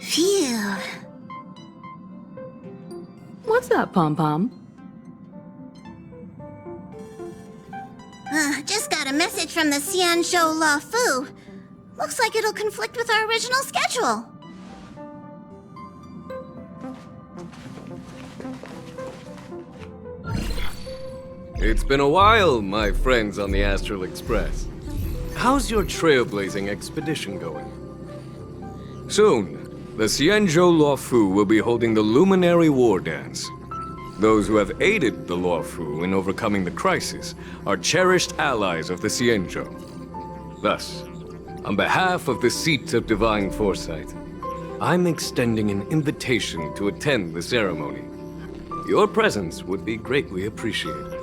Phew. What's up, Pom-Pom? Just got a message from the Luofu. Looks like it'll conflict with our original schedule. It's been a while, my friends on the Astral Express. How's your trailblazing expedition going? Soon, the Luofu will be holding the Luminary War Dance. Those who have aided the Luofu in overcoming the crisis are cherished allies of the Xianzhou. Thus, on behalf of the Seat of Divine Foresight, I'm extending an invitation to attend the ceremony. Your presence would be greatly appreciated.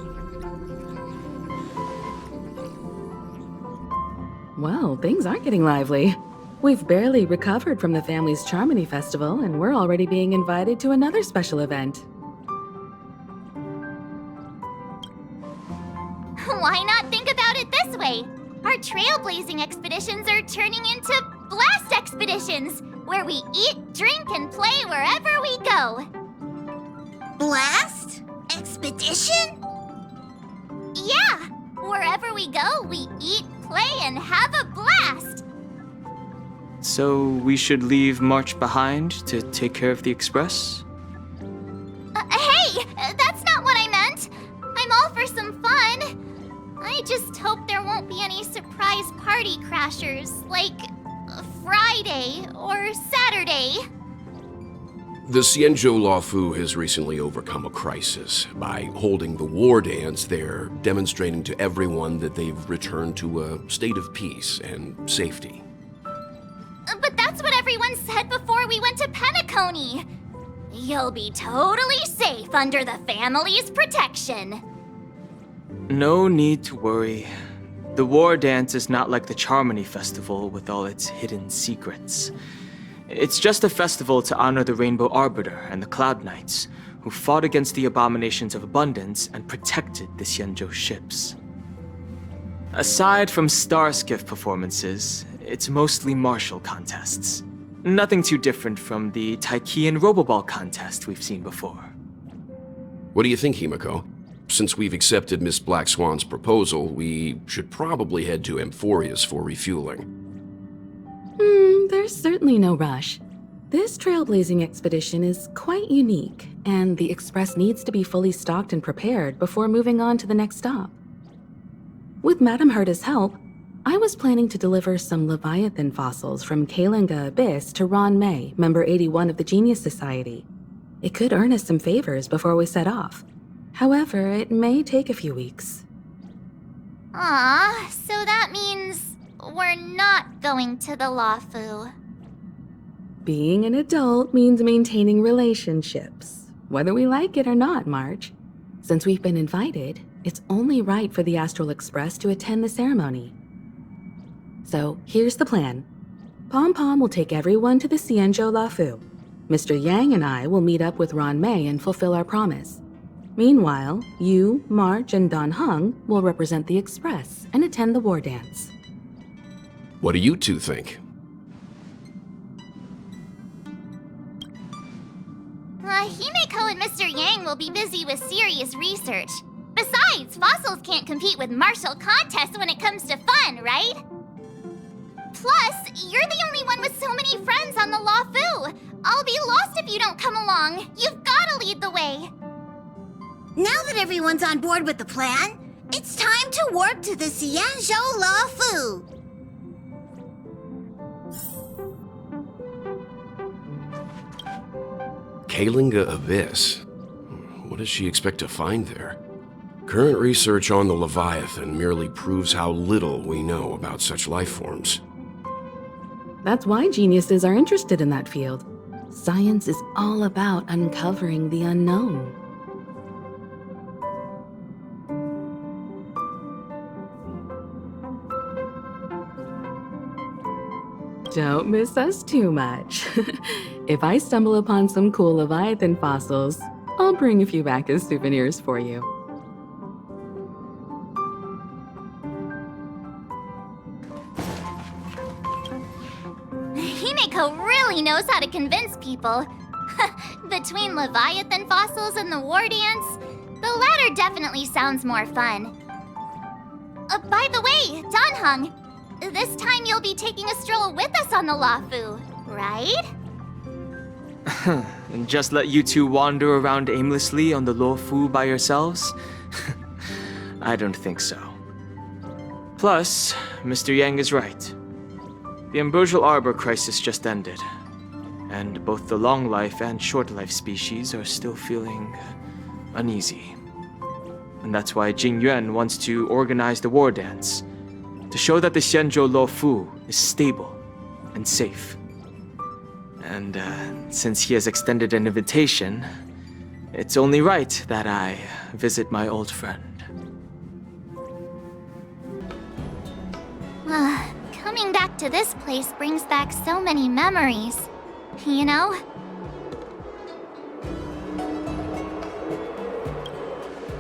Well, things aren't getting lively. We've barely recovered from the family's Charmony Festival, and we're already being invited to another special event. Why not think about it this way? Our trailblazing expeditions are turning into blast expeditions, where we eat, drink, and play wherever we go. Blast? Expedition? Yeah! Wherever we go, we eat, play, and have a blast! So we should leave March behind to take care of the Express? Hey! That's not what I meant! I'm all for some fun. I just hope there won't be any surprise party crashers, like Friday or Saturday. The Luofu has recently overcome a crisis. By holding the war dance, they're demonstrating to everyone that they've returned to a state of peace and safety. But that's what everyone said before we went to Penacony. You'll be totally safe under the family's protection. No need to worry. The war dance is not like the Charmony Festival with all its hidden secrets. It's just a festival to honor the Rainbow Arbiter and the Cloud Knights, who fought against the abominations of abundance and protected the Xianzhou ships. Aside from star skiff performances, it's mostly martial contests. Nothing too different from the Taiki and Roboball contest we've seen before. What do you think, Himiko? Since we've accepted Miss Black Swan's proposal, we should probably head to Amphorius for refueling. There's certainly no rush. This trailblazing expedition is quite unique, and the Express needs to be fully stocked and prepared before moving on to the next stop. With Madame Herta's help, I was planning to deliver some Leviathan fossils from Kalinga Abyss to Ron May, member 81 of the Genius Society. It could earn us some favors before we set off. However, it may take a few weeks. Aw, so that means we're not going to the Luofu. Being an adult means maintaining relationships, whether we like it or not, March. Since we've been invited, it's only right for the Astral Express to attend the ceremony. So here's the plan. Pom-Pom will take everyone to the Luofu. Mr. Yang and I will meet up with Ron May and fulfill our promise. Meanwhile, you, March, and Don Hung will represent the Express and attend the war dance. What do you two think? Himeko and Mr. Yang will be busy with serious research. Besides, fossils can't compete with martial contests when it comes to fun, right? Plus, you're the only one with so many friends on the Luofu. I'll be lost if you don't come along. You've gotta lead the way. Now that everyone's on board with the plan, it's time to warp to the Luofu. Kalinga Abyss? What does she expect to find there? Current research on the Leviathan merely proves how little we know about such life forms. That's why geniuses are interested in that field. Science is all about uncovering the unknown. Don't miss us too much. If I stumble upon some cool Leviathan fossils, I'll bring a few back as souvenirs for you. Himeko really knows how to convince people. Between Leviathan fossils and the war dance, the latter definitely sounds more fun. By the way, Danhung, this time you'll be taking a stroll with us on the Luofu, right? And just let you two wander around aimlessly on the Luofu by yourselves? I don't think so. Plus, Mr. Yang is right. The ambrosial arbor crisis just ended, and both the long life and short life species are still feeling uneasy. And that's why Jing Yuan wants to organize the war dance, to show that the Xianzhou Luofu is stable and safe. And since he has extended an invitation, it's only right that I visit my old friend. Coming back to this place brings back so many memories, you know?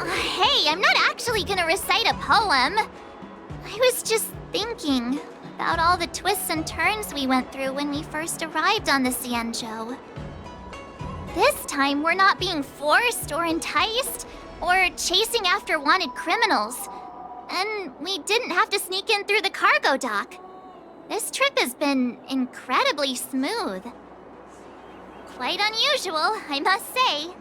Hey, I'm not actually gonna recite a poem. I was just thinking about all the twists and turns we went through when we first arrived on the Xianzhou. This time, we're not being forced or enticed or chasing after wanted criminals. And we didn't have to sneak in through the cargo dock. This trip has been incredibly smooth. Quite unusual, I must say.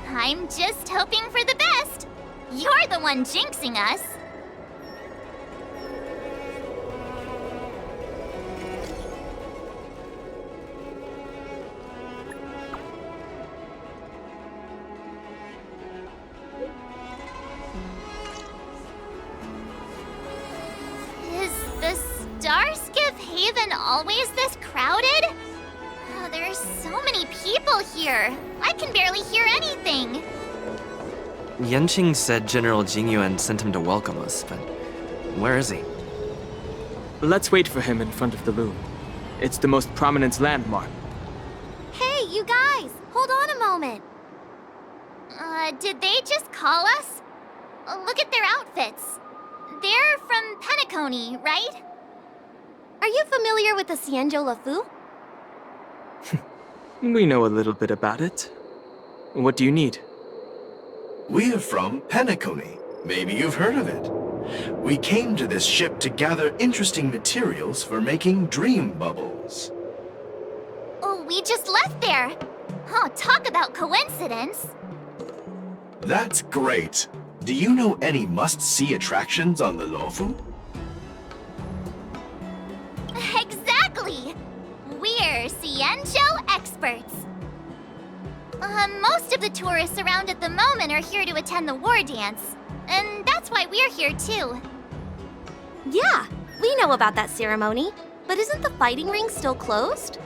I'm just hoping for the best. You're the one jinxing us. Is the Starskiff Haven always this crowded? Oh, there's so many people here. I can barely hear anything. Yanqing said General Jingyuan sent him to welcome us, but where is he? Let's wait for him in front of the loom. It's the most prominent landmark. Hey, you guys! Hold on a moment. Did they just call us? Look at their outfits. They're from Penacony, right? Are you familiar with the Xianzhou Luofu? We know a little bit about it. What do you need? We're from Penacony. Maybe you've heard of it. We came to this ship to gather interesting materials for making dream bubbles. Oh, we just left there. Oh, talk about coincidence. That's great. Do you know any must-see attractions on the Luofu? Exactly. We're Xianzhou experts. Most of the tourists around at the moment are here to attend the war dance. And that's why we're here too. Yeah, we know about that ceremony. But isn't the fighting ring still closed?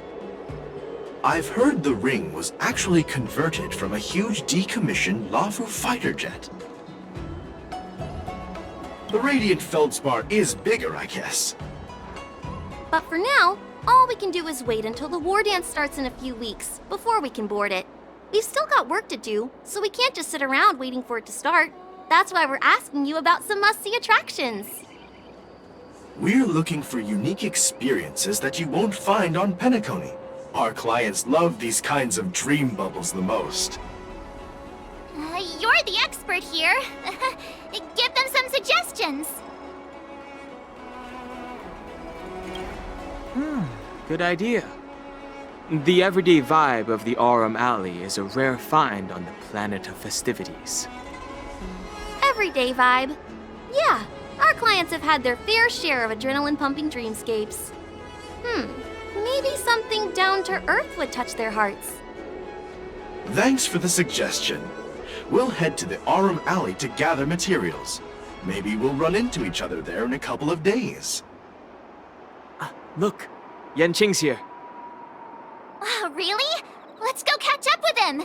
I've heard the ring was actually converted from a huge decommissioned Luofu fighter jet. The radiant feldspar is bigger, I guess. But for now, all we can do is wait until the war dance starts in a few weeks before we can board it. We've still got work to do, so we can't just sit around waiting for it to start. That's why we're asking you about some must-see attractions. We're looking for unique experiences that you won't find on Penacony. Our clients love these kinds of dream bubbles the most. You're the expert here. Give them some suggestions. Good idea. The everyday vibe of the Aurum Alley is a rare find on the planet of festivities. Everyday vibe. Yeah, our clients have had their fair share of adrenaline-pumping dreamscapes. Maybe something down to earth would touch their hearts. Thanks for the suggestion. We'll head to the Aurum Alley to gather materials. Maybe we'll run into each other there in a couple of days. Look, Yanqing's here. Really? Let's go catch up with him.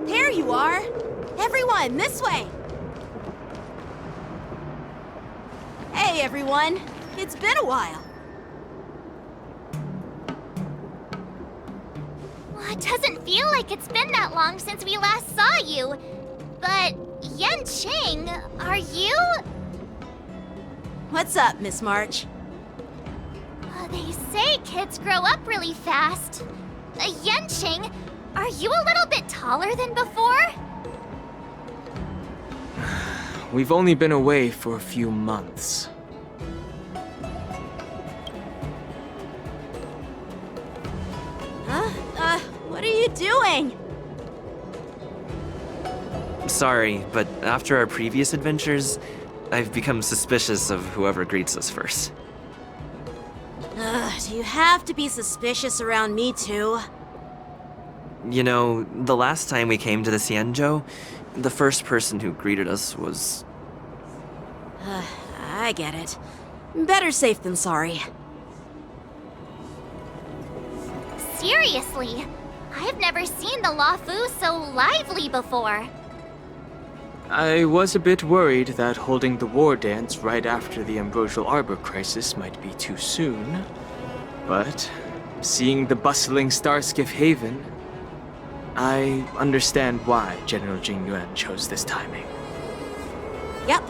There you are! Everyone, this way! Hey, everyone! It's been a while. It doesn't feel like it's been that long since we last saw you. But, Yanqing, are you? What's up, Miss March? They say kids grow up really fast. Yanqing, are you a little bit taller than before? We've only been away for a few months. What are you doing? Sorry, but after our previous adventures, I've become suspicious of whoever greets us first. Do you have to be suspicious around me too? You know, the last time we came to the Xianzhou, the first person who greeted us was... I get it. Better safe than sorry. Seriously, I've never seen the Luofu so lively before. I was a bit worried that holding the war dance right after the Ambrosial Arbor crisis might be too soon. But seeing the bustling Starskiff Haven, I understand why General Jingle chose this timing. Yep.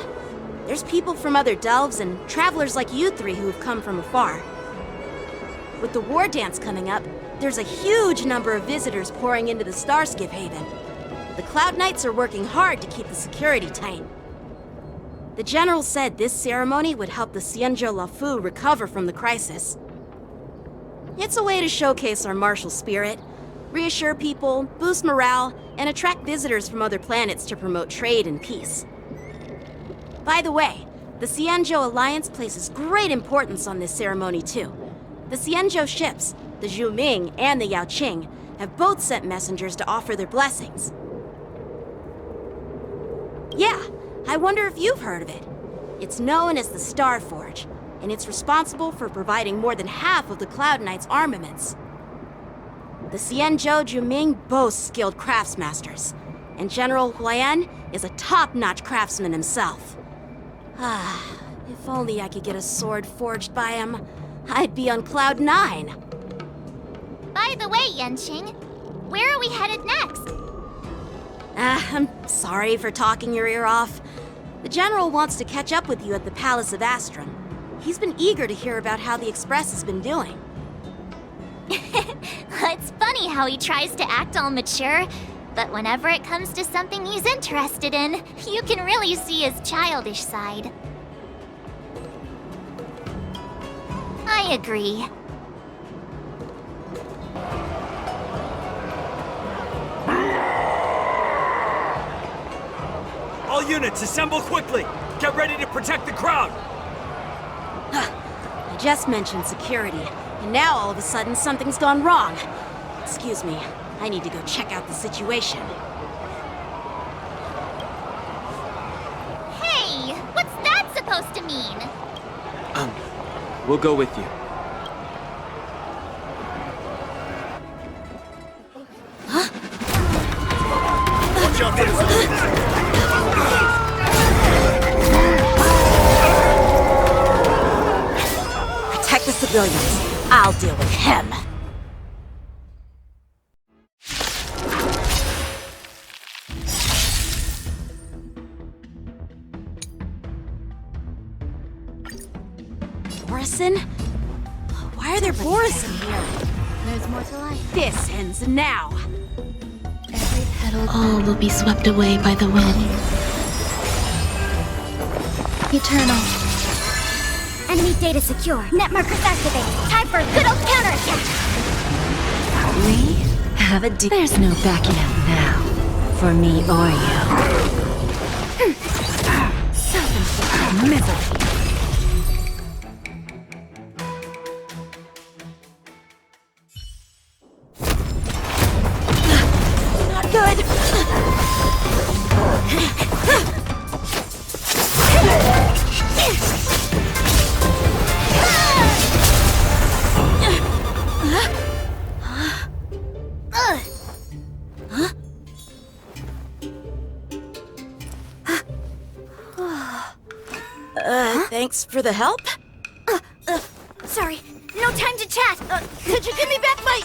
There's people from other delves and travelers like you three who have come from afar. With the war dance coming up, there's a huge number of visitors pouring into the Starskiff Haven. The Cloud Knights are working hard to keep the security tight. The General said this ceremony would help the Xianzhou Luofu recover from the crisis. It's a way to showcase our martial spirit, reassure people, boost morale, and attract visitors from other planets to promote trade and peace. By the way, the Xianzhou Alliance places great importance on this ceremony too. The Xianzhou ships, the Zhuming and the Yaoqing, have both sent messengers to offer their blessings. Yeah, I wonder if you've heard of it. It's known as the Star Forge, and it's responsible for providing more than half of the Cloud Knight's armaments. The Xianzhou Zhuming boasts skilled craftsmasters, and General Huayan is a top-notch craftsman himself. If only I could get a sword forged by him, I'd be on Cloud 9. By the way, Yanqing, where are we headed next? I'm sorry for talking your ear off. The General wants to catch up with you at the Palace of Astrum. He's been eager to hear about how the Express has been doing. It's funny how he tries to act all mature, but whenever it comes to something he's interested in, you can really see his childish side. I agree. All units, assemble quickly! Get ready to protect the crowd! I just mentioned security, and now all of a sudden something's gone wrong. Excuse me, I need to go check out the situation. Hey, what's that supposed to mean? We'll go with you. Watch out for this! Protect the civilians. I'll deal with him. Borison? Why are there Borison here? There's more to life. This ends now. Every petal. All will be swept away by the wind. Eternal. Enemy data secure. Net markers activate. Time for a good old counterattack. We have a deal. There's no backing out now, for me or you. Self-inflicted misery. Not good. Thanks for the help. Sorry, no time to chat. Could you give me back my...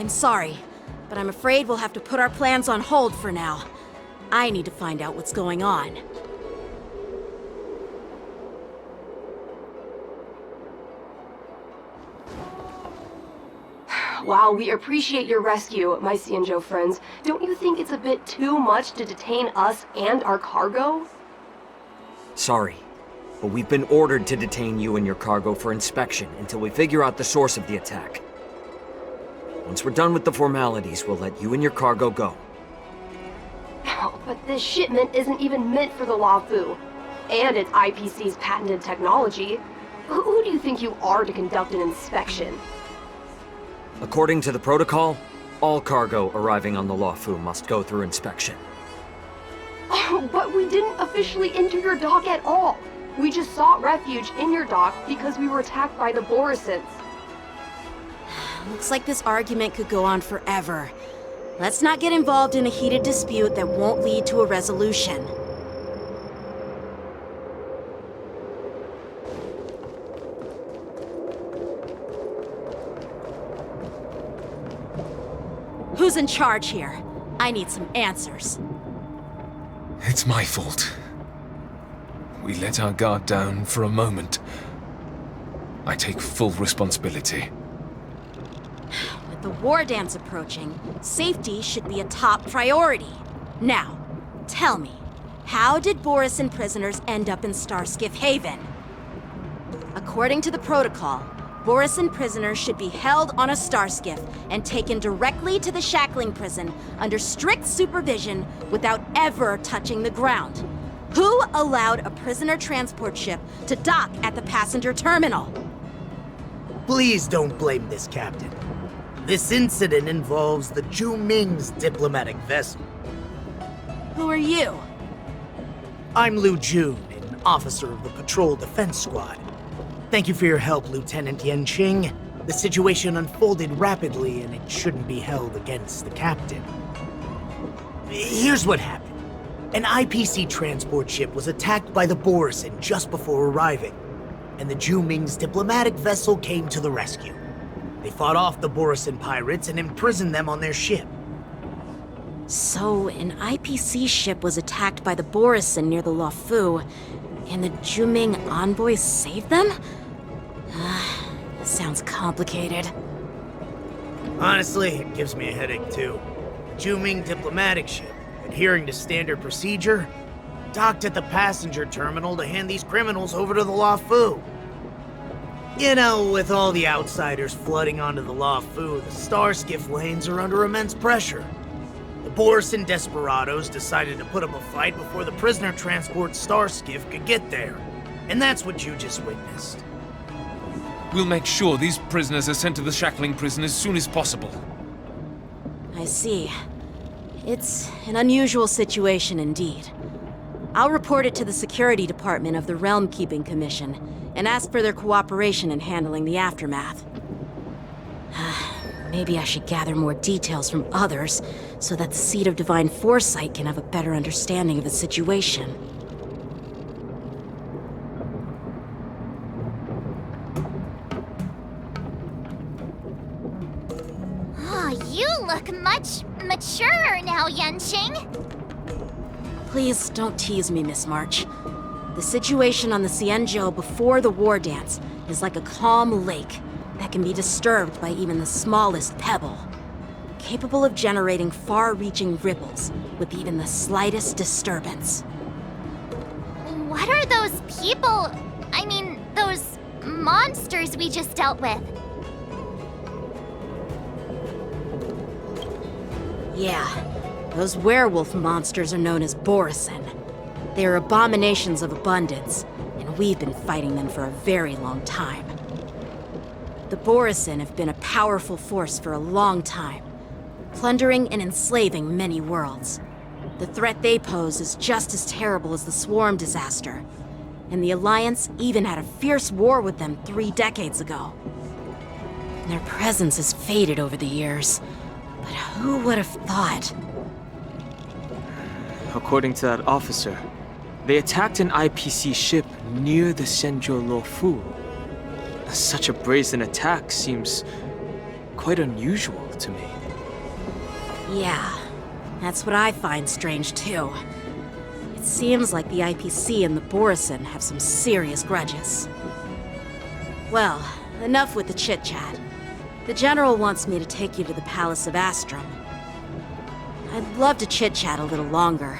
I'm sorry, but I'm afraid we'll have to put our plans on hold for now. I need to find out what's going on. While we appreciate your rescue, my Cienjo friends, don't you think it's a bit too much to detain us and our cargo? Sorry, but we've been ordered to detain you and your cargo for inspection until we figure out the source of the attack. Once we're done with the formalities, we'll let you and your cargo go. But this shipment isn't even meant for the Luofu, and it's IPC's patented technology. Who do you think you are to conduct an inspection? According to the protocol, all cargo arriving on the Luofu must go through inspection. Oh, but we didn't officially enter your dock at all. We just sought refuge in your dock because we were attacked by the Borisons. Looks like this argument could go on forever. Let's not get involved in a heated dispute that won't lead to a resolution. Who's in charge here? I need some answers. It's my fault. We let our guard down for a moment. I take full responsibility. With the war dance approaching, safety should be a top priority. Now, tell me, how did Borisin prisoners end up in Starskiff Haven? According to the protocol, Borisin prisoners should be held on a starskiff and taken directly to the shackling prison under strict supervision without ever touching the ground. Who allowed a prisoner transport ship to dock at the passenger terminal? Please don't blame this, Captain. This incident involves the Zhu Ming's diplomatic vessel. Who are you? I'm Lu Jun, an officer of the Patrol Defense Squad. Thank you for your help, Lieutenant Yanqing. The situation unfolded rapidly, and it shouldn't be held against the captain. Here's what happened. An IPC transport ship was attacked by the Borisin just before arriving, and the Zhu Ming's diplomatic vessel came to the rescue. They fought off the Borisin pirates and imprisoned them on their ship. So, an IPC ship was attacked by the Borisin near the Luofu, and the Zhu Ming envoys saved them? This sounds complicated. Honestly, it gives me a headache too. The Zhu Ming diplomatic ship, adhering to standard procedure, docked at the passenger terminal to hand these criminals over to the Luofu. You know, with all the outsiders flooding onto the Luofu, the Starskiff lanes are under immense pressure. The Borisin desperados decided to put up a fight before the prisoner transport Starskiff could get there. And that's what you just witnessed. We'll make sure these prisoners are sent to the shackling prison as soon as possible. I see. It's an unusual situation indeed. I'll report it to the security department of the Realm Keeping Commission and ask for their cooperation in handling the aftermath. Maybe I should gather more details from others so that the Seat of Divine Foresight can have a better understanding of the situation. Oh, you look much maturer now, Yanqing. Please don't tease me, Miss March. The situation on the Cienjo before the war dance is like a calm lake that can be disturbed by even the smallest pebble, capable of generating far-reaching ripples with even the slightest disturbance. What are those people? I mean, those monsters we just dealt with? Yeah, those werewolf monsters are known as Borisin. They are abominations of abundance, and we've been fighting them for a very long time. The Borisin have been a powerful force for a long time, plundering and enslaving many worlds. The threat they pose is just as terrible as the Swarm disaster, and the Alliance even had a fierce war with them 3 decades ago. Their presence has faded over the years, but who would have thought? According to that officer, they attacked an IPC ship near the Cienjo Luofu. Such a brazen attack seems quite unusual, to me. Yeah, that's what I find strange too. It seems like the IPC and the Borison have some serious grudges. Well, enough with the chit-chat. The General wants me to take you to the Palace of Astrum. I'd love to chit-chat a little longer,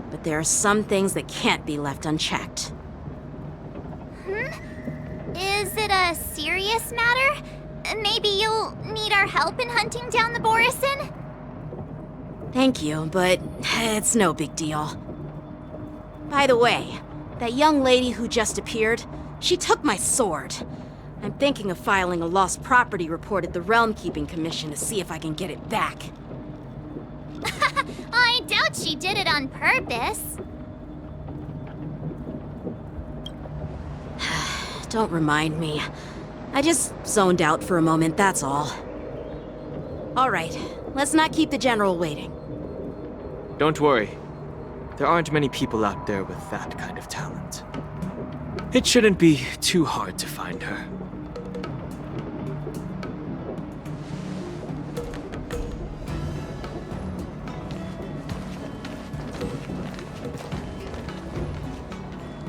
but there are some things that can't be left unchecked. Is it a serious matter? Maybe you'll need our help in hunting down the Borison? Thank you, but it's no big deal. By the way, that young lady who just appeared, she took my sword. I'm thinking of filing a lost property report at the Realm Keeping Commission to see if I can get it back. I doubt she did it on purpose. Don't remind me. I just zoned out for a moment, that's all. Alright, let's not keep the General waiting. Don't worry. There aren't many people out there with that kind of talent. It shouldn't be too hard to find her.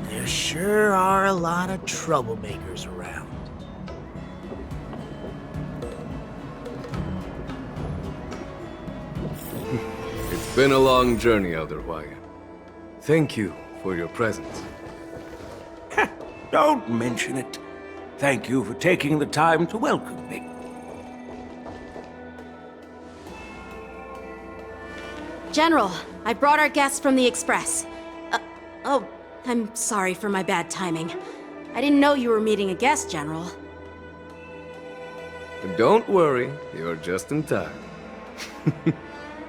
There sure are a lot of troublemakers around. It's been a long journey, Elder Hwayan. Thank you for your presence. Don't mention it. Thank you for taking the time to welcome me. General, I brought our guests from the Express. Oh, I'm sorry for my bad timing. I didn't know you were meeting a guest, General. Don't worry, you're just in time.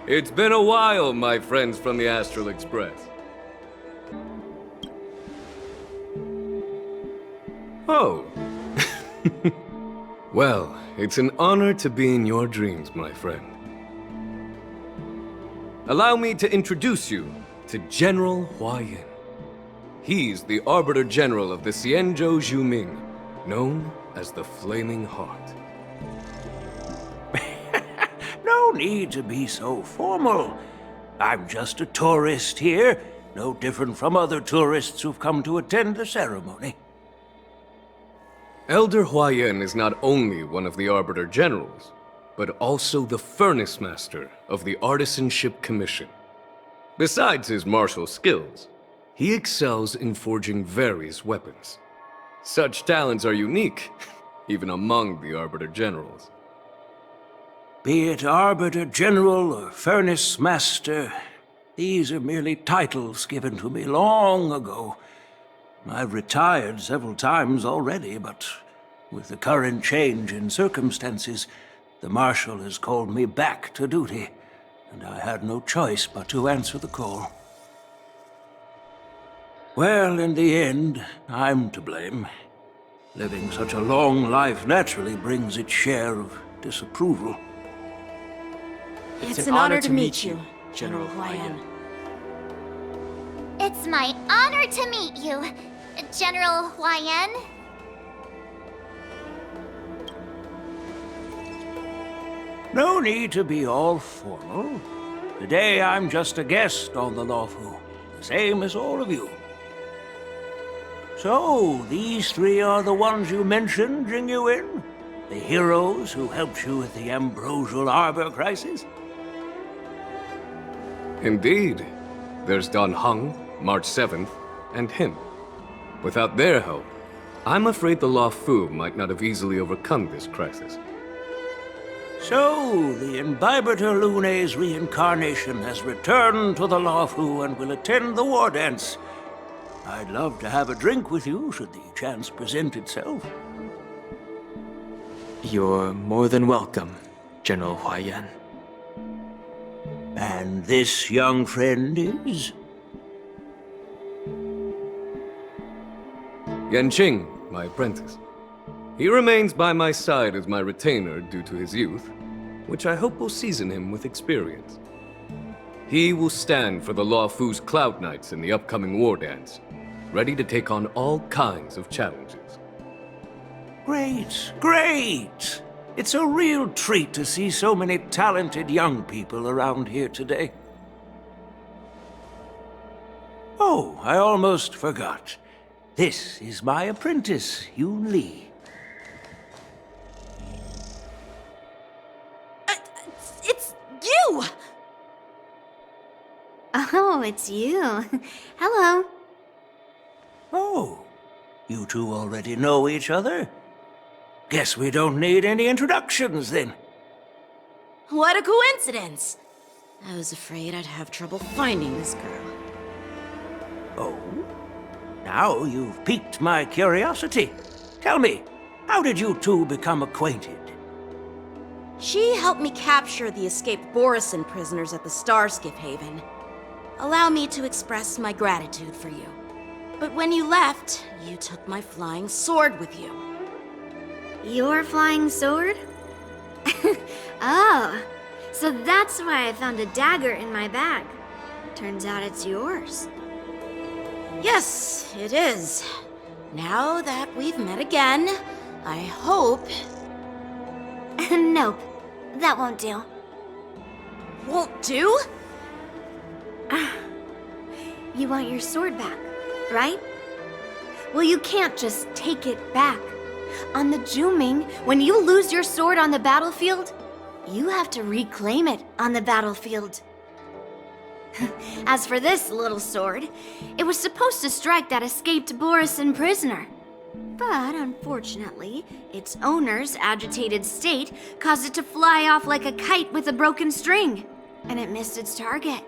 It's been a while, my friends from the Astral Express. Oh. Well, it's an honor to be in your dreams, my friend. Allow me to introduce you to General Hwayan. He's the Arbiter General of the Xianzhou Zhuming, known as the Flaming Heart. No need to be so formal. I'm just a tourist here, no different from other tourists who've come to attend the ceremony. Elder Hwayan is not only one of the Arbiter Generals, but also the Furnace Master of the Artisanship Commission. Besides his martial skills, he excels in forging various weapons. Such talents are unique, even among the Arbiter Generals. Be it Arbiter General or Furnace Master, these are merely titles given to me long ago. I've retired several times already, but with the current change in circumstances, the Marshal has called me back to duty, and I had no choice but to answer the call. Well, in the end, I'm to blame. Living such a long life naturally brings its share of disapproval. It's an honor to meet you, General Hwayan. It's my honor to meet you, General Hwayan. No need to be all formal. Today I'm just a guest on the Luofu, the same as all of you. So, these three are the ones you mentioned, Jingle? The heroes who helped you with the Ambrosial Arbor crisis? Indeed. There's Don Hung, March 7th, and him. Without their help, I'm afraid the Luofu might not have easily overcome this crisis. So, the Imbibitor Lune's reincarnation has returned to the Luofu and will attend the war dance. I'd love to have a drink with you, should the chance present itself. You're more than welcome, General Hwayan. And this young friend is? Yanqing, my apprentice. He remains by my side as my retainer due to his youth, which I hope will season him with experience. He will stand for the Luofu's Cloud Knights in the upcoming war dance, ready to take on all kinds of challenges. Great, great! It's a real treat to see so many talented young people around here today. Oh, I almost forgot. This is my apprentice, Yoon Lee. It's you! Oh, it's you. Hello. Oh, you two already know each other? Guess we don't need any introductions then. What a coincidence! I was afraid I'd have trouble finding this girl. Oh? Now you've piqued my curiosity. Tell me, how did you two become acquainted? She helped me capture the escaped Borisin prisoners at the Starskiff Haven. Allow me to express my gratitude for you. But when you left, you took my flying sword with you. Your flying sword? Oh, so that's why I found a dagger in my bag. Turns out it's yours. Yes, it is. Now that we've met again, I hope... Nope, that won't do. Won't do? You want your sword back, right? Well, you can't just take it back. On the Juming, when you lose your sword on the battlefield, you have to reclaim it on the battlefield. As for this little sword, it was supposed to strike that escaped Borisin prisoner. But unfortunately, its owner's agitated state caused it to fly off like a kite with a broken string, and it missed its target.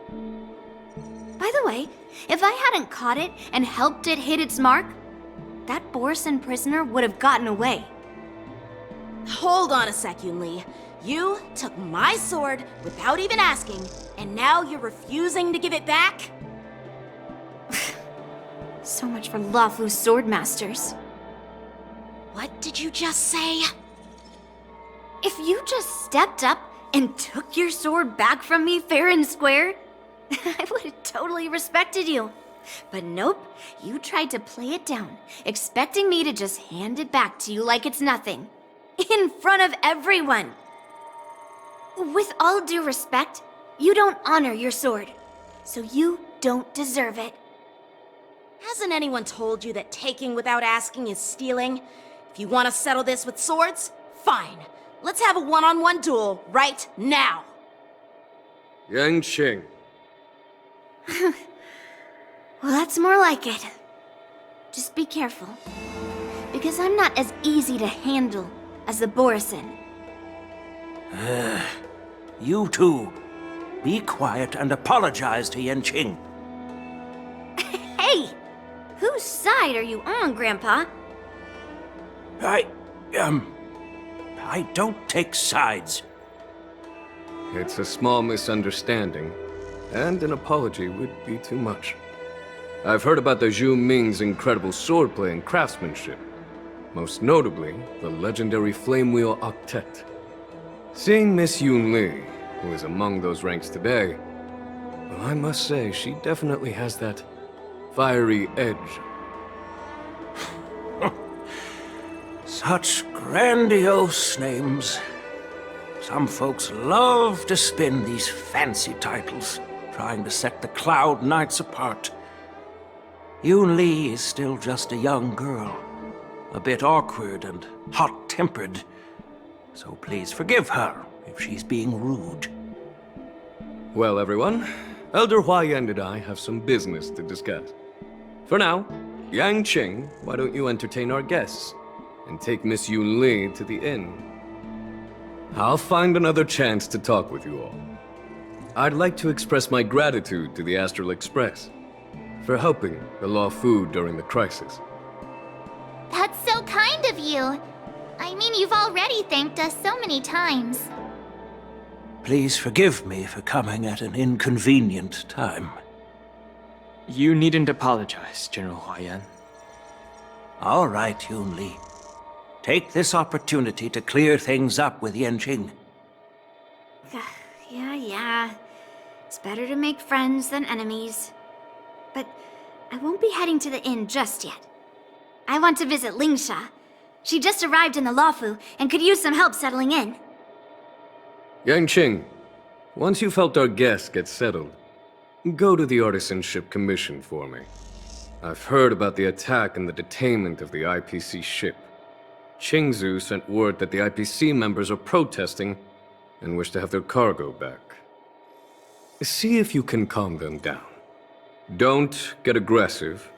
By the way, if I hadn't caught it and helped it hit its mark, that Borisin prisoner would have gotten away. Hold on a sec, Yoon Lee. You took my sword without even asking, and now you're refusing to give it back? So much for Luofu sword masters. What did you just say? If you just stepped up and took your sword back from me fair and square, I would have totally respected you. But nope, you tried to play it down, expecting me to just hand it back to you like it's nothing. In front of everyone. With all due respect, you don't honor your sword, so you don't deserve it. Hasn't anyone told you that taking without asking is stealing? If you want to settle this with swords, fine. Let's have a one-on-one duel right now. Yang Qing. Well, that's more like it. Just be careful, because I'm not as easy to handle as the Borisin. You two, be quiet and apologize to Yan Qing. Hey! Whose side are you on, Grandpa? I don't take sides. It's a small misunderstanding, and an apology would be too much. I've heard about the Zhu Ming's incredible swordplay and craftsmanship, most notably the legendary Flame Wheel Octet. Seeing Miss Yoon Lee, who is among those ranks today, well, I must say she definitely has that fiery edge. Such grandiose names. Some folks love to spin these fancy titles, trying to set the Cloud Knights apart. Yoon Lee is still just a young girl, a bit awkward and hot-tempered, so please forgive her if she's being rude. Well, everyone, Elder Huayan and I have some business to discuss. For now, Yang Qing, why don't you entertain our guests and take Miss Yoon Lee to the inn? I'll find another chance to talk with you all. I'd like to express my gratitude to the Astral Express for helping the Luofu during the crisis. That's so kind of you. I mean, you've already thanked us so many times. Please forgive me for coming at an inconvenient time. You needn't apologize, General Huayan. All right, Yoon Lee. Take this opportunity to clear things up with Yan Qing. Yeah. It's better to make friends than enemies. But I won't be heading to the inn just yet. I want to visit Lingsha. She just arrived in the Luofu and could use some help settling in. Yangqing, once you've helped our guest get settled, go to the Artisanship Commission for me. I've heard about the attack and the detainment of the IPC ship. Qingzu sent word that the IPC members are protesting and wish to have their cargo back. See if you can calm them down. Don't get aggressive.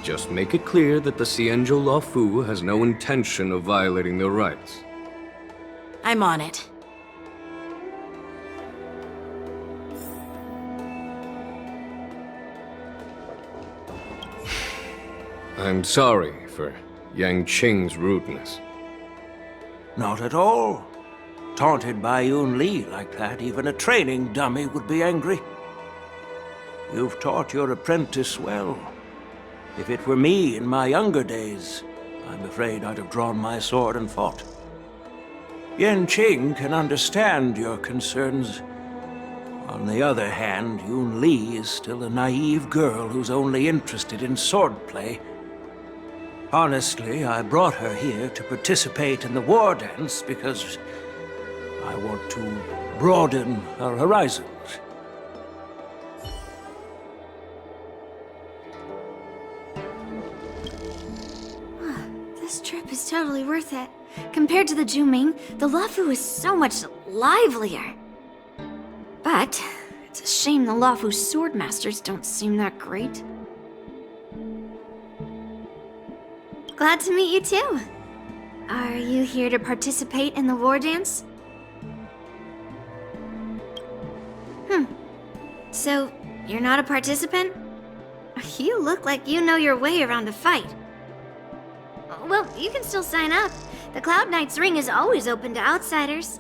Just make it clear that the Xianzhou Luofu has no intention of violating their rights. I'm on it. I'm sorry for Yangqing's rudeness. Not at all. Taunted by Yun Li like that, even a training dummy would be angry. You've taught your apprentice well. If it were me in my younger days, I'm afraid I'd have drawn my sword and fought. Yanqing can understand your concerns. On the other hand, Yun Li is still a naive girl who's only interested in swordplay. Honestly, I brought her here to participate in the war dance because I want to broaden her horizons. This trip is totally worth it. Compared to the Juming, the Luofu is so much livelier. But it's a shame the Luofu swordmasters don't seem that great. Glad to meet you too. Are you here to participate in the war dance? So, you're not a participant? You look like you know your way around a fight. Well, you can still sign up. The Cloud Knight's ring is always open to outsiders.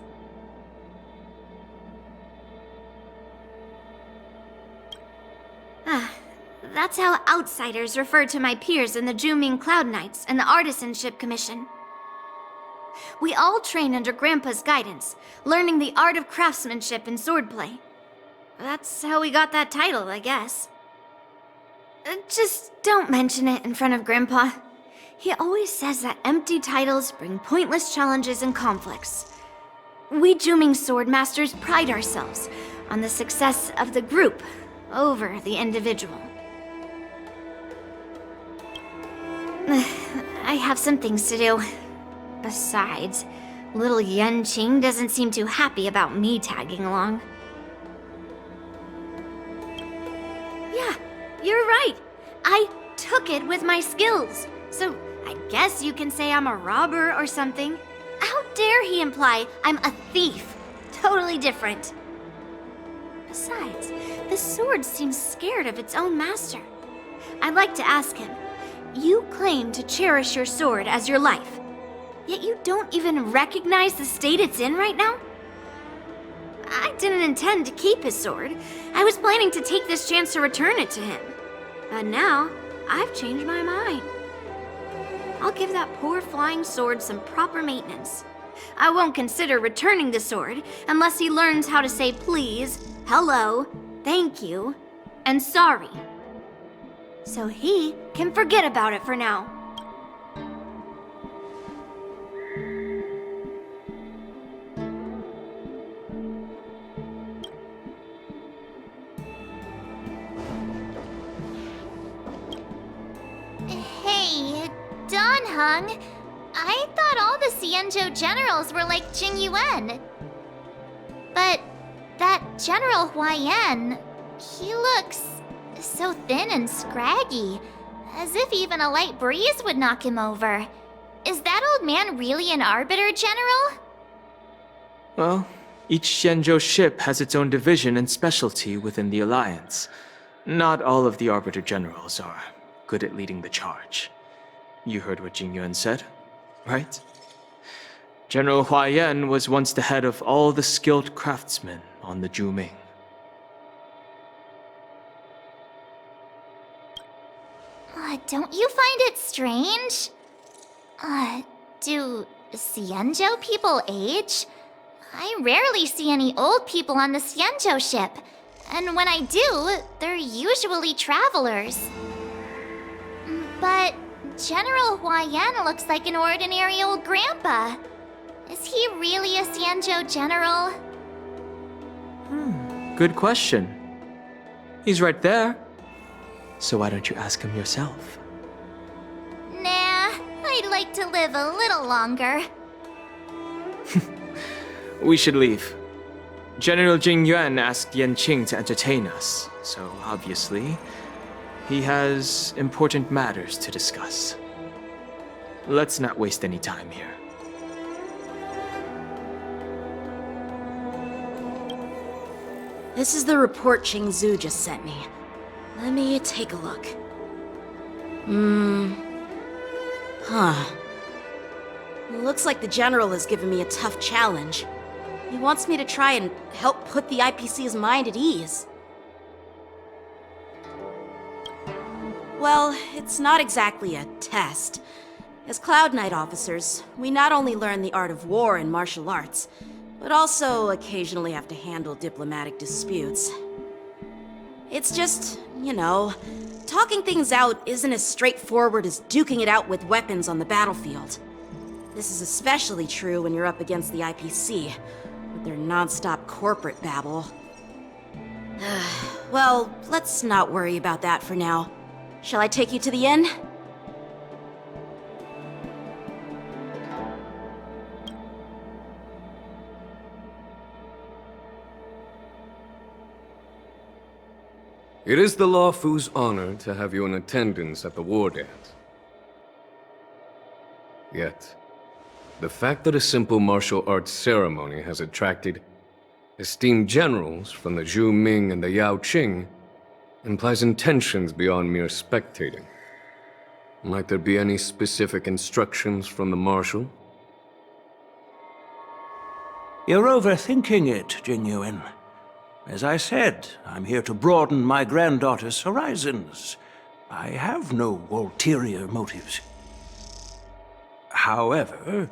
That's how outsiders refer to my peers in the Juming Cloud Knights and the Artisanship Commission. We all train under Grandpa's guidance, learning the art of craftsmanship and swordplay. That's how we got that title, I guess. Just don't mention it in front of Grandpa. He always says that empty titles bring pointless challenges and conflicts. We Juming swordmasters pride ourselves on the success of the group over the individual. I have some things to do. Besides, little Yanqing doesn't seem too happy about me tagging along. Yeah, you're right. I took it with my skills. So I guess you can say I'm a robber or something. How dare he imply I'm a thief? Totally different. Besides, the sword seems scared of its own master. I'd like to ask him, you claim to cherish your sword as your life, yet you don't even recognize the state it's in right now? I didn't intend to keep his sword. I was planning to take this chance to return it to him. But now, I've changed my mind. I'll give that poor flying sword some proper maintenance. I won't consider returning the sword unless he learns how to say please, hello, thank you, and sorry. So he can forget about it for now. Hey, Don Hung. I thought all the Xianzhou generals were like Jing Yuan. But that General Huaiyan, he looks so thin and scraggy, as if even a light breeze would knock him over. Is that old man really an Arbiter General? Well, each Xianzhou ship has its own division and specialty within the Alliance. Not all of the Arbiter Generals are good at leading the charge. You heard what Jing Yuan said, right? General Huaiyan was once the head of all the skilled craftsmen on the Juming. Don't you find it strange? Do Xianzhou people age? I rarely see any old people on the Xianzhou ship. And when I do, they're usually travelers. But General Huayan looks like an ordinary old grandpa. Is he really a Xianzhou general? Good question. He's right there. So why don't you ask him yourself? Nah, I'd like to live a little longer. We should leave. General Jing Yuan asked Yan Qing to entertain us, so obviously, he has important matters to discuss. Let's not waste any time here. This is the report Qingzu just sent me. Let me take a look. Looks like the General has given me a tough challenge. He wants me to try and help put the IPC's mind at ease. Well, it's not exactly a test. As Cloud Knight officers, we not only learn the art of war and martial arts, but also occasionally have to handle diplomatic disputes. It's just, you know, talking things out isn't as straightforward as duking it out with weapons on the battlefield. This is especially true when you're up against the IPC, with their non-stop corporate babble. Well, let's not worry about that for now. Shall I take you to the inn? It is the Luofu's honor to have you in attendance at the war dance. Yet, the fact that a simple martial arts ceremony has attracted esteemed generals from the Zhu Ming and the Yao Qing implies intentions beyond mere spectating. Might there be any specific instructions from the marshal? You're overthinking it, Jing Yuan. As I said, I'm here to broaden my granddaughter's horizons. I have no ulterior motives. However,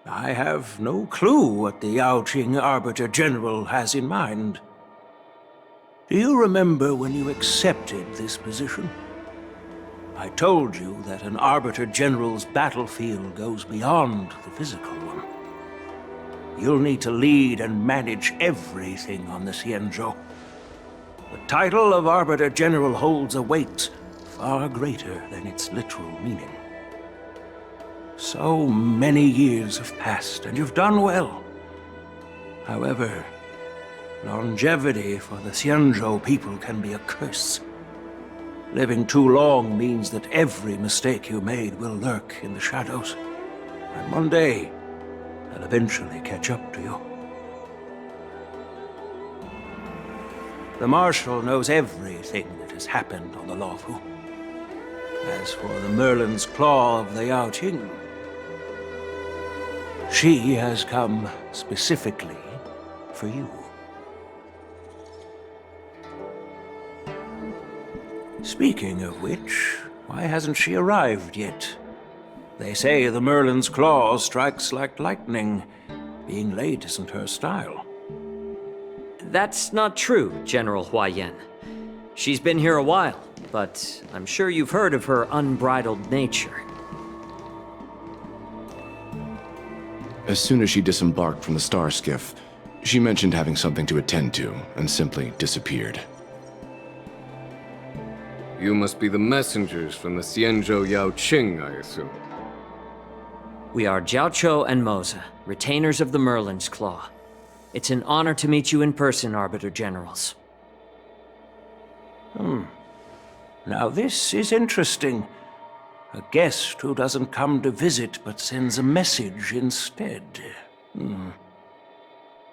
I have no clue what the Yao Qing Arbiter General has in mind. Do you remember when you accepted this position? I told you that an Arbiter General's battlefield goes beyond the physical one. You'll need to lead and manage everything on the Xianzhou. The title of Arbiter General holds a weight far greater than its literal meaning. So many years have passed, and you've done well. However, longevity for the Xianzhou people can be a curse. Living too long means that every mistake you made will lurk in the shadows. And one day, they'll eventually catch up to you. The Marshal knows everything that has happened on the Luofu. As for the Merlin's Claw of the Yao Qing, she has come specifically for you. Speaking of which, why hasn't she arrived yet? They say the Merlin's Claw strikes like lightning. Being late isn't her style. That's not true, General Huayan. She's been here a while, but I'm sure you've heard of her unbridled nature. As soon as she disembarked from the star skiff, she mentioned having something to attend to and simply disappeared. You must be the messengers from the Xianzhou Yao Qing, I assume. We are Jiaoqiu and Moza, retainers of the Merlin's Claw. It's an honor to meet you in person, Arbiter Generals. Now this is interesting. A guest who doesn't come to visit but sends a message instead.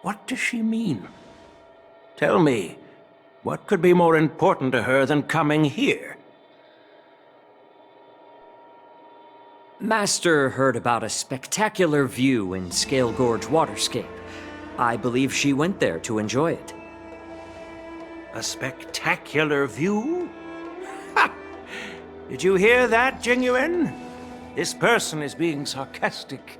What does she mean? Tell me, what could be more important to her than coming here? Master heard about a spectacular view in Scale Gorge Waterscape. I believe she went there to enjoy it. A spectacular view? Ha! Did you hear that, Jing Yuan? This person is being sarcastic.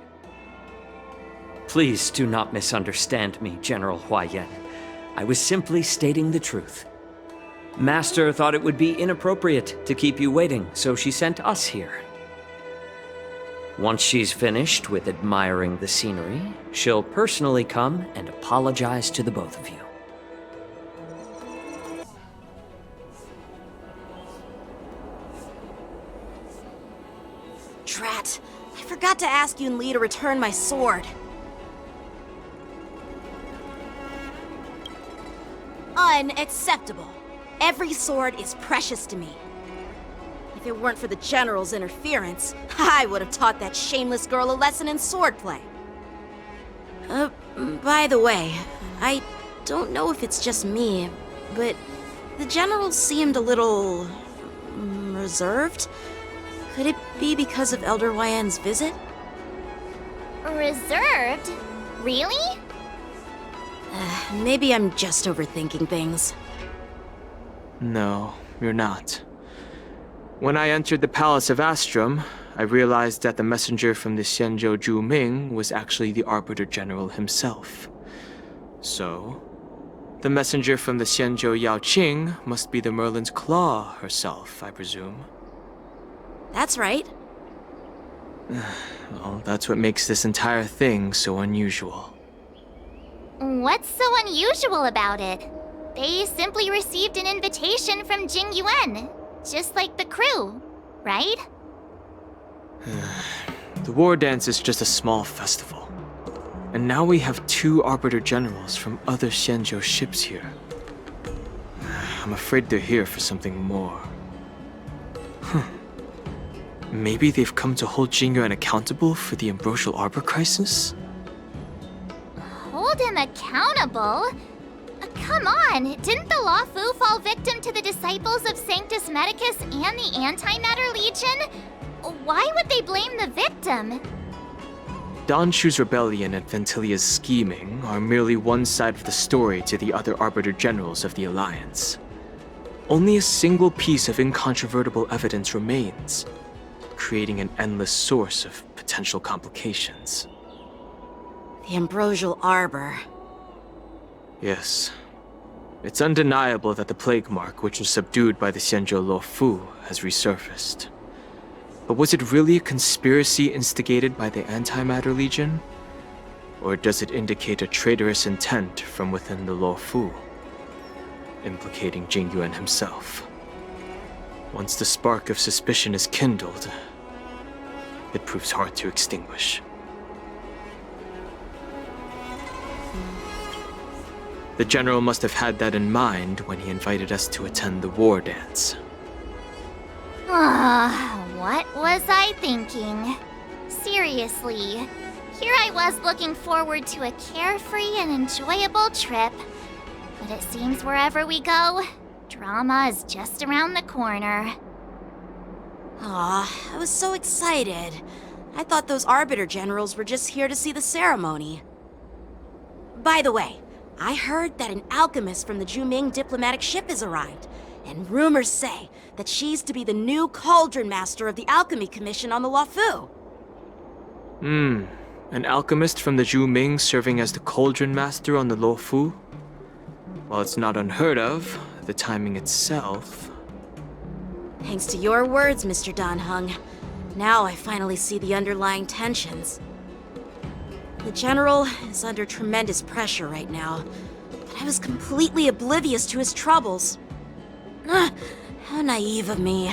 Please do not misunderstand me, General Huayan. I was simply stating the truth. Master thought it would be inappropriate to keep you waiting, so she sent us here. Once she's finished with admiring the scenery, she'll personally come and apologize to the both of you. Drat, I forgot to ask Yun Li to return my sword. Unacceptable. Every sword is precious to me. If it weren't for the General's interference, I would have taught that shameless girl a lesson in swordplay. By the way, I don't know if it's just me, but the General seemed a little reserved. Could it be because of Elder Yan's visit? Reserved? Really? Maybe I'm just overthinking things. No, you're not. When I entered the Palace of Astrum, I realized that the messenger from the Xianzhou Zhu Ming was actually the Arbiter General himself. So, the messenger from the Xianzhou Yao Qing must be the Merlin's Claw herself, I presume. That's right. Well, that's what makes this entire thing so unusual. What's so unusual about it? They simply received an invitation from Jing Yuan, just like the crew, right? The war dance is just a small festival. And now we have 2 Arbiter Generals from other Xianzhou ships here. I'm afraid they're here for something more. Maybe they've come to hold Jing Yuan accountable for the Ambrosial Arbor crisis? Hold him accountable? Come on, didn't the Luofu fall victim to the disciples of Sanctus Medicus and the Antimatter Legion? Why would they blame the victim? Danshu's rebellion and Ventilia's scheming are merely one side of the story to the other Arbiter Generals of the Alliance. Only a single piece of incontrovertible evidence remains, creating an endless source of potential complications. The Ambrosial Arbor. Yes. It's undeniable that the plague mark, which was subdued by the Xianzhou Luofu, has resurfaced. But was it really a conspiracy instigated by the Antimatter Legion? Or does it indicate a traitorous intent from within the Luofu, implicating Jing Yuan himself? Once the spark of suspicion is kindled, it proves hard to extinguish. The General must have had that in mind when he invited us to attend the war dance. What was I thinking? Seriously, here I was looking forward to a carefree and enjoyable trip. But it seems wherever we go, drama is just around the corner. Aw, I was so excited. I thought those Arbiter Generals were just here to see the ceremony. By the way, I heard that an alchemist from the Zhuming diplomatic ship has arrived, and rumors say that she's to be the new Cauldron Master of the Alchemy Commission on the Luofu. An alchemist from the Zhuming serving as the Cauldron Master on the Luofu? While it's not unheard of, the timing itself... Thanks to your words, Mr. Danheng. Now I finally see the underlying tensions. The General is under tremendous pressure right now, but I was completely oblivious to his troubles. How naive of me.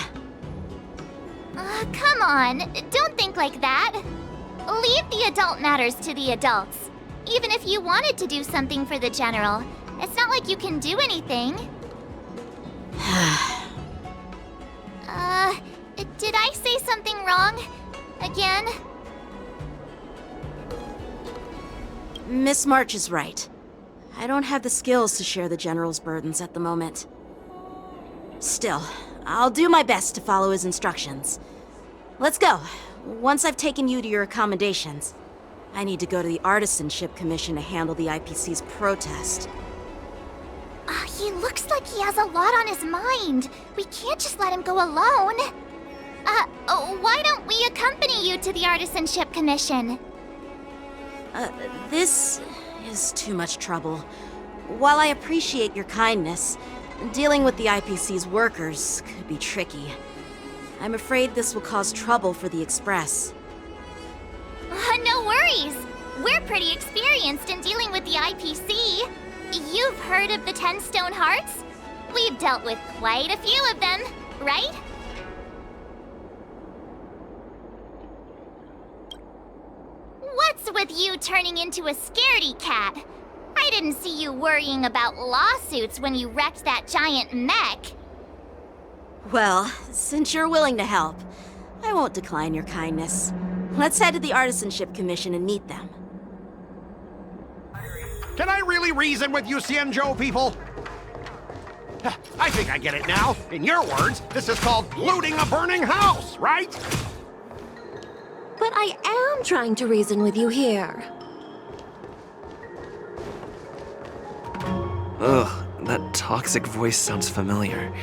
Come on, don't think like that. Leave the adult matters to the adults. Even if you wanted to do something for the General, it's not like you can do anything. Did I say something wrong? Again? Miss March is right. I don't have the skills to share the General's burdens at the moment. Still, I'll do my best to follow his instructions. Let's go. Once I've taken you to your accommodations, I need to go to the Artisanship Commission to handle the IPC's protest. He looks like he has a lot on his mind. We can't just let him go alone. Why don't we accompany you to the Artisanship Commission? This is too much trouble. While I appreciate your kindness, dealing with the IPC's workers could be tricky. I'm afraid this will cause trouble for the Express. worries. We're pretty experienced in dealing with the IPC. You've heard of the 10 Stone Hearts? We've dealt with quite a few of them, right? What's with you turning into a scaredy cat? I didn't see you worrying about lawsuits when you wrecked that giant mech. Well, since you're willing to help, I won't decline your kindness. Let's head to the Artisanship Commission and meet them. Can I really reason with you Xianzhou people? I think I get it now. In your words, this is called looting a burning house, right? But I am trying to reason with you here. Ugh, that toxic voice sounds familiar.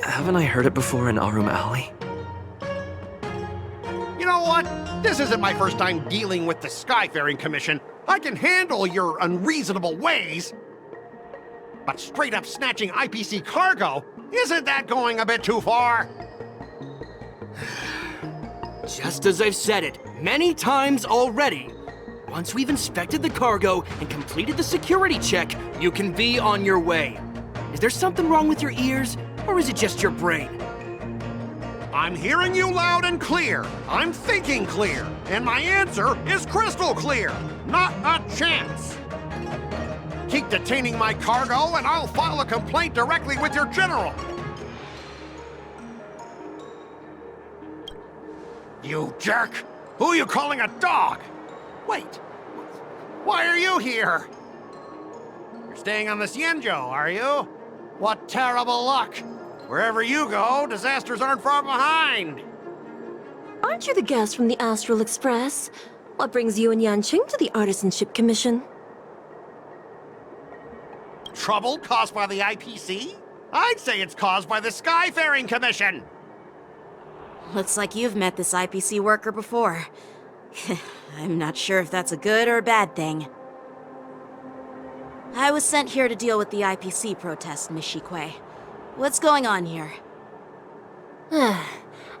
Haven't I heard it before in Arum Alley? You know what? This isn't my first time dealing with the Skyfaring Commission. I can handle your unreasonable ways. But straight up snatching IPC cargo, isn't that going a bit too far? Just as I've said it many times already, once we've inspected the cargo and completed the security check, you can be on your way. Is there something wrong with your ears, or is it just your brain? I'm hearing you loud and clear. I'm thinking clear. And my answer is crystal clear. Not a chance. Keep detaining my cargo and I'll file a complaint directly with your general. You jerk! Who are you calling a dog? Wait, why are you here? You're staying on the Xianzhou, are you? What terrible luck! Wherever you go, disasters aren't far behind! Aren't you the guest from the Astral Express? What brings you and Yanqing to the Artisanship Commission? Trouble caused by the IPC? I'd say it's caused by the Skyfaring Commission! Looks like you've met this IPC worker before. I'm not sure if that's a good or a bad thing. I was sent here to deal with the IPC protest, Miss Shikui. What's going on here?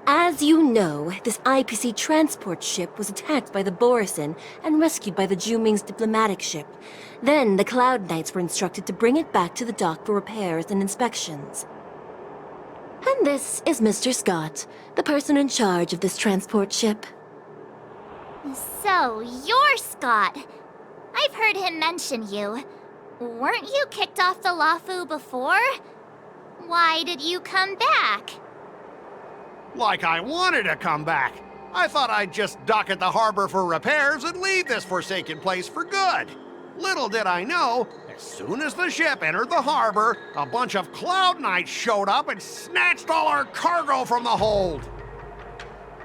As you know, this IPC transport ship was attacked by the Borisin and rescued by the Juming's diplomatic ship. Then the Cloud Knights were instructed to bring it back to the dock for repairs and inspections. And this is Mr. Scott, the person in charge of this transport ship. So, you're Scott. I've heard him mention you. Weren't you kicked off the Luofu before? Why did you come back? Like I wanted to come back. I thought I'd just dock at the harbor for repairs and leave this forsaken place for good. Little did I know, as soon as the ship entered the harbor, a bunch of Cloud Knights showed up and snatched all our cargo from the hold.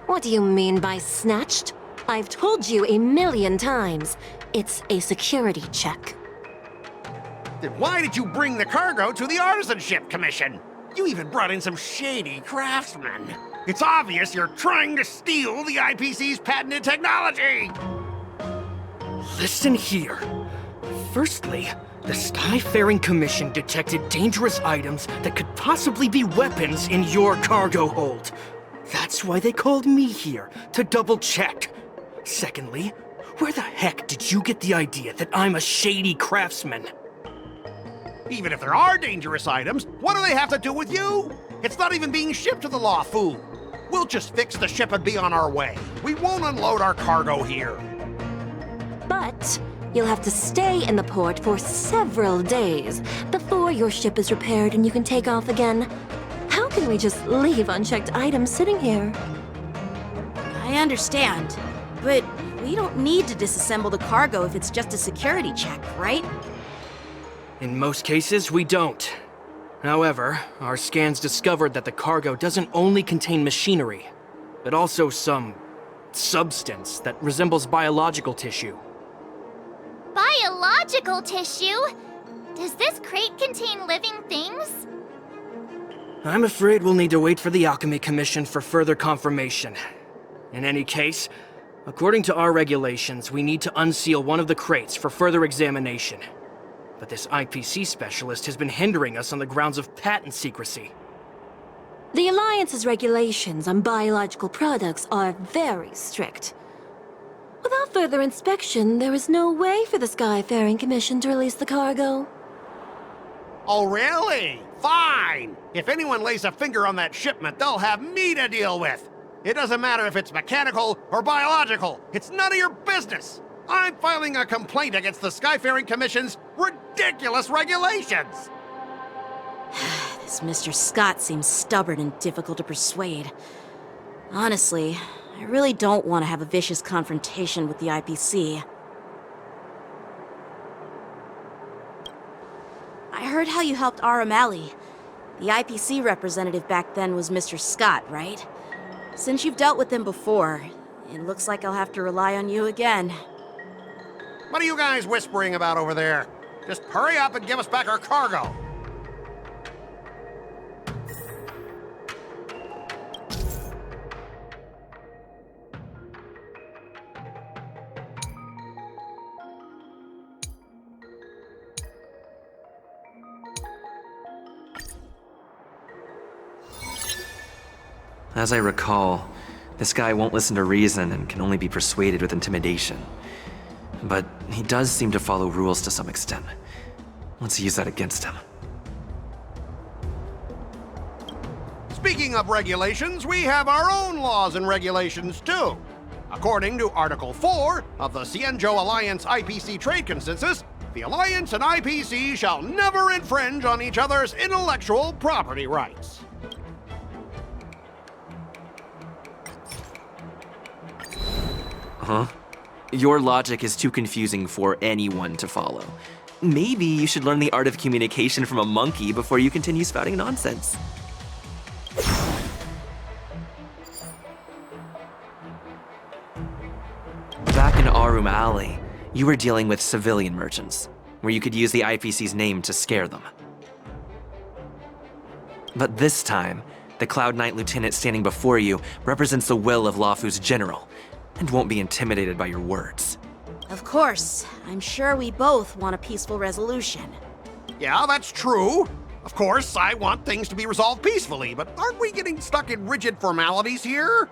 What do you mean by snatched? I've told you 1,000,000 times. It's a security check. Then why did you bring the cargo to the Artisanship Commission? You even brought in some shady craftsmen. It's obvious you're trying to steal the IPC's patented technology! Listen here. Firstly, the Skyfaring Commission detected dangerous items that could possibly be weapons in your cargo hold. That's why they called me here, to double-check. Secondly, where the heck did you get the idea that I'm a shady craftsman? Even if there are dangerous items, what do they have to do with you? It's not even being shipped to the Luofu. We'll just fix the ship and be on our way. We won't unload our cargo here. But you'll have to stay in the port for several days before your ship is repaired and you can take off again. How can we just leave unchecked items sitting here? I understand, but we don't need to disassemble the cargo if it's just a security check, right? In most cases, we don't. However, our scans discovered that the cargo doesn't only contain machinery, but also some substance that resembles biological tissue. Biological tissue? Does this crate contain living things? I'm afraid we'll need to wait for the Alchemy Commission for further confirmation. In any case, according to our regulations, we need to unseal one of the crates for further examination. But this IPC specialist has been hindering us on the grounds of patent secrecy. The Alliance's regulations on biological products are very strict. Without further inspection, there is no way for the Skyfaring Commission to release the cargo. Oh, really? Fine! If anyone lays a finger on that shipment, they'll have me to deal with. It doesn't matter if it's mechanical or biological. It's none of your business. I'm filing a complaint against the Skyfaring Commission's ridiculous regulations. This Mr. Scott seems stubborn and difficult to persuade. Honestly, I really don't want to have a vicious confrontation with the IPC. I heard how you helped R. O'Malley. The IPC representative back then was Mr. Scott, right? Since you've dealt with him before, it looks like I'll have to rely on you again. What are you guys whispering about over there? Just hurry up and give us back our cargo. As I recall, this guy won't listen to reason and can only be persuaded with intimidation. But he does seem to follow rules to some extent. Let's use that against him. Speaking of regulations, we have our own laws and regulations too. According to Article 4 of the Cienjo Alliance IPC Trade Consensus, the Alliance and IPC shall never infringe on each other's intellectual property rights. Huh? Your logic is too confusing for anyone to follow. Maybe you should learn the art of communication from a monkey before you continue spouting nonsense. Back in Arum Alley, you were dealing with civilian merchants, where you could use the IPC's name to scare them. But this time, the Cloud Knight lieutenant standing before you represents the will of Luofu's general, and won't be intimidated by your words. Of course, I'm sure we both want a peaceful resolution. Yeah, that's true. Of course, I want things to be resolved peacefully, but aren't we getting stuck in rigid formalities here?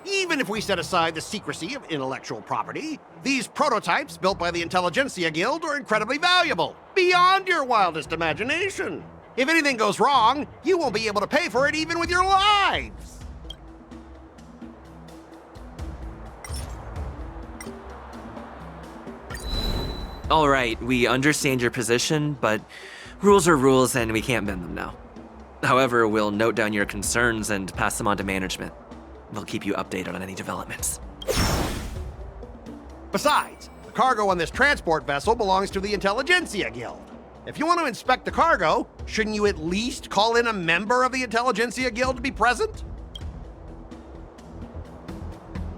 Even if we set aside the secrecy of intellectual property, these prototypes built by the Intelligentsia Guild are incredibly valuable, beyond your wildest imagination. If anything goes wrong, you won't be able to pay for it even with your lives. All right, we understand your position, but rules are rules and we can't bend them now. However, we'll note down your concerns and pass them on to management. We'll keep you updated on any developments. Besides, the cargo on this transport vessel belongs to the Intelligentsia Guild. If you want to inspect the cargo, shouldn't you at least call in a member of the Intelligentsia Guild to be present?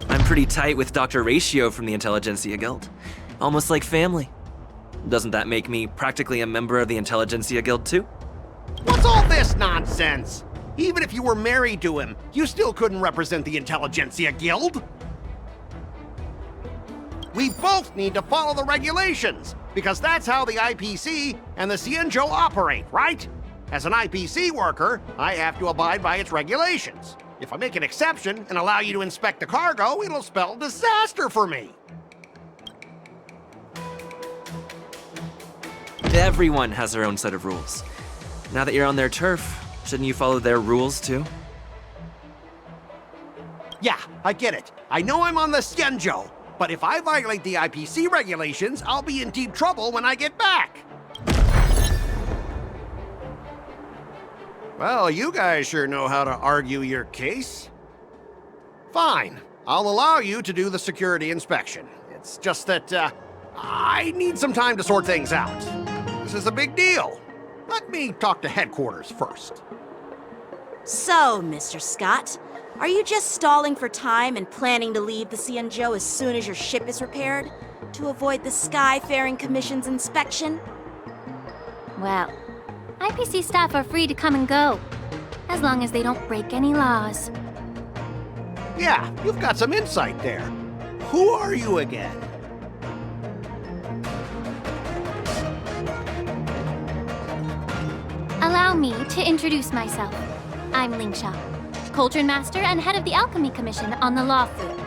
I'm pretty tight with Dr. Ratio from the Intelligentsia Guild. Almost like family. Doesn't that make me practically a member of the Intelligentsia Guild too? What's all this nonsense? Even if you were married to him, you still couldn't represent the Intelligentsia Guild. We both need to follow the regulations, because that's how the IPC and the Cienjo operate, right? As an IPC worker, I have to abide by its regulations. If I make an exception and allow you to inspect the cargo, it'll spell disaster for me. Everyone has their own set of rules. Now that you're on their turf, shouldn't you follow their rules too? Yeah, I get it. I know I'm on the Cienjo, but if I violate the IPC regulations, I'll be in deep trouble when I get back. Well, you guys sure know how to argue your case. Fine, I'll allow you to do the security inspection. It's just that, I need some time to sort things out. This is a big deal. Let me talk to headquarters first. So, Mr. Scott, are you just stalling for time and planning to leave the Cienjo as soon as your ship is repaired? To avoid the Skyfaring Commission's inspection? Well, IPC staff are free to come and go, as long as they don't break any laws. Yeah, you've got some insight there. Who are you again? Allow me to introduce myself. I'm Lingsha, Cauldron Master and head of the Alchemy Commission on the Luofu.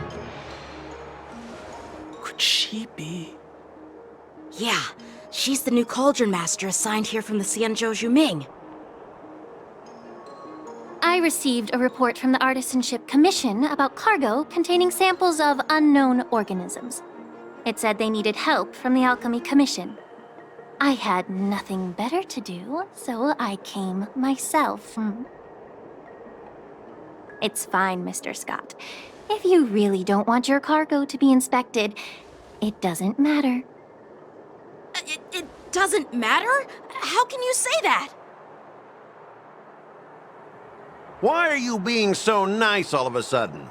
could she be? Yeah, she's the new cauldron master assigned here from the Xianzhou Juming. I received a report from the Artisanship Commission about cargo containing samples of unknown organisms. It said they needed help from the Alchemy Commission. I had nothing better to do, so I came myself. It's fine, Mr. Scott. If you really don't want your cargo to be inspected, it doesn't matter. It doesn't matter? How can you say that? Why are you being so nice all of a sudden?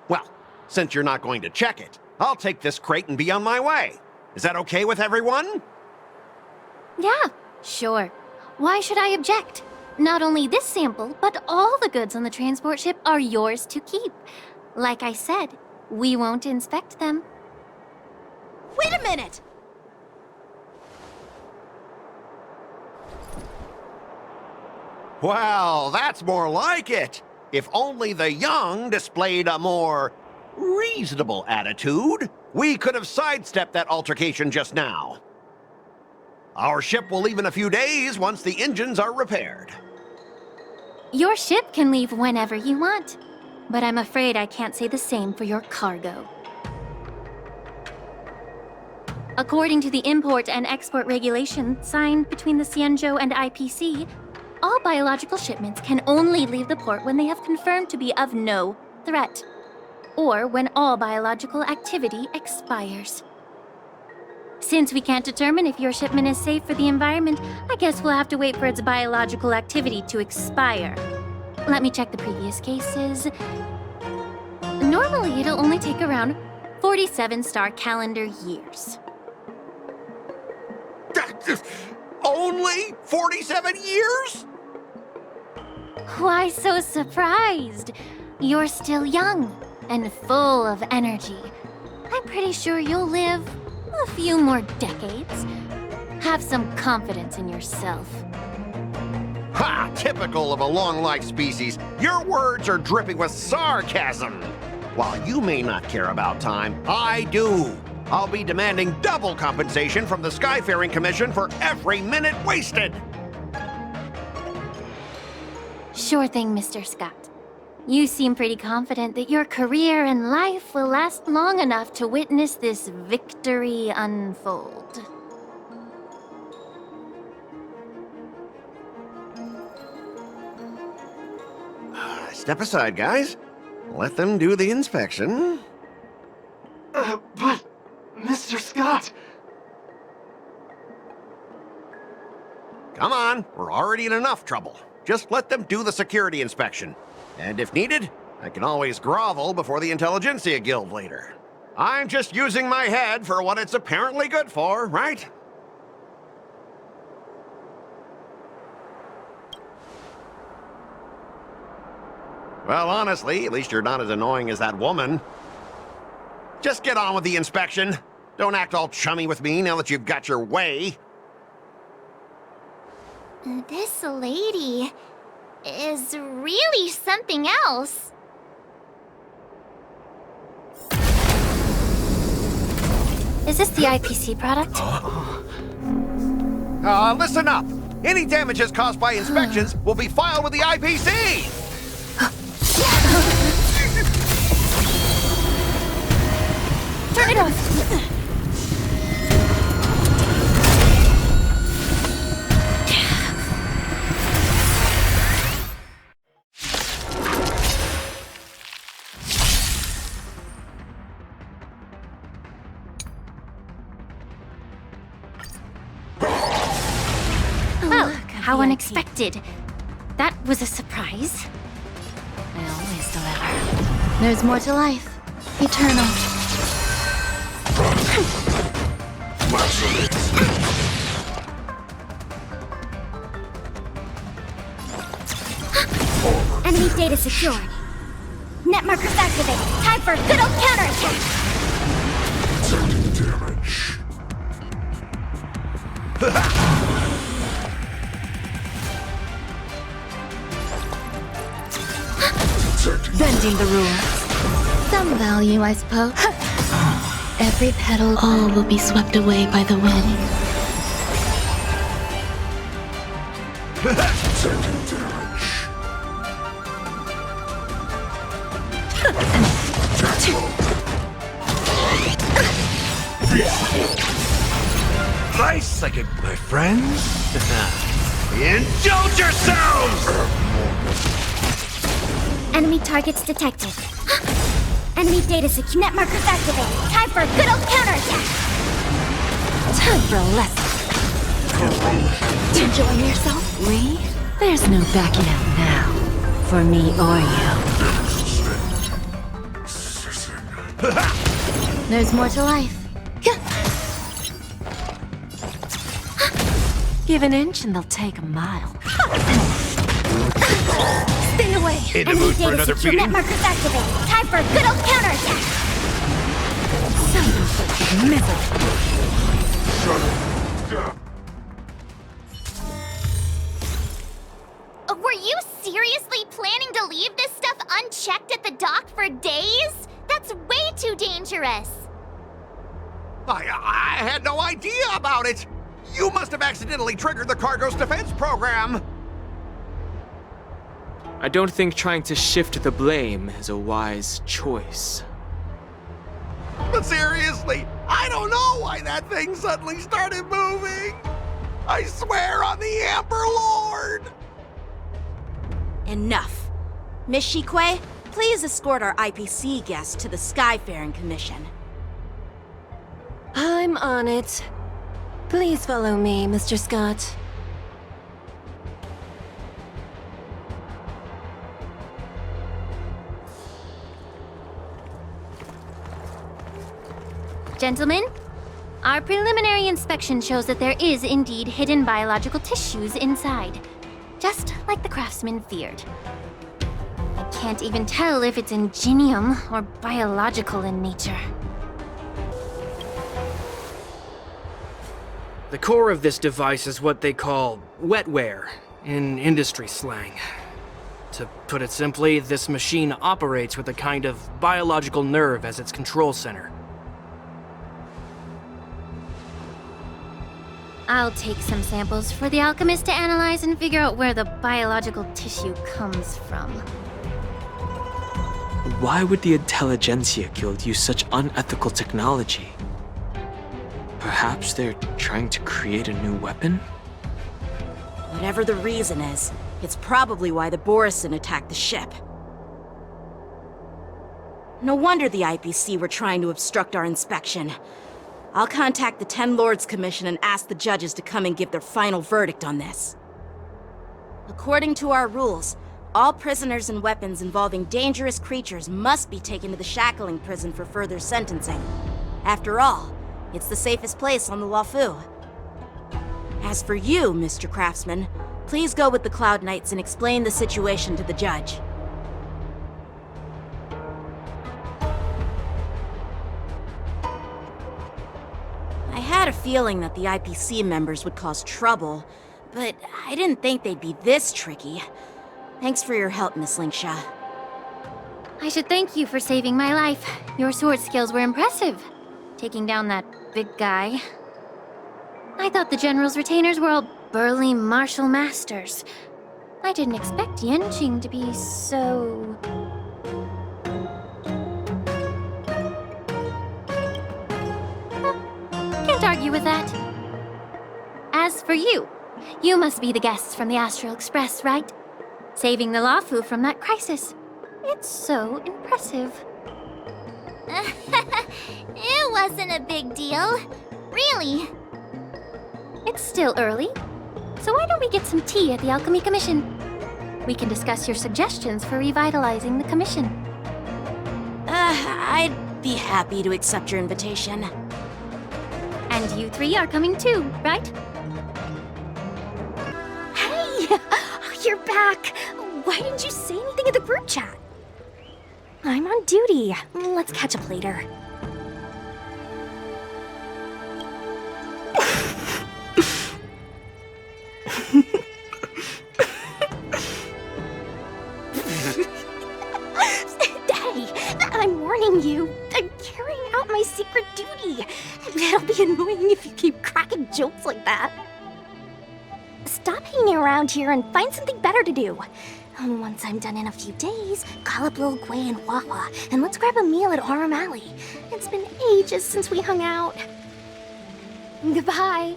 Well, since you're not going to check it, I'll take this crate and be on my way. Is that okay with everyone? Yeah, sure. Why should I object? Not only this sample, but all the goods on the transport ship are yours to keep. Like I said, we won't inspect them. Wait a minute! Well, that's more like it. If only the young displayed a more reasonable attitude, we could have sidestepped that altercation just now. Our ship will leave in a few days once the engines are repaired. Your ship can leave whenever you want, but I'm afraid I can't say the same for your cargo. According to the import and export regulation signed between the Xianzhou and IPC, all biological shipments can only leave the port when they have confirmed to be of no threat, or when all biological activity expires. Since we can't determine if your shipment is safe for the environment, I guess we'll have to wait for its biological activity to expire. Let me check the previous cases. Normally, it'll only take around 47 star calendar years. Only 47 years? Why so surprised? You're still young and full of energy. I'm pretty sure you'll live a few more decades. Have some confidence in yourself. Ha! Typical of a long-life species. Your words are dripping with sarcasm. While you may not care about time, I do. I'll be demanding double compensation from the Skyfaring Commission for every minute wasted. Sure thing, Mr. Scott. You seem pretty confident that your career and life will last long enough to witness this victory unfold. Step aside, guys. Let them do the inspection. But, Mr. Scott... Come on, we're already in enough trouble. Just let them do the security inspection. And if needed, I can always grovel before the Intelligentsia Guild later. I'm just using my head for what it's apparently good for, right? Well, honestly, at least you're not as annoying as that woman. Just get on with the inspection. Don't act all chummy with me now that you've got your way. This lady is really something else. Is this the IPC product? Listen up. Any damages caused by inspections will be filed with the IPC. Turn it off. How unexpected. That was a surprise. I always deliver. There's more to life. Eternal. Enemy data secured. Net markers activated. Time for a good old counterattack. Taking damage. Bending the rules. Some value, I suppose. Every petal, all will be swept away by the wind. Nice, my friends. Indulge yourselves! Enemy targets detected. Enemy data net markers activated. Time for a good old counterattack. Time for a lesson. Enjoying yourself? We? There's no backing out now. For me or you. There's more to life. Give an inch and they'll take a mile. Spin away. In the mood for another beating? Net markers activated. Time for a good old counterattack. Son of a Were you seriously planning to leave this stuff unchecked at the dock for days? That's way too dangerous. I had no idea about it. You must have accidentally triggered the cargo's defense program. I don't think trying to shift the blame is a wise choice. But seriously, I don't know why that thing suddenly started moving. I swear on the Emperor Lord. Enough. Miss Shikwe, please escort our IPC guest to the Skyfaring Commission. I'm on it. Please follow me, Mr. Scott. Gentlemen, our preliminary inspection shows that there is indeed hidden biological tissues inside, just like the craftsman feared. I can't even tell if it's ingenium or biological in nature. The core of this device is what they call wetware in industry slang. To put it simply, this machine operates with a kind of biological nerve as its control center. I'll take some samples for the alchemist to analyze and figure out where the biological tissue comes from. Why would the Intelligentsia Guild use such unethical technology? Perhaps they're trying to create a new weapon? Whatever the reason is, it's probably why the Borison attacked the ship. No wonder the IPC were trying to obstruct our inspection. I'll contact the Ten Lords Commission and ask the judges to come and give their final verdict on this. According to our rules, all prisoners and weapons involving dangerous creatures must be taken to the shackling prison for further sentencing. After all, it's the safest place on the Luofu. As for you, Mr. Craftsman, please go with the Cloud Knights and explain the situation to the judge. I had a feeling that the IPC members would cause trouble, but I didn't think they'd be this tricky. Thanks for your help, Miss Lingsha. I should thank you for saving my life. Your sword skills were impressive. Taking down that big guy. I thought the General's retainers were all burly martial masters. I didn't expect Yenjing to be so... Can't argue with that. As for you, you must be the guests from the Astral Express, right? Saving the Luofu from that crisis. It's so impressive. It wasn't a big deal. Really. It's still early, so why don't we get some tea at the Alchemy Commission? We can discuss your suggestions for revitalizing the commission. I'd be happy to accept your invitation. And you three are coming too, right? Hey! You're back! Why didn't you say anything in the group chat? I'm on duty. Let's catch up later. Hey, I'm warning you. I'm carrying out out my secret duty. It'll be annoying if you keep cracking jokes like that. Stop hanging around here and find something better to do. Once I'm done in a few days, call up Lil Gwei and Wawa, and let's grab a meal at Aurum Alley. It's been ages since we hung out. Goodbye.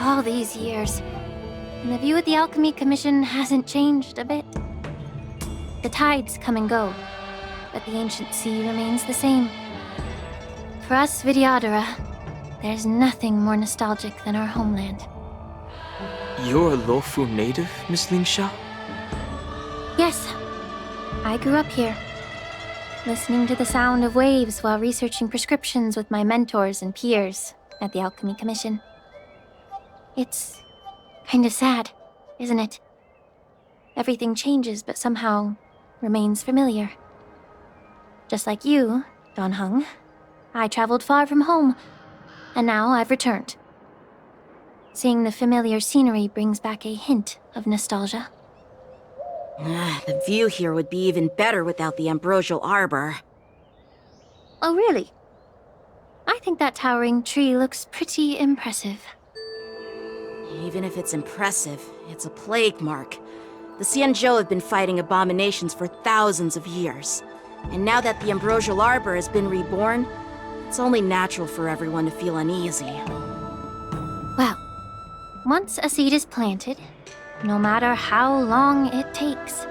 All these years, and the view of the Alchemy Commission hasn't changed a bit. The tides come and go, but the ancient sea remains the same. For us Vidyadhara, there's nothing more nostalgic than our homeland. You're a Luofu native, Miss Lingsha? Yes, I grew up here, listening to the sound of waves while researching prescriptions with my mentors and peers at the Alchemy Commission. It's kind of sad, isn't it? Everything changes but somehow remains familiar. Just like you, Don Hung, I traveled far from home, and now I've returned. Seeing the familiar scenery brings back a hint of nostalgia. The view here would be even better without the ambrosial arbor. Oh, really? I think that towering tree looks pretty impressive. Even if it's impressive, it's a plague mark. The Xianzhou have been fighting abominations for thousands of years. And now that the ambrosial arbor has been reborn, it's only natural for everyone to feel uneasy. Well, once a seed is planted, no matter how long it takes,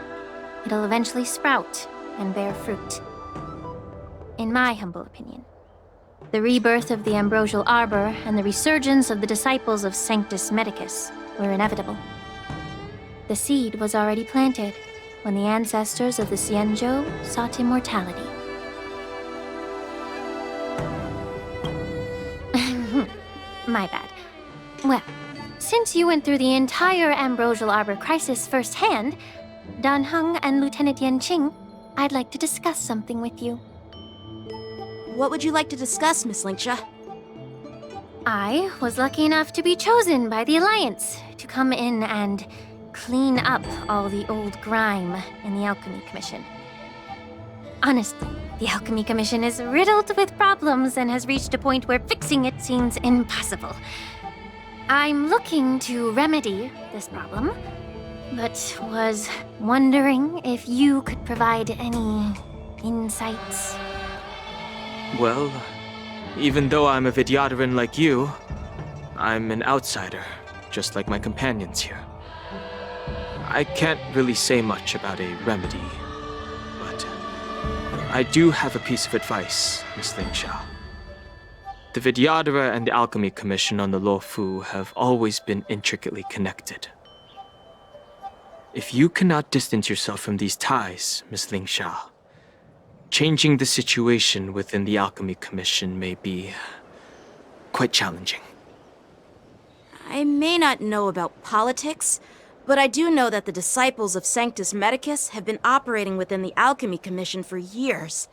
it'll eventually sprout and bear fruit. In my humble opinion, the rebirth of the ambrosial arbor and the resurgence of the disciples of Sanctus Medicus were inevitable. The seed was already planted when the ancestors of the Xianzhou sought immortality. My bad. Well, since you went through the entire ambrosial arbor crisis firsthand, Dan Heng and Lieutenant Yanqing, I'd like to discuss something with you. What would you like to discuss, Miss Lingsha? I was lucky enough to be chosen by the Alliance to come in and clean up all the old grime in the Alchemy Commission. Honestly, the Alchemy Commission is riddled with problems and has reached a point where fixing it seems impossible. I'm looking to remedy this problem, but was wondering if you could provide any insights. Well, even though I'm a Vidyadharan like you, I'm an outsider, just like my companions here. I can't really say much about a remedy, but I do have a piece of advice, Miss Lingsha. The Vidyadhara and the Alchemy Commission on the Luofu have always been intricately connected. If you cannot distance yourself from these ties, Miss Lingsha, changing the situation within the Alchemy Commission may be quite challenging. I may not know about politics, but I do know that the disciples of Sanctus Medicus have been operating within the Alchemy Commission for years.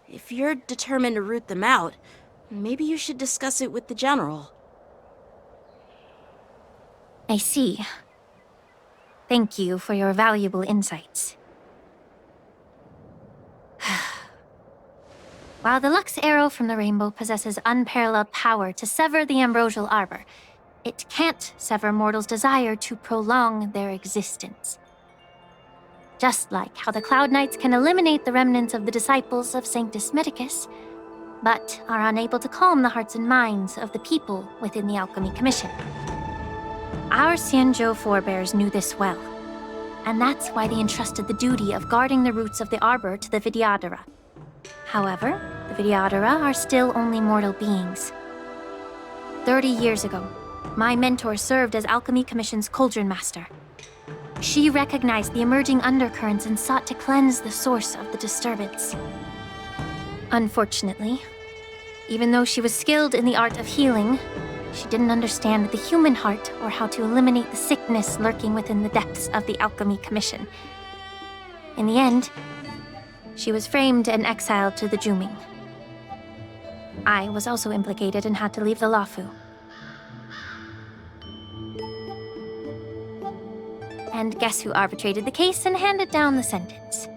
If you're determined to root them out, maybe you should discuss it with the General. I see. Thank you for your valuable insights. While the Lux Arrow from the Rainbow possesses unparalleled power to sever the ambrosial arbor, it can't sever mortals' desire to prolong their existence. Just like how the Cloud Knights can eliminate the remnants of the disciples of Sanctus Medicus, but are unable to calm the hearts and minds of the people within the Alchemy Commission. Our Xianzhou forebears knew this well, and that's why they entrusted the duty of guarding the roots of the arbor to the Vidyadhara. However, the Vidyadhara are still only mortal beings. 30 years ago, my mentor served as Alchemy Commission's Cauldron Master. She recognized the emerging undercurrents and sought to cleanse the source of the disturbance. Unfortunately, even though she was skilled in the art of healing, she didn't understand the human heart or how to eliminate the sickness lurking within the depths of the Alchemy Commission. In the end, she was framed and exiled to the Juming. I was also implicated and had to leave the Luofu. And guess who arbitrated the case and handed down the sentence?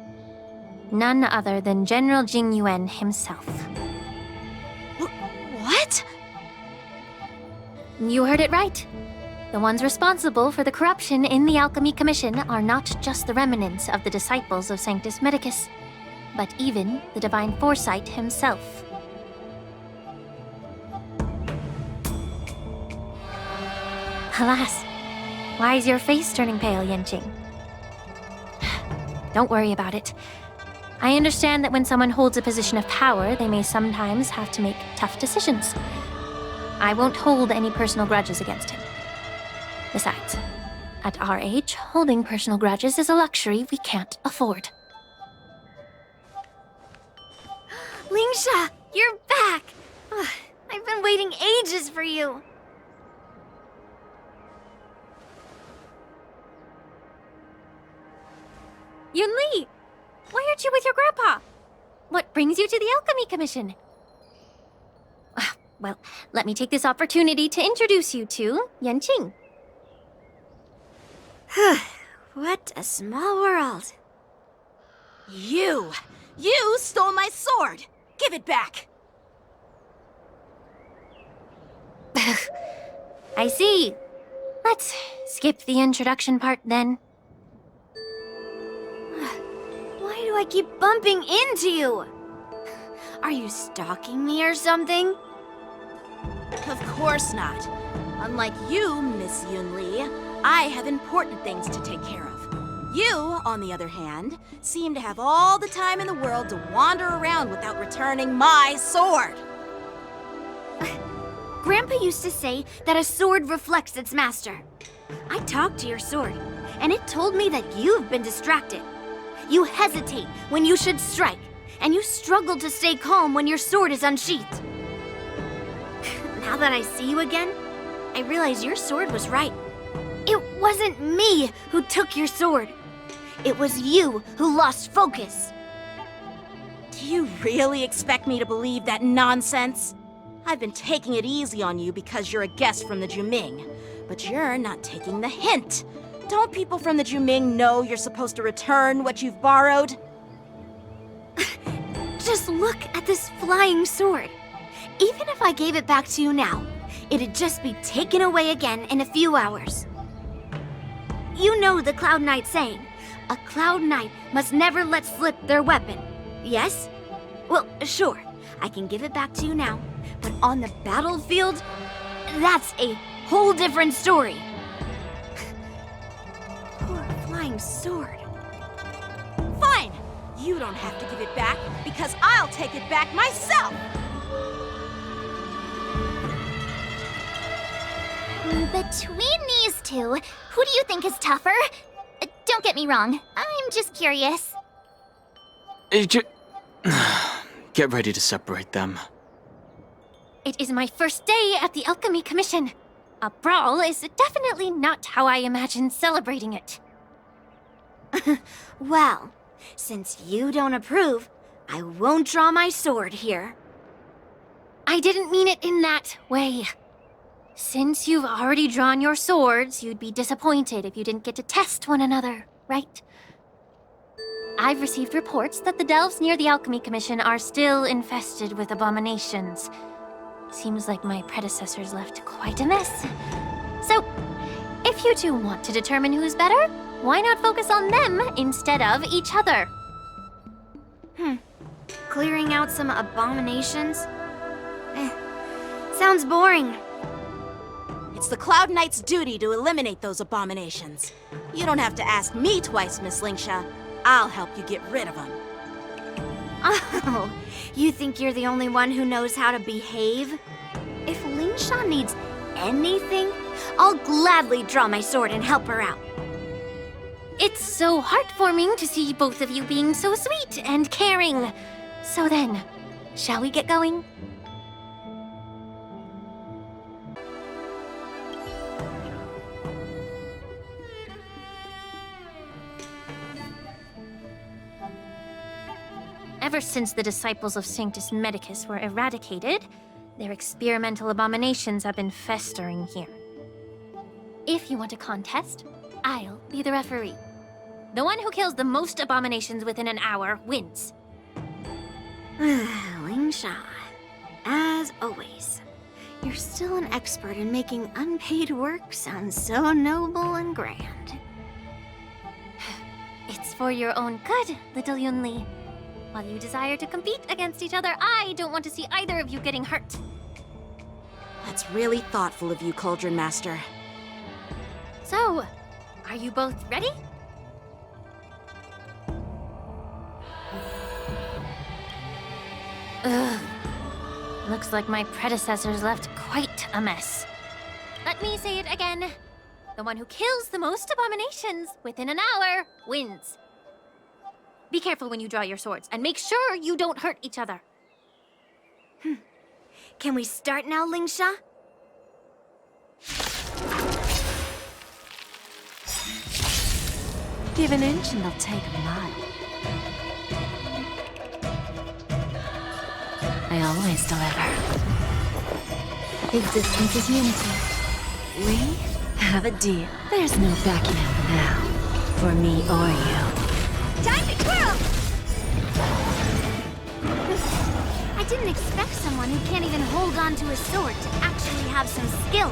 None other than General Jing Yuan himself. What? You heard it right. The ones responsible for the corruption in the Alchemy Commission are not just the remnants of the disciples of Sanctus Medicus, but even the Divine Foresight himself. Alas, why is your face turning pale, Yanqing? Don't worry about it. I understand that when someone holds a position of power, they may sometimes have to make tough decisions. I won't hold any personal grudges against him. Besides, at our age, holding personal grudges is a luxury we can't afford. Lingsha, you're back! Ugh, I've been waiting ages for you. Yunli! Why aren't you with your grandpa? What brings you to the Alchemy Commission? Well, let me take this opportunity to introduce you to Yanqing. What a small world. You stole my sword! Give it back! I see. Let's skip the introduction part then. Why do I keep bumping into you? Are you stalking me or something? Of course not. Unlike you, Miss Yunli, I have important things to take care of. You, on the other hand, seem to have all the time in the world to wander around without returning my sword. Grandpa used to say that a sword reflects its master. I talked to your sword, and it told me that you've been distracted. You hesitate when you should strike, and you struggle to stay calm when your sword is unsheathed. Now that I see you again, I realize your sword was right. It wasn't me who took your sword. It was you who lost focus. Do you really expect me to believe that nonsense? I've been taking it easy on you because you're a guest from the Juming, but you're not taking the hint. Don't people from the Juming know you're supposed to return what you've borrowed? Just look at this flying sword. Even if I gave it back to you now, it'd just be taken away again in a few hours. You know the Cloud Knight saying, a Cloud Knight must never let slip their weapon, yes? Well, sure, I can give it back to you now, but on the battlefield, that's a whole different story. Poor flying sword. Fine! You don't have to give it back, because I'll take it back myself! Between these two, who do you think is tougher? Don't get me wrong, I'm just curious. Get ready to separate them. It is my first day at the Alchemy Commission. A brawl is definitely not how I imagine celebrating it. Well, since you don't approve, I won't draw my sword here. I didn't mean it in that way. Since you've already drawn your swords, you'd be disappointed if you didn't get to test one another, right? I've received reports that the delves near the Alchemy Commission are still infested with abominations. Seems like my predecessors left quite a mess. So, if you two want to determine who's better, why not focus on them instead of each other? Clearing out some abominations? Sounds boring. It's the Cloud Knight's duty to eliminate those abominations. You don't have to ask me twice, Miss Lingsha. I'll help you get rid of them. Oh, you think you're the only one who knows how to behave? If Lingsha needs anything, I'll gladly draw my sword and help her out. It's so heartwarming to see both of you being so sweet and caring. So then, shall we get going? Ever since the disciples of Sanctus Medicus were eradicated, their experimental abominations have been festering here. If you want a contest, I'll be the referee. The one who kills the most abominations within an hour wins. Lingsha, as always, you're still an expert in making unpaid work sound so noble and grand. It's for your own good, little Yunli. While you desire to compete against each other, I don't want to see either of you getting hurt. That's really thoughtful of you, Cauldron Master. So, are you both ready? Ugh. Looks like my predecessors left quite a mess. Let me say it again. The one who kills the most abominations within an hour wins. Be careful when you draw your swords, and make sure you don't hurt each other. Can we start now, Lingsha? Give an inch and they'll take a mile. I always deliver. Existence is unity. We have a deal. There's no backing out now, for me or you. Time to twirl! I didn't expect someone who can't even hold on to a sword to actually have some skill.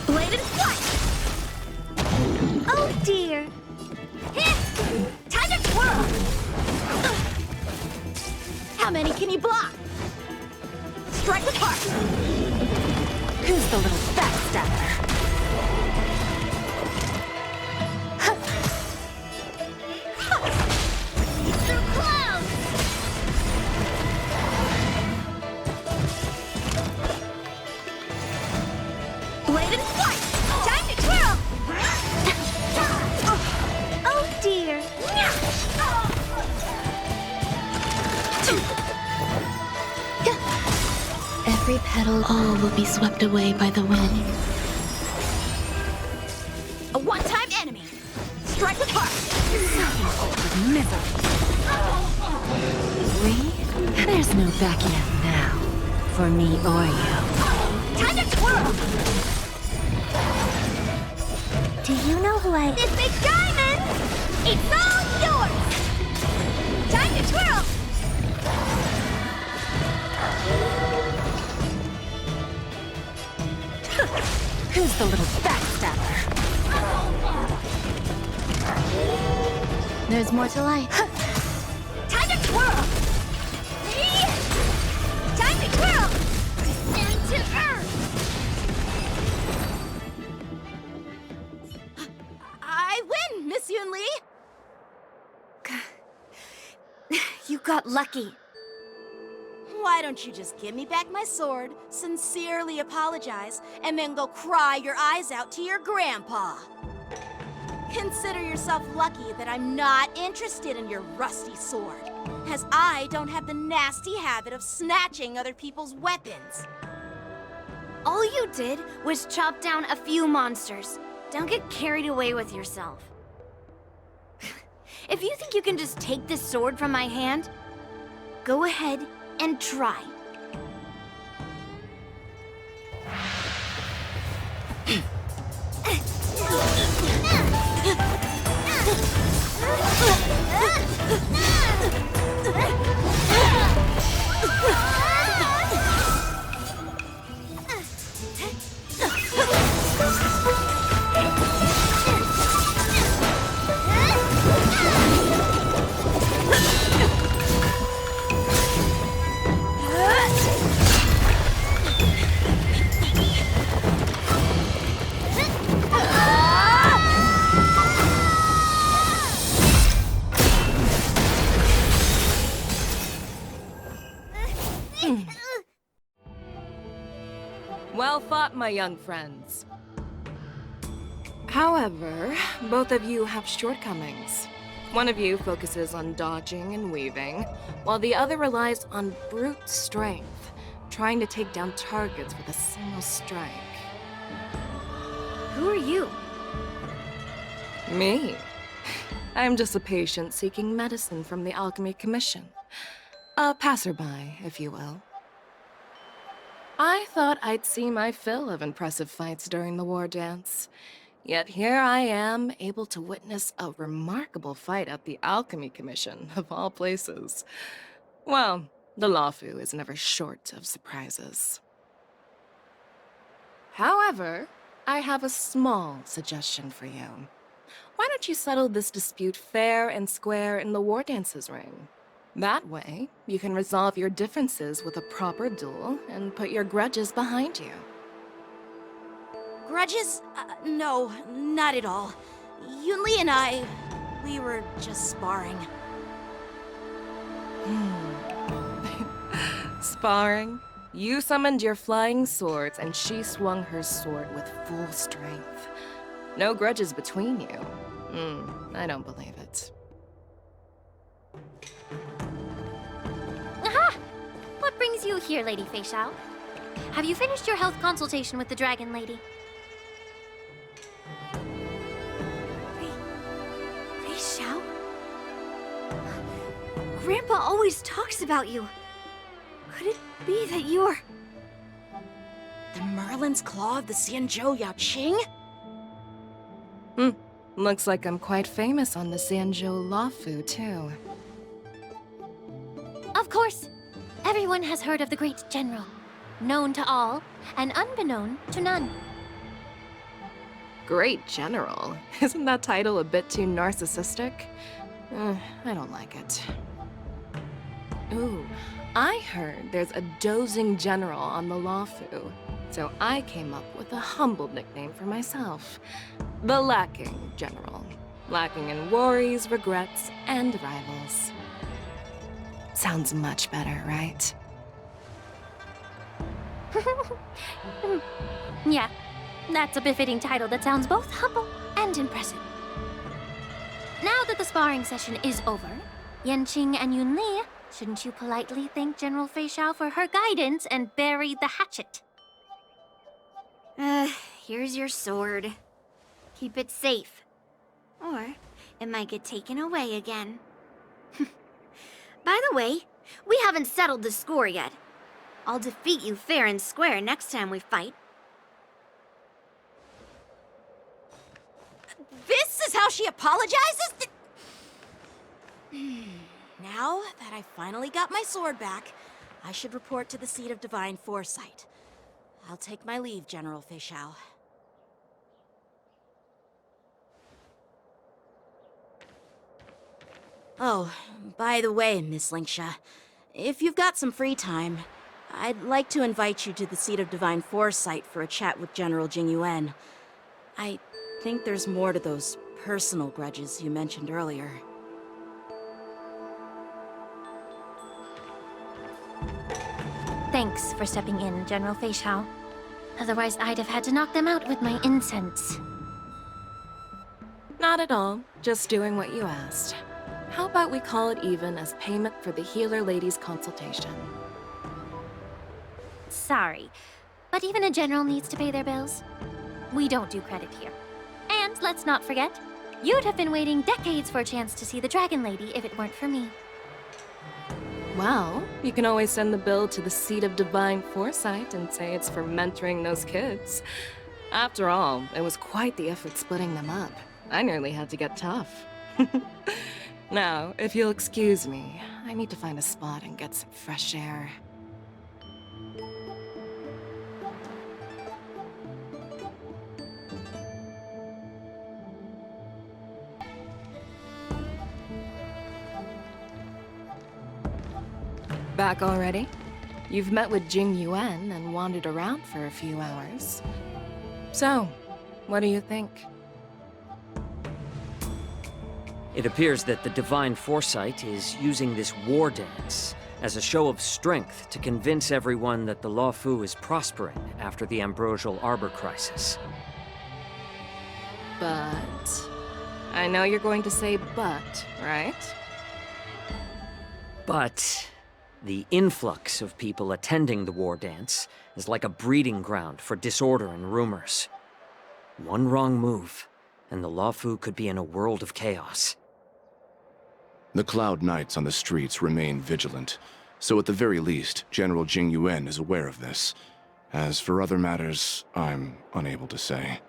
Bladed flight! Oh dear! Time to twirl! How many can you block? Strike with heart! Who's the little backstabber? Through clouds! Bladed flight! Time to twirl! Oh dear! Every petal, all will be swept away by the wind. A one-time enemy! Strike with heart! With misery! There's no backing out now, for me or you. Time to twirl! Do you know who I... This big diamond! It's all yours! Time to twirl! Who's the little backstabber? There's more to life. Time to twirl! Time to twirl! Descend to earth! I win, Miss Yunli! You got lucky. Why don't you just give me back my sword, sincerely apologize, and then go cry your eyes out to your grandpa? Consider yourself lucky that I'm not interested in your rusty sword, as I don't have the nasty habit of snatching other people's weapons. All you did was chop down a few monsters. Don't get carried away with yourself. If you think you can just take this sword from my hand, go ahead and try. Well fought, my young friends. However, both of you have shortcomings. One of you focuses on dodging and weaving, while the other relies on brute strength, trying to take down targets with a single strike. Who are you? Me? I'm just a patient seeking medicine from the Alchemy Commission. A passerby, if you will. I thought I'd see my fill of impressive fights during the war dance. Yet here I am, able to witness a remarkable fight at the Alchemy Commission, of all places. Well, the Luofu is never short of surprises. However, I have a small suggestion for you. Why don't you settle this dispute fair and square in the War Dance's ring? That way, you can resolve your differences with a proper duel and put your grudges behind you. Grudges? No, not at all. Yunli and I, we were just sparring. Sparring? You summoned your flying swords and she swung her sword with full strength. No grudges between you. I don't believe it. Aha! What brings you here, Lady Fei Xiao? Have you finished your health consultation with the Dragon Lady? Fei Xiao? Grandpa always talks about you. Could it be that you're... The Merlin's Claw of the Xianzhou Yaoqing? Looks like I'm quite famous on the Xianzhou Luofu, too. Of course. Everyone has heard of the great general. Known to all, and unbeknown to none. Great General? Isn't that title a bit too narcissistic? I don't like it. Ooh, I heard there's a dozing general on the Luofu, so I came up with a humble nickname for myself. The Lacking General. Lacking in worries, regrets, and rivals. Sounds much better, right? Yeah, that's a befitting title that sounds both humble and impressive. Now that the sparring session is over, Yanqing and Yunli, shouldn't you politely thank General Fei Xiao for her guidance and bury the hatchet? Here's your sword. Keep it safe. Or it might get taken away again. By the way, we haven't settled the score yet. I'll defeat you fair and square next time we fight. This is how she apologizes? Now that I finally got my sword back, I should report to the seat of divine foresight. I'll take my leave, General Fei Xiao. Oh, by the way, Miss Linksha, if you've got some free time, I'd like to invite you to the seat of divine foresight for a chat with General Jingyuan. I think there's more to those personal grudges you mentioned earlier. Thanks for stepping in, General Fei Xiao. Otherwise, I'd have had to knock them out with my incense. Not at all. Just doing what you asked. How about we call it even as payment for the healer lady's consultation? Sorry, but even a general needs to pay their bills. We don't do credit here. And let's not forget, you'd have been waiting decades for a chance to see the Dragon Lady if it weren't for me. Well, you can always send the bill to the seat of divine foresight and say it's for mentoring those kids. After all, it was quite the effort splitting them up. I nearly had to get tough. Now, if you'll excuse me, I need to find a spot and get some fresh air. Back already? You've met with Jing Yuan and wandered around for a few hours. So, what do you think? It appears that the Divine Foresight is using this war dance as a show of strength to convince everyone that the Luofu is prospering after the Ambrosial Arbor crisis. But... I know you're going to say but, right? But the influx of people attending the war dance is like a breeding ground for disorder and rumors. One wrong move, and the Luofu could be in a world of chaos. The Cloud Knights on the streets remain vigilant, so at the very least, General Jingyuan is aware of this. As for other matters, I'm unable to say.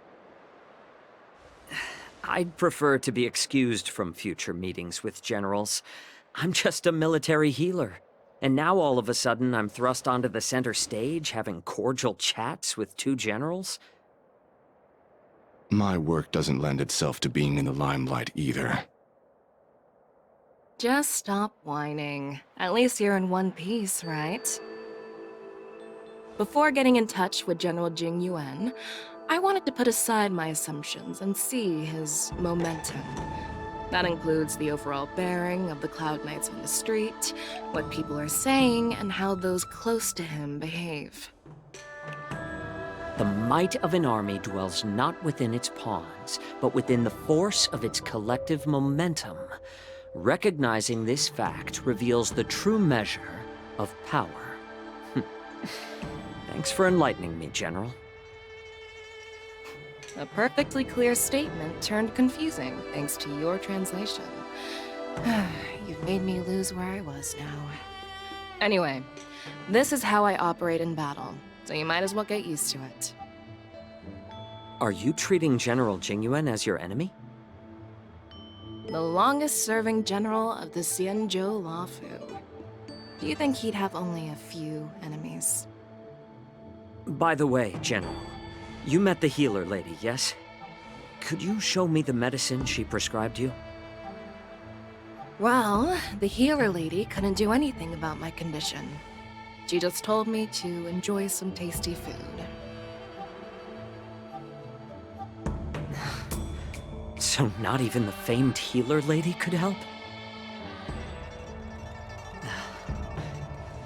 I'd prefer to be excused from future meetings with generals. I'm just a military healer. And now all of a sudden I'm thrust onto the center stage having cordial chats with two generals? My work doesn't lend itself to being in the limelight either. Just stop whining. At least you're in one piece, right? Before getting in touch with General Jing Yuan, I wanted to put aside my assumptions and see his momentum. That includes the overall bearing of the Cloud Knights on the street, what people are saying, and how those close to him behave. The might of an army dwells not within its pawns, but within the force of its collective momentum. Recognizing this fact reveals the true measure of power. Thanks for enlightening me, General. A perfectly clear statement turned confusing thanks to your translation. You've made me lose where I was now. Anyway, this is how I operate in battle, so you might as well get used to it. Are you treating General Jingyuan as your enemy? The longest-serving general of the Xianzhou Luofu. Do you think he'd have only a few enemies? By the way, General, you met the healer lady, yes? Could you show me the medicine she prescribed you? Well, the healer lady couldn't do anything about my condition. She just told me to enjoy some tasty food. So not even the famed healer lady could help?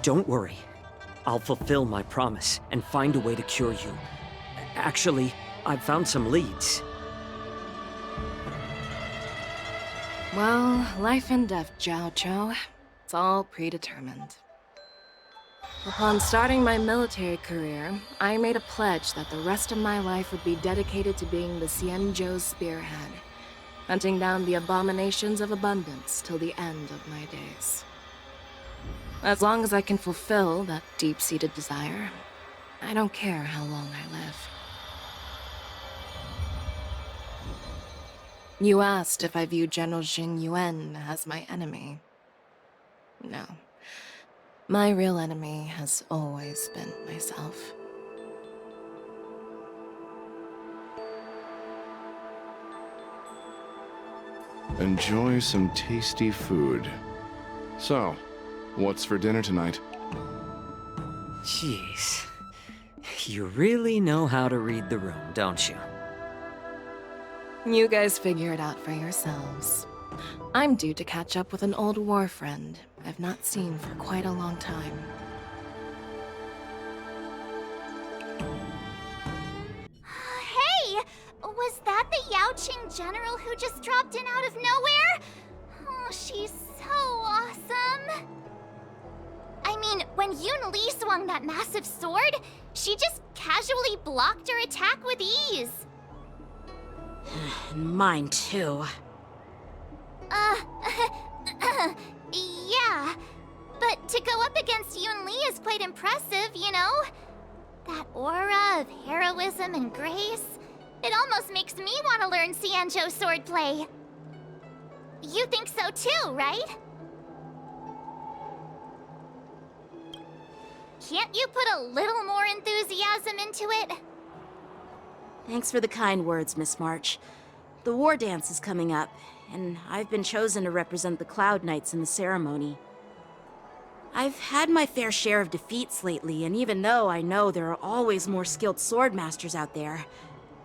Don't worry. I'll fulfill my promise and find a way to cure you. Actually, I've found some leads. Well, life and death, Jiao Chou. It's all predetermined. Upon starting my military career, I made a pledge that the rest of my life would be dedicated to being the Xianzhou's spearhead, hunting down the abominations of abundance till the end of my days. As long as I can fulfill that deep-seated desire, I don't care how long I live. You asked if I view General Jing Yuan as my enemy. No. My real enemy has always been myself. Enjoy some tasty food. So, what's for dinner tonight? Jeez. You really know how to read the room, don't you? You guys figure it out for yourselves. I'm due to catch up with an old war friend I've not seen for quite a long time. Hey! Was that the Yaoqing general who just dropped in out of nowhere? Oh, she's so awesome! I mean, when Yun Li swung that massive sword, she just casually blocked her attack with ease. Mine too. Yeah. But to go up against Yun Li is quite impressive, you know? That aura of heroism and grace, it almost makes me want to learn Xianzhou swordplay. You think so too, right? Can't you put a little more enthusiasm into it? Thanks for the kind words, Miss March. The war dance is coming up, and I've been chosen to represent the Cloud Knights in the ceremony. I've had my fair share of defeats lately, and even though I know there are always more skilled swordmasters out there,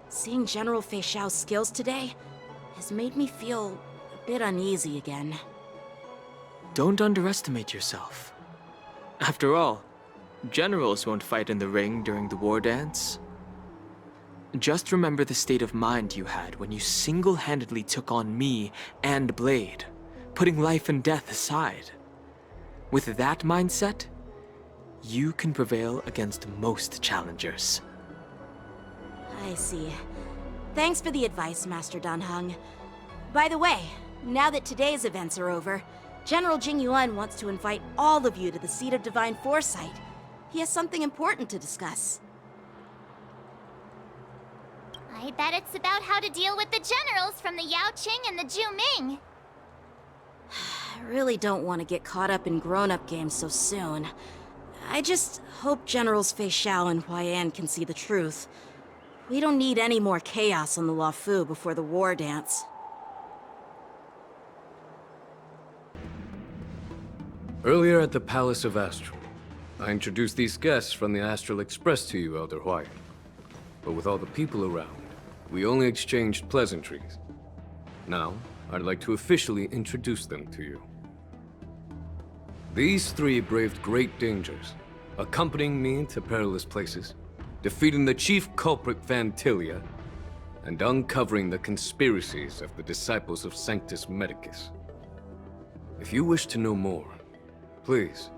seeing General Fei Xiao's skills today has made me feel a bit uneasy again. Don't underestimate yourself. After all, generals won't fight in the ring during the war dance. Just remember the state of mind you had when you single-handedly took on me and Blade, putting life and death aside. With that mindset, you can prevail against most challengers. I see. Thanks for the advice, Master Danheng. By the way, now that today's events are over, General Jing Yuan wants to invite all of you to the Seat of Divine Foresight. He has something important to discuss. I bet it's about how to deal with the generals from the Yaoqing and the Juming. I really don't want to get caught up in grown-up games so soon. I just hope Generals Fei Xiao and Huaiyan can see the truth. We don't need any more chaos on the Luofu before the war dance. Earlier at the Palace of Astral, I introduced these guests from the Astral Express to you, Elder Huaiyan. But with all the people around, we only exchanged pleasantries. Now, I'd like to officially introduce them to you. These three braved great dangers, accompanying me to perilous places, defeating the chief culprit Vantilia, and uncovering the conspiracies of the disciples of Sanctus Medicus. If you wish to know more, please,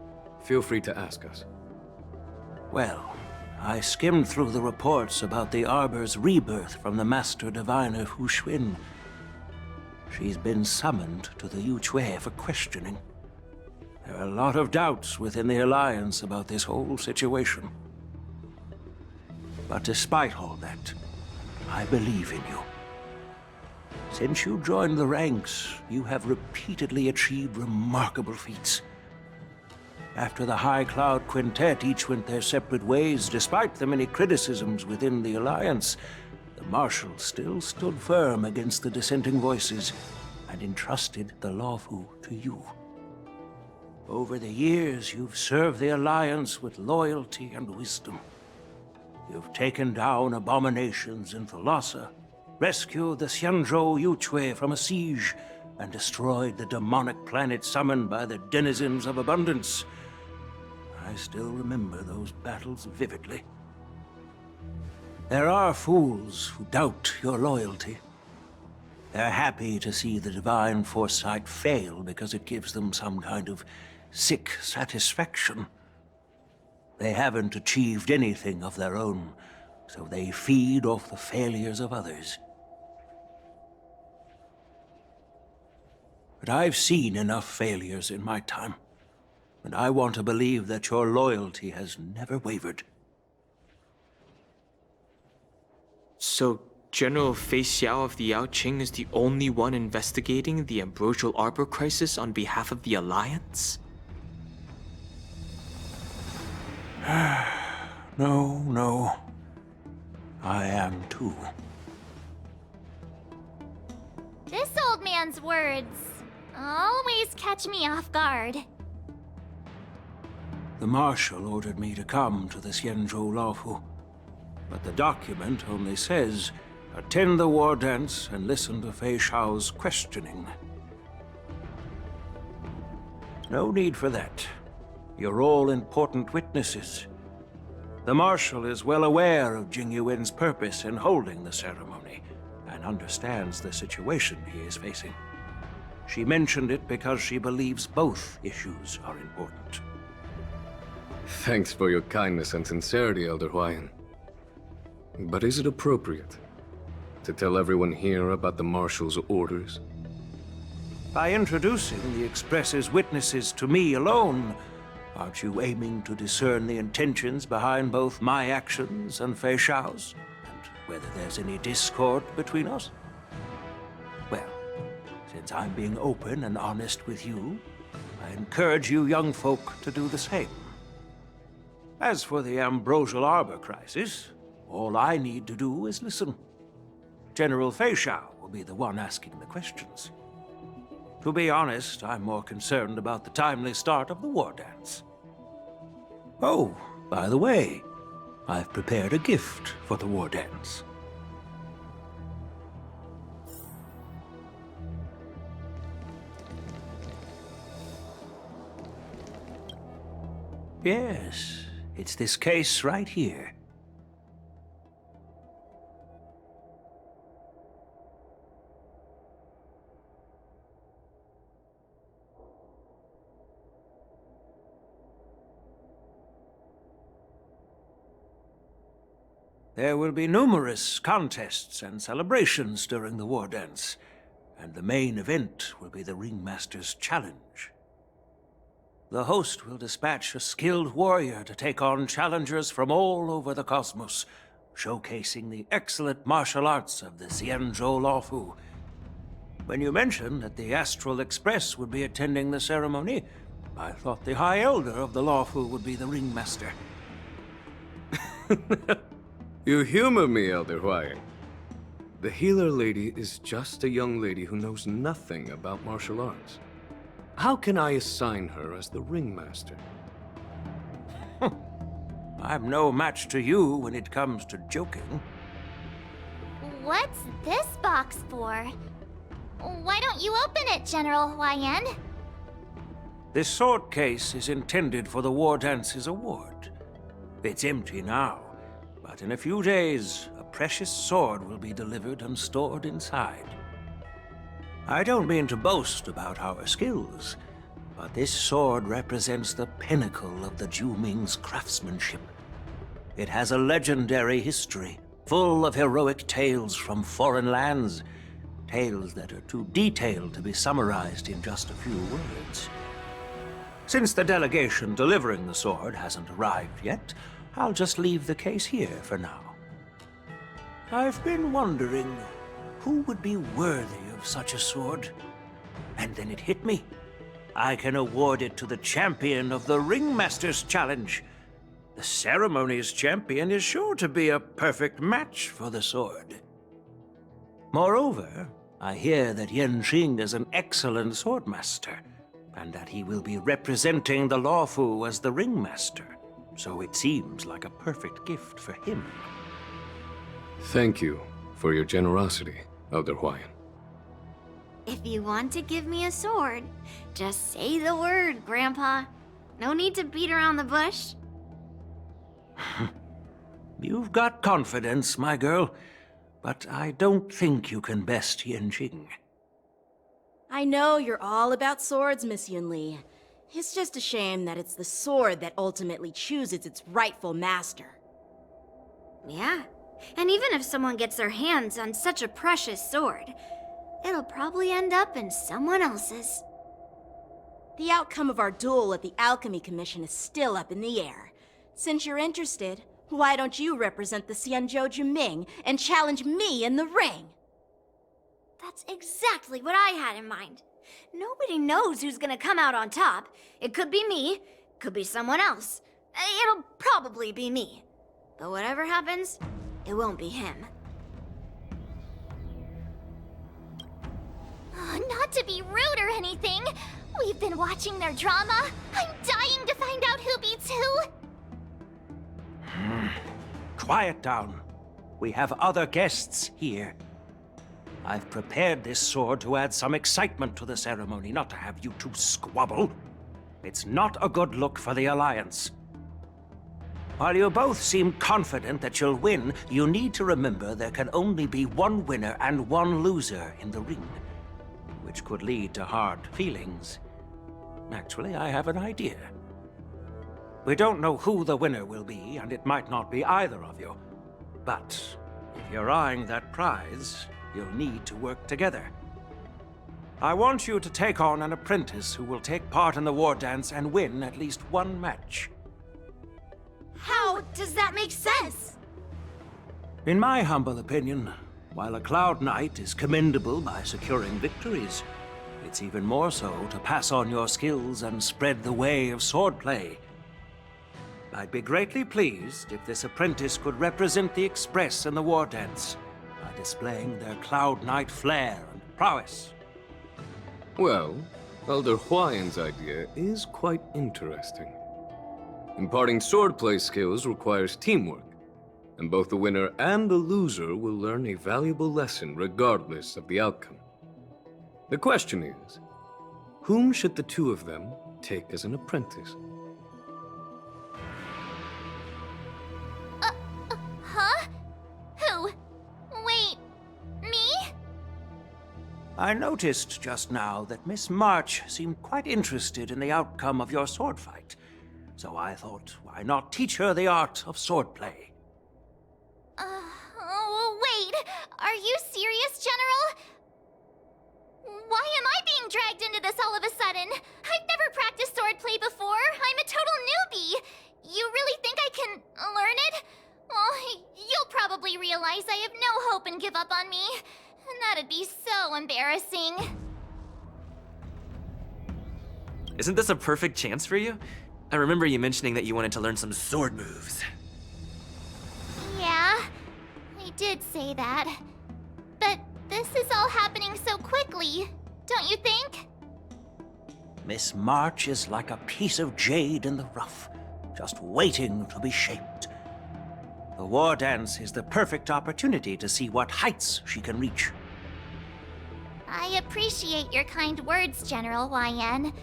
feel free to ask us. Well, I skimmed through the reports about the Arbor's rebirth from the Master Diviner Hu Xuan. She's been summoned to the Yuchui for questioning. There are a lot of doubts within the Alliance about this whole situation. But despite all that, I believe in you. Since you joined the ranks, you have repeatedly achieved remarkable feats. After the High Cloud Quintet each went their separate ways, despite the many criticisms within the Alliance, the Marshal still stood firm against the dissenting voices and entrusted the Luofu to you. Over the years, you've served the Alliance with loyalty and wisdom. You've taken down abominations in Thalassa, rescued the Xianzhou Yuchui from a siege, and destroyed the demonic planet summoned by the denizens of abundance. I still remember those battles vividly. There are fools who doubt your loyalty. They're happy to see the divine foresight fail because it gives them some kind of sick satisfaction. They haven't achieved anything of their own, so they feed off the failures of others. But I've seen enough failures in my time, and I want to believe that your loyalty has never wavered. So, General Fei Xiao of the Yaoqing is the only one investigating the Ambrosial Arbor crisis on behalf of the Alliance? No. I am too. This old man's words always catch me off guard. The Marshal ordered me to come to the Xianzhou Luofu, but the document only says, attend the war dance and listen to Fei Xiao's questioning. No need for that. You're all important witnesses. The Marshal is well aware of Jing Yuan's purpose in holding the ceremony, and understands the situation he is facing. She mentioned it because she believes both issues are important. Thanks for your kindness and sincerity, Elder Huaiyan. But is it appropriate to tell everyone here about the Marshal's orders? By introducing the Express's witnesses to me alone, aren't you aiming to discern the intentions behind both my actions and Fei Xiao's? And whether there's any discord between us? Well, since I'm being open and honest with you, I encourage you young folk to do the same. As for the Ambrosial Arbor crisis, all I need to do is listen. General Fei Xiao will be the one asking the questions. To be honest, I'm more concerned about the timely start of the war dance. Oh, by the way, I've prepared a gift for the war dance. Yes, it's this case right here. There will be numerous contests and celebrations during the war dance, and the main event will be the Ringmaster's Challenge. The host will dispatch a skilled warrior to take on challengers from all over the cosmos, showcasing the excellent martial arts of the Xianzhou Luofu. When you mentioned that the Astral Express would be attending the ceremony, I thought the High Elder of the Luofu would be the ringmaster. You humor me, Elder Huayan. The healer lady is just a young lady who knows nothing about martial arts. How can I assign her as the ringmaster? I'm no match to you when it comes to joking. What's this box for? Why don't you open it, General Huayan? This sword case is intended for the War Dance's award. It's empty now, but in a few days, a precious sword will be delivered and stored inside. I don't mean to boast about our skills, but this sword represents the pinnacle of the Juming's craftsmanship. It has a legendary history, full of heroic tales from foreign lands, tales that are too detailed to be summarized in just a few words. Since the delegation delivering the sword hasn't arrived yet, I'll just leave the case here for now. I've been wondering who would be worthy of such a sword. And then it hit me. I can award it to the champion of the Ringmaster's Challenge. The ceremony's champion is sure to be a perfect match for the sword. Moreover, I hear that Yanqing is an excellent swordmaster, and that he will be representing the Luofu as the ringmaster, so it seems like a perfect gift for him. Thank you for your generosity, Elder Huayan. If you want to give me a sword, just say the word, Grandpa. No need to beat around the bush. You've got confidence, my girl, but I don't think you can best Yanqing. I know you're all about swords, Miss Yunli. It's just a shame that it's the sword that ultimately chooses its rightful master. Yeah, and even if someone gets their hands on such a precious sword, it'll probably end up in someone else's. The outcome of our duel at the Alchemy Commission is still up in the air. Since you're interested, why don't you represent the Xianzhou Juming and challenge me in the ring? That's exactly what I had in mind. Nobody knows who's gonna come out on top. It could be me, could be someone else. It'll probably be me. But whatever happens, it won't be him. Not to be rude or anything, we've been watching their drama. I'm dying to find out who beats who. Quiet down. We have other guests here. I've prepared this sword to add some excitement to the ceremony, not to have you two squabble. It's not a good look for the Alliance. While you both seem confident that you'll win, you need to remember there can only be one winner and one loser in the ring, which could lead to hard feelings. Actually, I have an idea. We don't know who the winner will be, and it might not be either of you. But if you're eyeing that prize, you'll need to work together. I want you to take on an apprentice who will take part in the war dance and win at least one match. How does that make sense? In my humble opinion, while a Cloud Knight is commendable by securing victories, it's even more so to pass on your skills and spread the way of swordplay. I'd be greatly pleased if this apprentice could represent the Express in the war dance by displaying their Cloud Knight flair and prowess. Well, Elder Huayan's idea is quite interesting. Imparting swordplay skills requires teamwork, and both the winner and the loser will learn a valuable lesson regardless of the outcome. The question is, whom should the two of them take as an apprentice? Huh? Who? Wait, me? I noticed just now that Miss March seemed quite interested in the outcome of your sword fight. So I thought, why not teach her the art of swordplay? Wait, are you serious, General? Why am I being dragged into this all of a sudden? I've never practiced swordplay before. I'm a total newbie. You really think I can learn it? Well, you'll probably realize I have no hope and give up on me. And that'd be so embarrassing. Isn't this a perfect chance for you? I remember you mentioning that you wanted to learn some sword moves. Yeah, I did say that. But this is all happening so quickly, don't you think? Miss March is like a piece of jade in the rough, just waiting to be shaped. The war dance is the perfect opportunity to see what heights she can reach. I appreciate your kind words, General YN.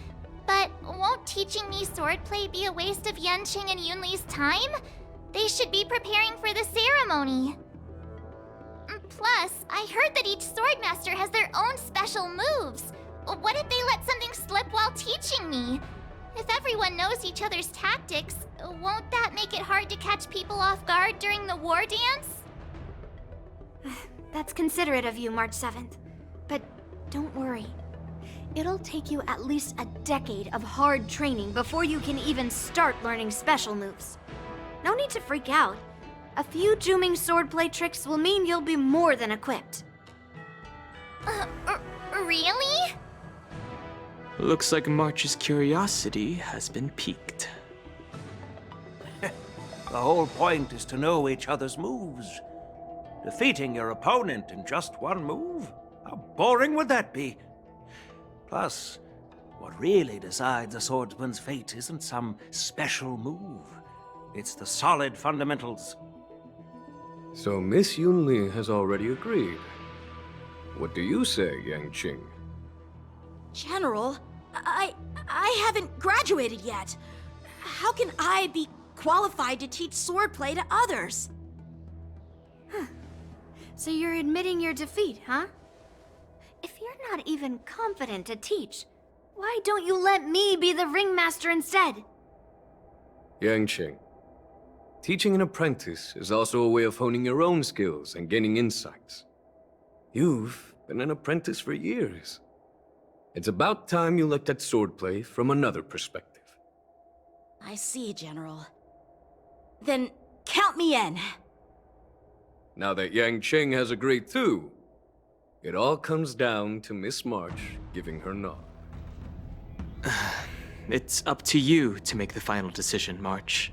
But won't teaching me swordplay be a waste of Yanqing and Yunli's time? They should be preparing for the ceremony. Plus, I heard that each swordmaster has their own special moves. What if they let something slip while teaching me? If everyone knows each other's tactics, won't that make it hard to catch people off guard during the war dance? That's considerate of you, March 7th. But don't worry. It'll take you at least a decade of hard training before you can even start learning special moves. No need to freak out. A few Juming swordplay tricks will mean you'll be more than equipped. Really? Looks like March's curiosity has been piqued. The whole point is to know each other's moves. Defeating your opponent in just one move? How boring would that be? Plus, what really decides a swordsman's fate isn't some special move. It's the solid fundamentals. So Miss Yunli has already agreed. What do you say, Yanqing? General, I haven't graduated yet. How can I be qualified to teach swordplay to others? So you're admitting your defeat, huh? If you're not even confident to teach, why don't you let me be the ringmaster instead? Yanqing, teaching an apprentice is also a way of honing your own skills and gaining insights. You've been an apprentice for years. It's about time you looked at swordplay from another perspective. I see, General. Then count me in. Now that Yanqing has agreed too, it all comes down to Miss March giving her nod. It's up to you to make the final decision, March.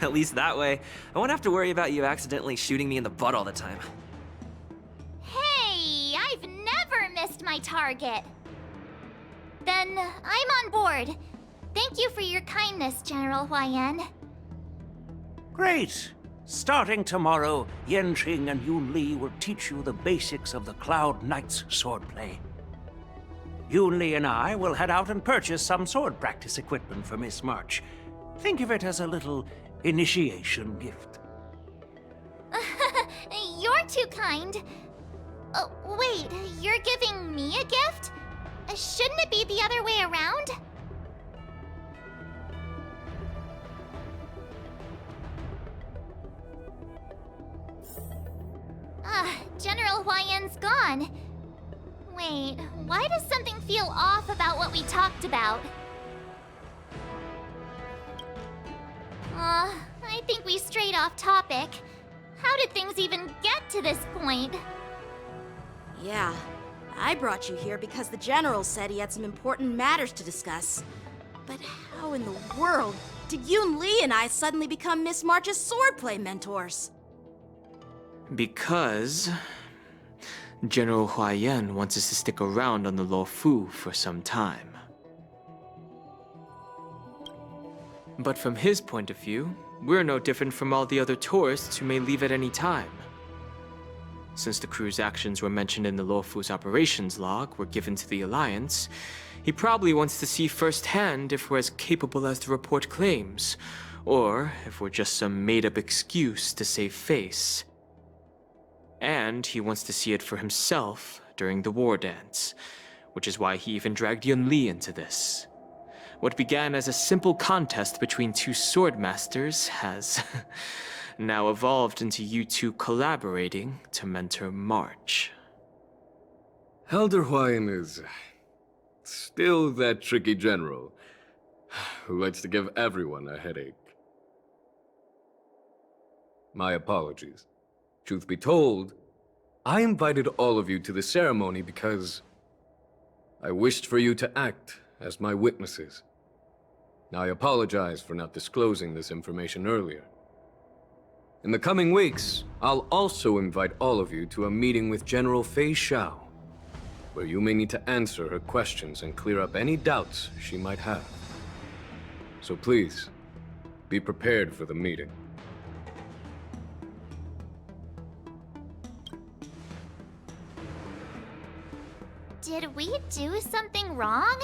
At least that way, I won't have to worry about you accidentally shooting me in the butt all the time. Hey, I've never missed my target. Then I'm on board. Thank you for your kindness, General YN. Great! Starting tomorrow, Yanqing and Yunli will teach you the basics of the Cloud Knight's swordplay. Yunli and I will head out and purchase some sword practice equipment for Miss March. Think of it as a little initiation gift. You're too kind. Wait, you're giving me a gift? Shouldn't it be the other way around? General YN's gone. Wait, why does something feel off about what we talked about? I think we strayed off topic. How did things even get to this point? Yeah, I brought you here because the General said he had some important matters to discuss. But how in the world did Yun Li and I suddenly become Miss March's swordplay mentors? Because General Huayan wants us to stick around on the Luofu for some time. But from his point of view, we're no different from all the other tourists who may leave at any time. Since the crew's actions were mentioned in the Luofu's operations log were given to the Alliance, he probably wants to see firsthand if we're as capable as the report claims, or if we're just some made-up excuse to save face. And he wants to see it for himself during the war dance, which is why he even dragged Yun Li into this. What began as a simple contest between two sword masters has now evolved into you two collaborating to mentor March. Elder Huayan is still that tricky general who likes to give everyone a headache. my apologies. Truth be told, I invited all of you to the ceremony because I wished for you to act as my witnesses. Now, I apologize for not disclosing this information earlier. In the coming weeks, I'll also invite all of you to a meeting with General Fei Xiao, where you may need to answer her questions and clear up any doubts she might have. So please, be prepared for the meeting. Did we do something wrong?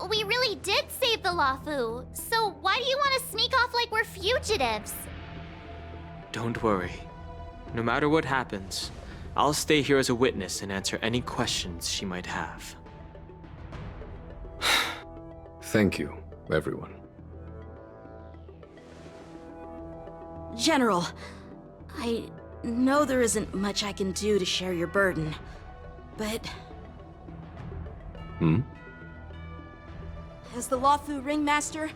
We really did save the Luofu, so why do you want to sneak off like we're fugitives? Don't worry. No matter what happens, I'll stay here as a witness and answer any questions she might have. Thank you, everyone. General, I know there isn't much I can do to share your burden, but... As the Luofu Ringmaster,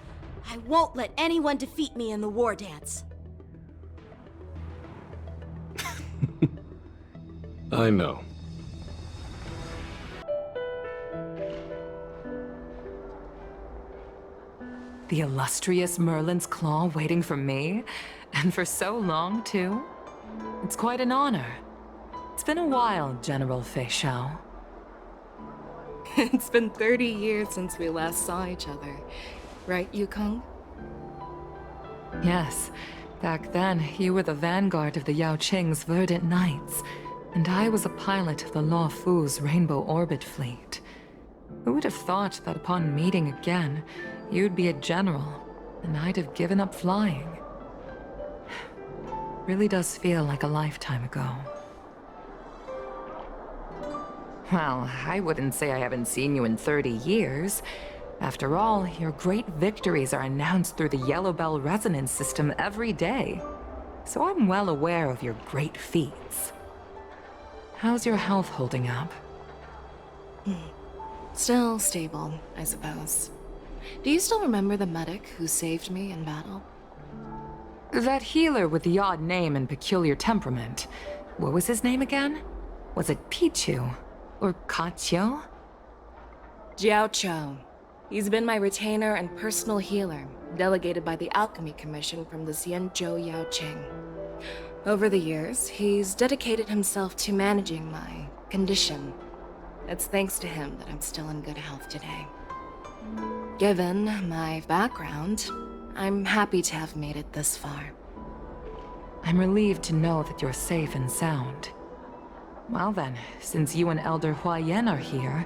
I won't let anyone defeat me in the war dance. I know. The illustrious Merlin's Claw waiting for me? And for so long, too? It's quite an honor. It's been a while, General Fei Xiao. It's been 30 years since we last saw each other. Right, Yukong? Yes. Back then, you were the vanguard of the Yao Qing's Verdant Knights, and I was a pilot of the Luofu's Rainbow Orbit fleet. Who would have thought that upon meeting again, you'd be a general, and I'd have given up flying? Really does feel like a lifetime ago. Well, I wouldn't say I haven't seen you in 30 years. After all, your great victories are announced through the Yellow Bell resonance system every day. So I'm well aware of your great feats. How's your health holding up? Still stable, I suppose. Do you still remember the medic who saved me in battle? That healer with the odd name and peculiar temperament. What was his name again? Was it Pichu? Or Kachio? Jiao Chou. He's been my retainer and personal healer, delegated by the Alchemy Commission from the Xianzhou Yao Qing. Over the years, he's dedicated himself to managing my condition. It's thanks to him that I'm still in good health today. Given my background, I'm happy to have made it this far. I'm relieved to know that you're safe and sound. Well then, since you and Elder Huayan are here,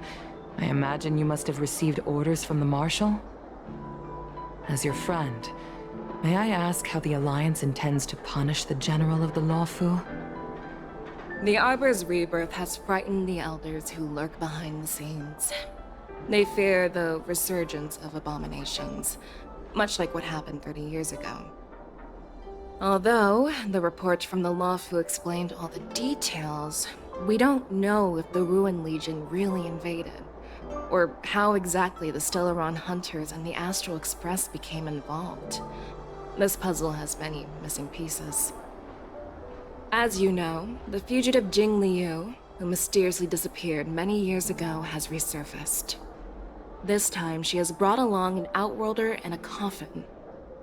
I imagine you must have received orders from the Marshal? As your friend, may I ask how the Alliance intends to punish the General of the Luofu? The Arbor's rebirth has frightened the Elders who lurk behind the scenes. They fear the resurgence of abominations, much like what happened 30 years ago. Although the report from the Luofu explained all the details, we don't know if the Ruin Legion really invaded, or how exactly the Stellaron Hunters and the Astral Express became involved. This puzzle has many missing pieces. As you know, the fugitive Jing Liu, who mysteriously disappeared many years ago, has resurfaced. This time, she has brought along an Outworlder and a coffin,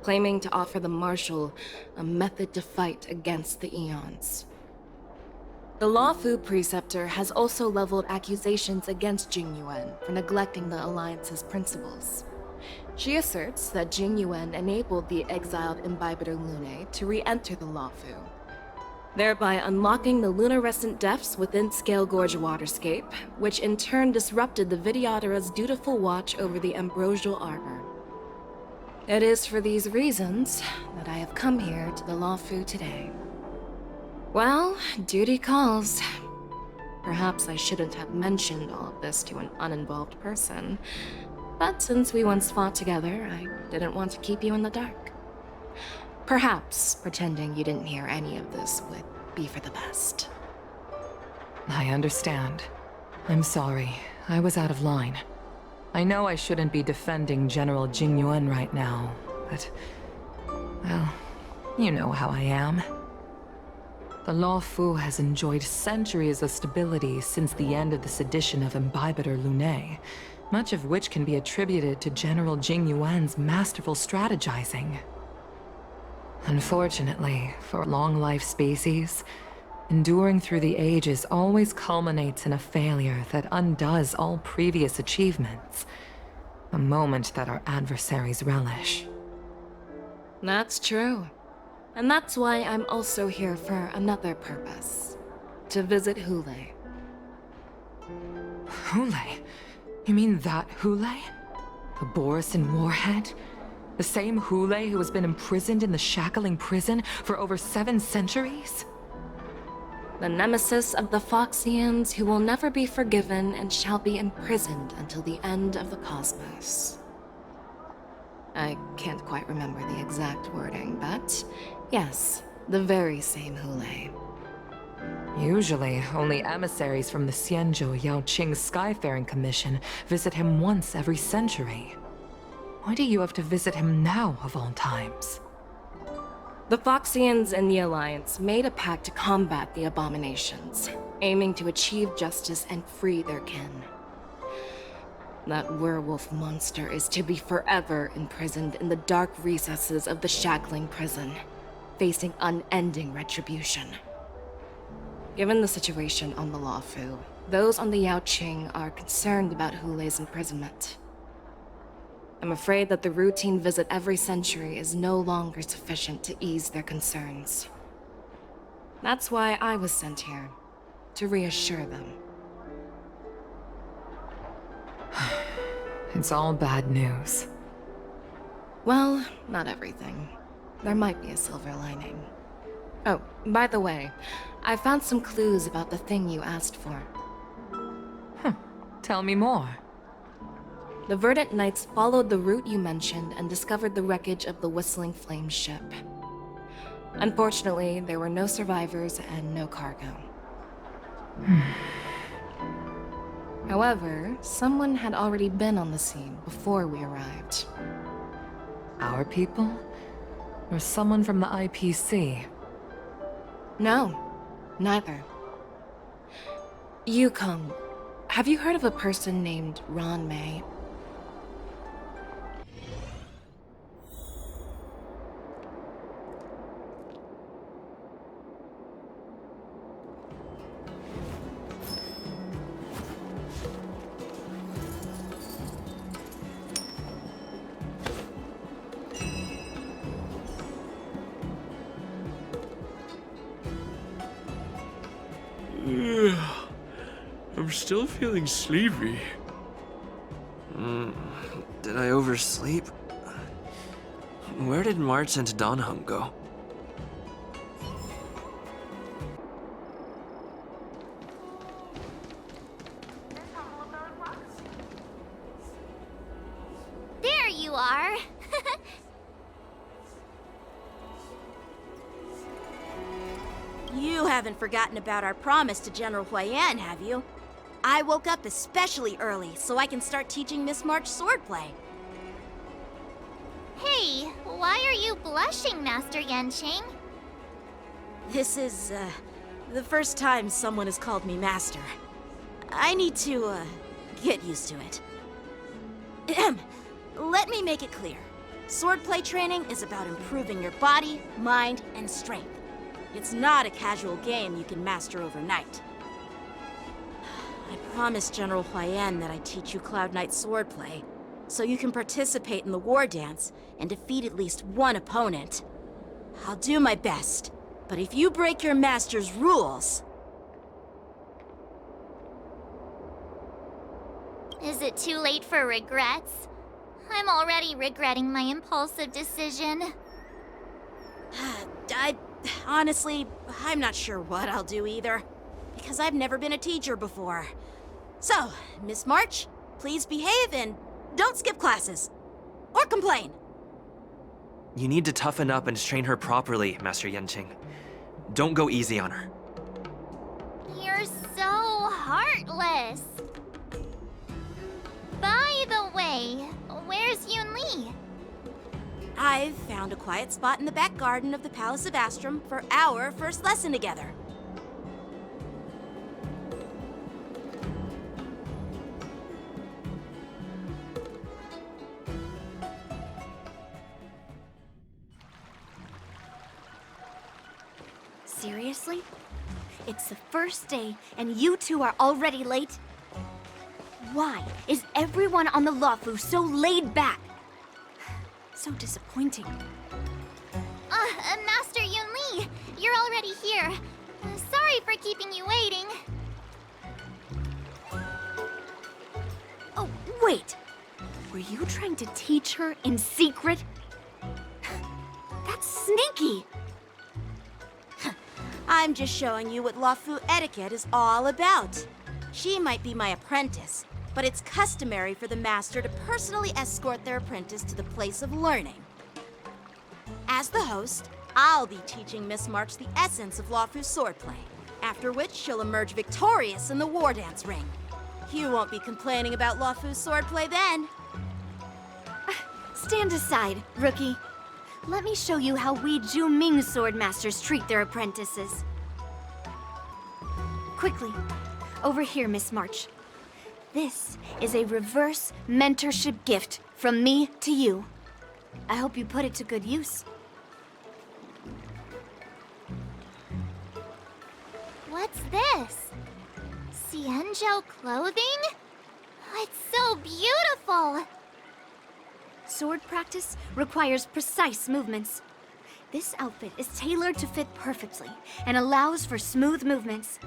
claiming to offer the Marshal a method to fight against the Eons. The Luofu Preceptor has also leveled accusations against Jing Yuan for neglecting the Alliance's principles. She asserts that Jing Yuan enabled the exiled Imbibitor Lunae to re-enter the Luofu, thereby unlocking the lunarescent depths within Scale Gorge Waterscape, which in turn disrupted the Vidyadhara's dutiful watch over the Ambrosial Arbor. It is for these reasons that I have come here to the Luofu today. Well, duty calls. Perhaps I shouldn't have mentioned all of this to an uninvolved person, but since we once fought together, I didn't want to keep you in the dark. Perhaps pretending you didn't hear any of this would be for the best. I understand. I'm sorry. I was out of line. I know I shouldn't be defending General Jing Yuan right now, but... well, you know how I am. The Luofu has enjoyed centuries of stability since the end of the sedition of Imbibitor Lunae, much of which can be attributed to General Jing Yuan's masterful strategizing. Unfortunately, for long-life species, enduring through the ages always culminates in a failure that undoes all previous achievements, a moment that our adversaries relish. That's true. And that's why I'm also here for another purpose. To visit Hule. Hule? You mean that Hule? The Borisin warhead? The same Hule who has been imprisoned in the shackling prison for over 7 centuries? The nemesis of the Foxians who will never be forgiven and shall be imprisoned until the end of the cosmos. I can't quite remember the exact wording, but yes, the very same Hule. Usually, only emissaries from the Xianzhou Yaoqing Skyfaring Commission visit him once every century. Why do you have to visit him now, of all times? The Foxians and the Alliance made a pact to combat the abominations, aiming to achieve justice and free their kin. That werewolf monster is to be forever imprisoned in the dark recesses of the shackling prison, facing unending retribution. Given the situation on the Luofu, those on the Yaoqing are concerned about Hule's imprisonment. I'm afraid that the routine visit every century is no longer sufficient to ease their concerns. That's why I was sent here, to reassure them. It's all bad news. Well, not everything. There might be a silver lining. Oh, by the way, I found some clues about the thing you asked for. Tell me more. The Verdant Knights followed the route you mentioned and discovered the wreckage of the Whistling Flame ship. Unfortunately, there were no survivors and no cargo. However, someone had already been on the scene before we arrived. Our people? Or someone from the IPC? No, neither. Yukong, have you heard of a person named Ron May? I'm still feeling sleepy. Did I oversleep? Where did March and Donham go? There you are. You haven't forgotten about our promise to General Huayan, have you? I woke up especially early so I can start teaching Miss March swordplay. Hey, why are you blushing, Master Yanqing? This is, the first time someone has called me Master. I need to, get used to it. Let me make it clear. Swordplay training is about improving your body, mind, and strength. It's not a casual game you can master overnight. I promised General Huayan that I'd teach you Cloud Knight swordplay, so you can participate in the war dance and defeat at least one opponent. I'll do my best, but if you break your master's rules... Is it too late for regrets? I'm already regretting my impulsive decision. Honestly, I'm not sure what I'll do either, because I've never been a teacher before. So, Miss March, please behave and don't skip classes. Or complain. You need to toughen up and train her properly, Master Yanqing. Don't go easy on her. You're so heartless. By the way, where's Yun Li? I've found a quiet spot in the back garden of the Palace of Astrum for our first lesson together. Seriously? It's the first day, and you two are already late? Why is everyone on the Luofu so laid back? So disappointing. Master Yunli, you're already here. Sorry for keeping you waiting. Oh, wait! Were you trying to teach her in secret? That's sneaky! I'm just showing you what Luofu etiquette is all about. She might be my apprentice, but it's customary for the master to personally escort their apprentice to the place of learning. As the host, I'll be teaching Miss March the essence of Luofu swordplay, after which she'll emerge victorious in the war dance ring. You won't be complaining about Luofu's swordplay then. Stand aside, rookie. Let me show you how we Ju-Ming swordmasters treat their apprentices. Quickly, over here, Miss March. This is a reverse mentorship gift from me to you. I hope you put it to good use. What's this? Xianzhou clothing? It's so beautiful! Sword practice requires precise movements. This outfit is tailored to fit perfectly and allows for smooth movements.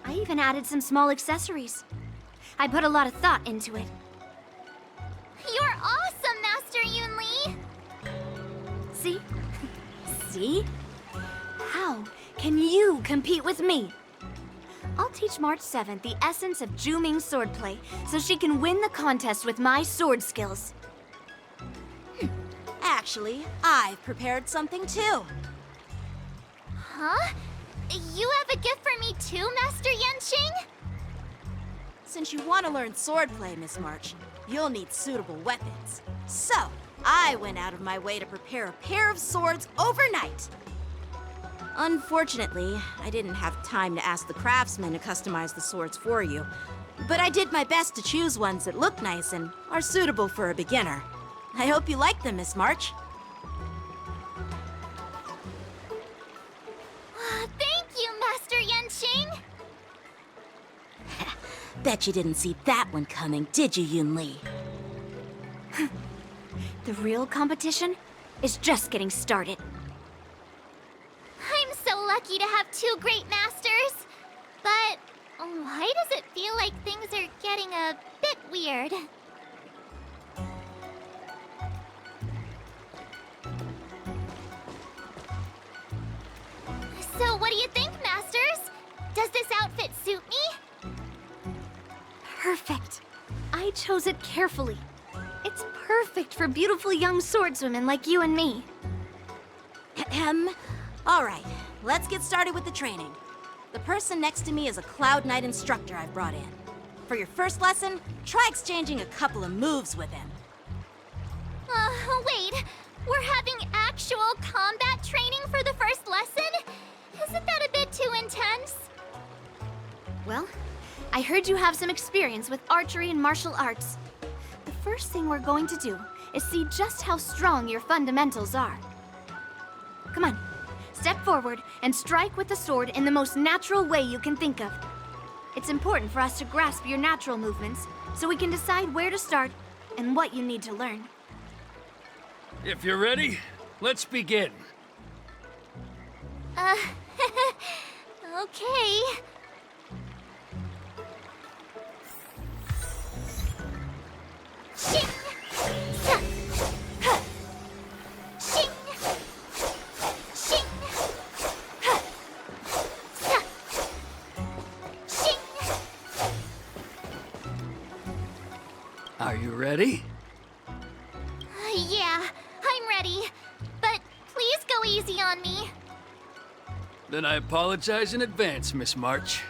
I even added some small accessories. I put a lot of thought into it. You're awesome, Master Yunli! See? See? How can you compete with me? I'll teach March 7th the essence of Ju-Ming swordplay so she can win the contest with my sword skills. Actually, I've prepared something too. Huh? You have a gift for me too, Master Yanqing? Since you want to learn swordplay, Miss March, you'll need suitable weapons. So, I went out of my way to prepare a pair of swords overnight. Unfortunately, I didn't have time to ask the craftsman to customize the swords for you. But I did my best to choose ones that look nice and are suitable for a beginner. I hope you like them, Miss March. Thank you, Master Yanqing! Bet you didn't see that one coming, did you, Yunli? The real competition is just getting started. I'm so lucky to have two great masters. But why does it feel like things are getting a bit weird? So what do you think, Masters? Does this outfit suit me? Perfect. I chose it carefully. It's perfect for beautiful young swordswomen like you and me. All right, let's get started with the training. The person next to me is a Cloud Knight instructor I've brought in. For your first lesson, try exchanging a couple of moves with him. Wait. We're having actual combat training for the first lesson? Isn't that a bit too intense? Well, I heard you have some experience with archery and martial arts. The first thing we're going to do is see just how strong your fundamentals are. Come on, step forward and strike with the sword in the most natural way you can think of. It's important for us to grasp your natural movements so we can decide where to start and what you need to learn. If you're ready, let's begin. Okay. Shing! Sa! Ha! Shing! Shing! Ha! Sa! Shing! Are you ready? Yeah, I'm ready. But please go easy on me. Then I apologize in advance, Miss March.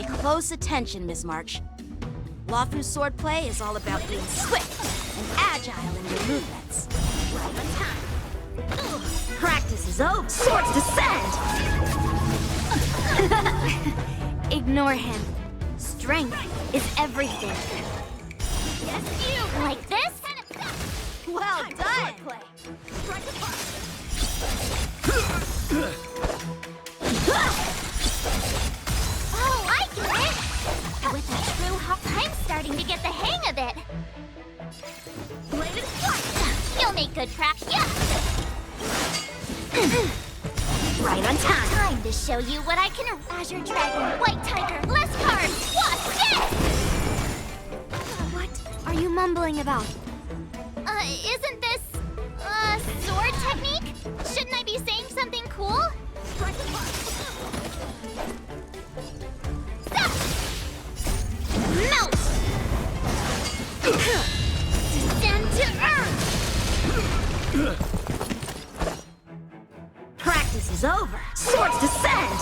Pay close attention, Miss March. Luofu swordplay is all about being swift and agile in your movements. Right on time. Practice is over. Swords descend! Ignore him. Strength is everything. Yes, you! Like this? Well done! Oh, I get it! With a true hop, I'm starting to get the hang of it. You'll make good practice. Right on time. Time to show you what I can. Azure Dragon, White Tiger, less cards. What's this? What are you mumbling about? Isn't this sword technique? Shouldn't I be saying something cool? Stop! Melt! Descend to earth! Practice is over. Swords descend!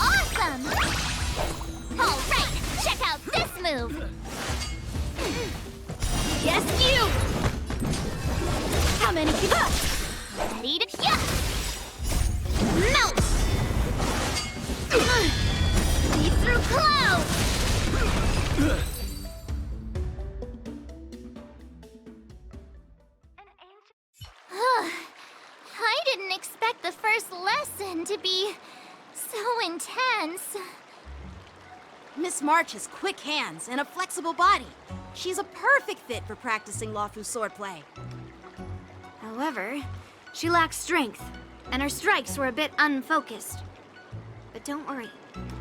Awesome! All right, check out this move. Yes, you! How many give up? Ready to melt! See through clouds! I didn't expect the first lesson to be so intense. Miss March has quick hands and a flexible body. She's a perfect fit for practicing Luofu swordplay. However, she lacks strength, and her strikes were a bit unfocused. But don't worry,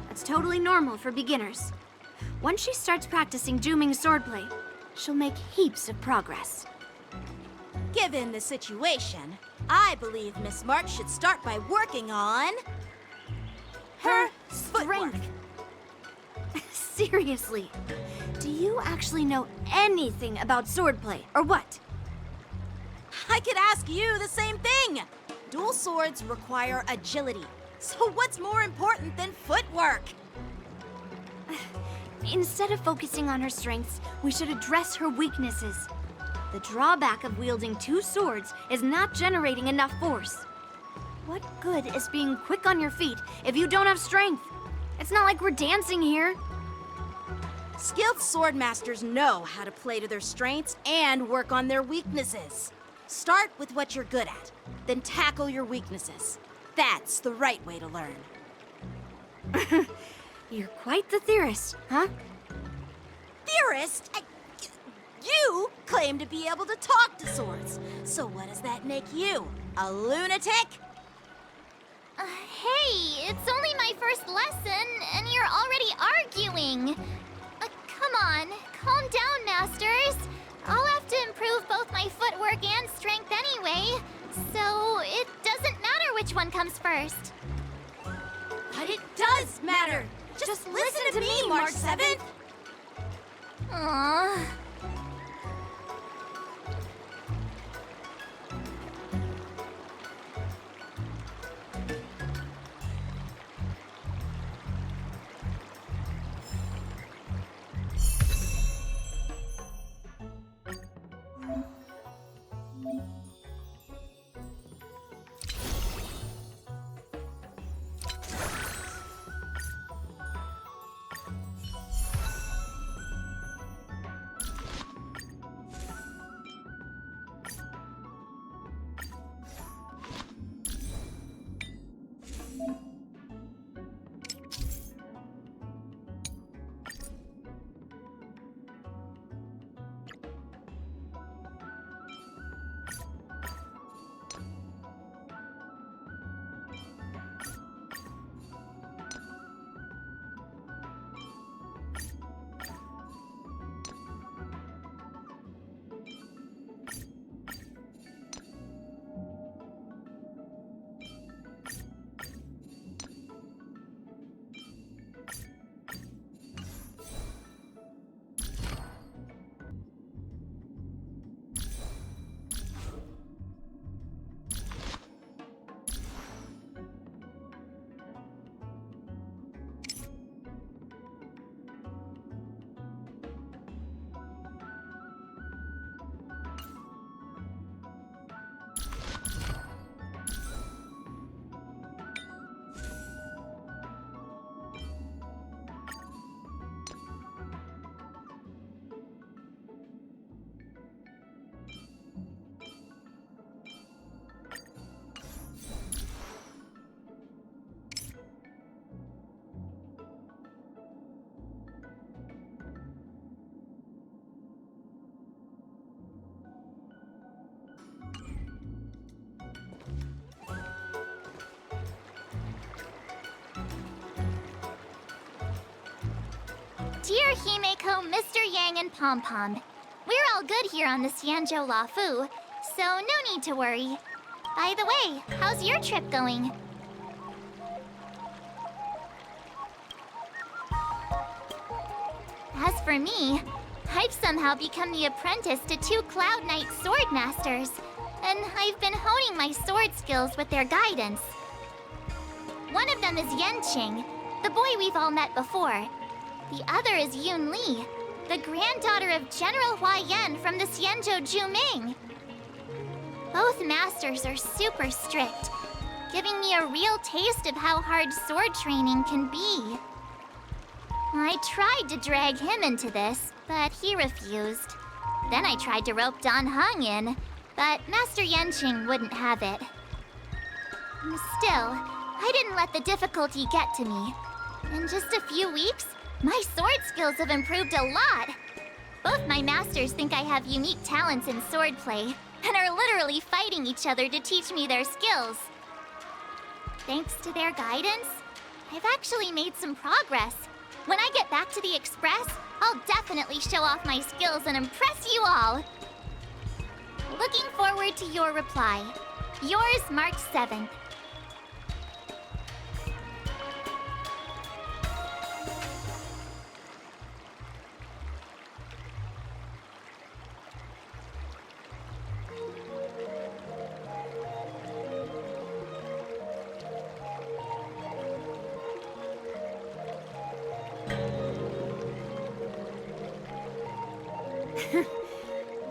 that's totally normal for beginners. Once she starts practicing Juming swordplay, she'll make heaps of progress. Given the situation, I believe Miss March should start by working on her strength. Seriously, do you actually know anything about swordplay, or what? I could ask you the same thing! Dual swords require agility, so what's more important than footwork? Instead of focusing on her strengths, we should address her weaknesses. The drawback of wielding two swords is not generating enough force. What good is being quick on your feet if you don't have strength? It's not like we're dancing here. Skilled sword masters know how to play to their strengths and work on their weaknesses. Start with what you're good at, then tackle your weaknesses. That's the right way to learn. You're quite the theorist, huh? Theorist? You claim to be able to talk to swords. So what does that make you? A lunatic? Hey, it's only my first lesson, and you're already arguing. Come on, calm down, masters. I'll have to improve both my footwork and strength anyway, so it doesn't matter which one comes first. But it does matter. Just listen to me, March 7th. Aww. Dear Himeko, Mr. Yang, and Pom Pom, we're all good here on the Xianzhou Luofu, so no need to worry. By the way, how's your trip going? As for me, I've somehow become the apprentice to 2 Cloud Knight sword masters, and I've been honing my sword skills with their guidance. One of them is Yanqing, the boy we've all met before. The other is Yun Li, the granddaughter of General Huaiyan from the Xianzhou Juming. Both masters are super strict, giving me a real taste of how hard sword training can be. I tried to drag him into this, but he refused. Then I tried to rope Dan Heng in, but Master Yanqing wouldn't have it. Still, I didn't let the difficulty get to me. In just a few weeks, my sword skills have improved a lot. Both my masters think I have unique talents in swordplay, and are literally fighting each other to teach me their skills. Thanks to their guidance, I've actually made some progress. When I get back to the Express, I'll definitely show off my skills and impress you all. Looking forward to your reply. Yours, March 7th.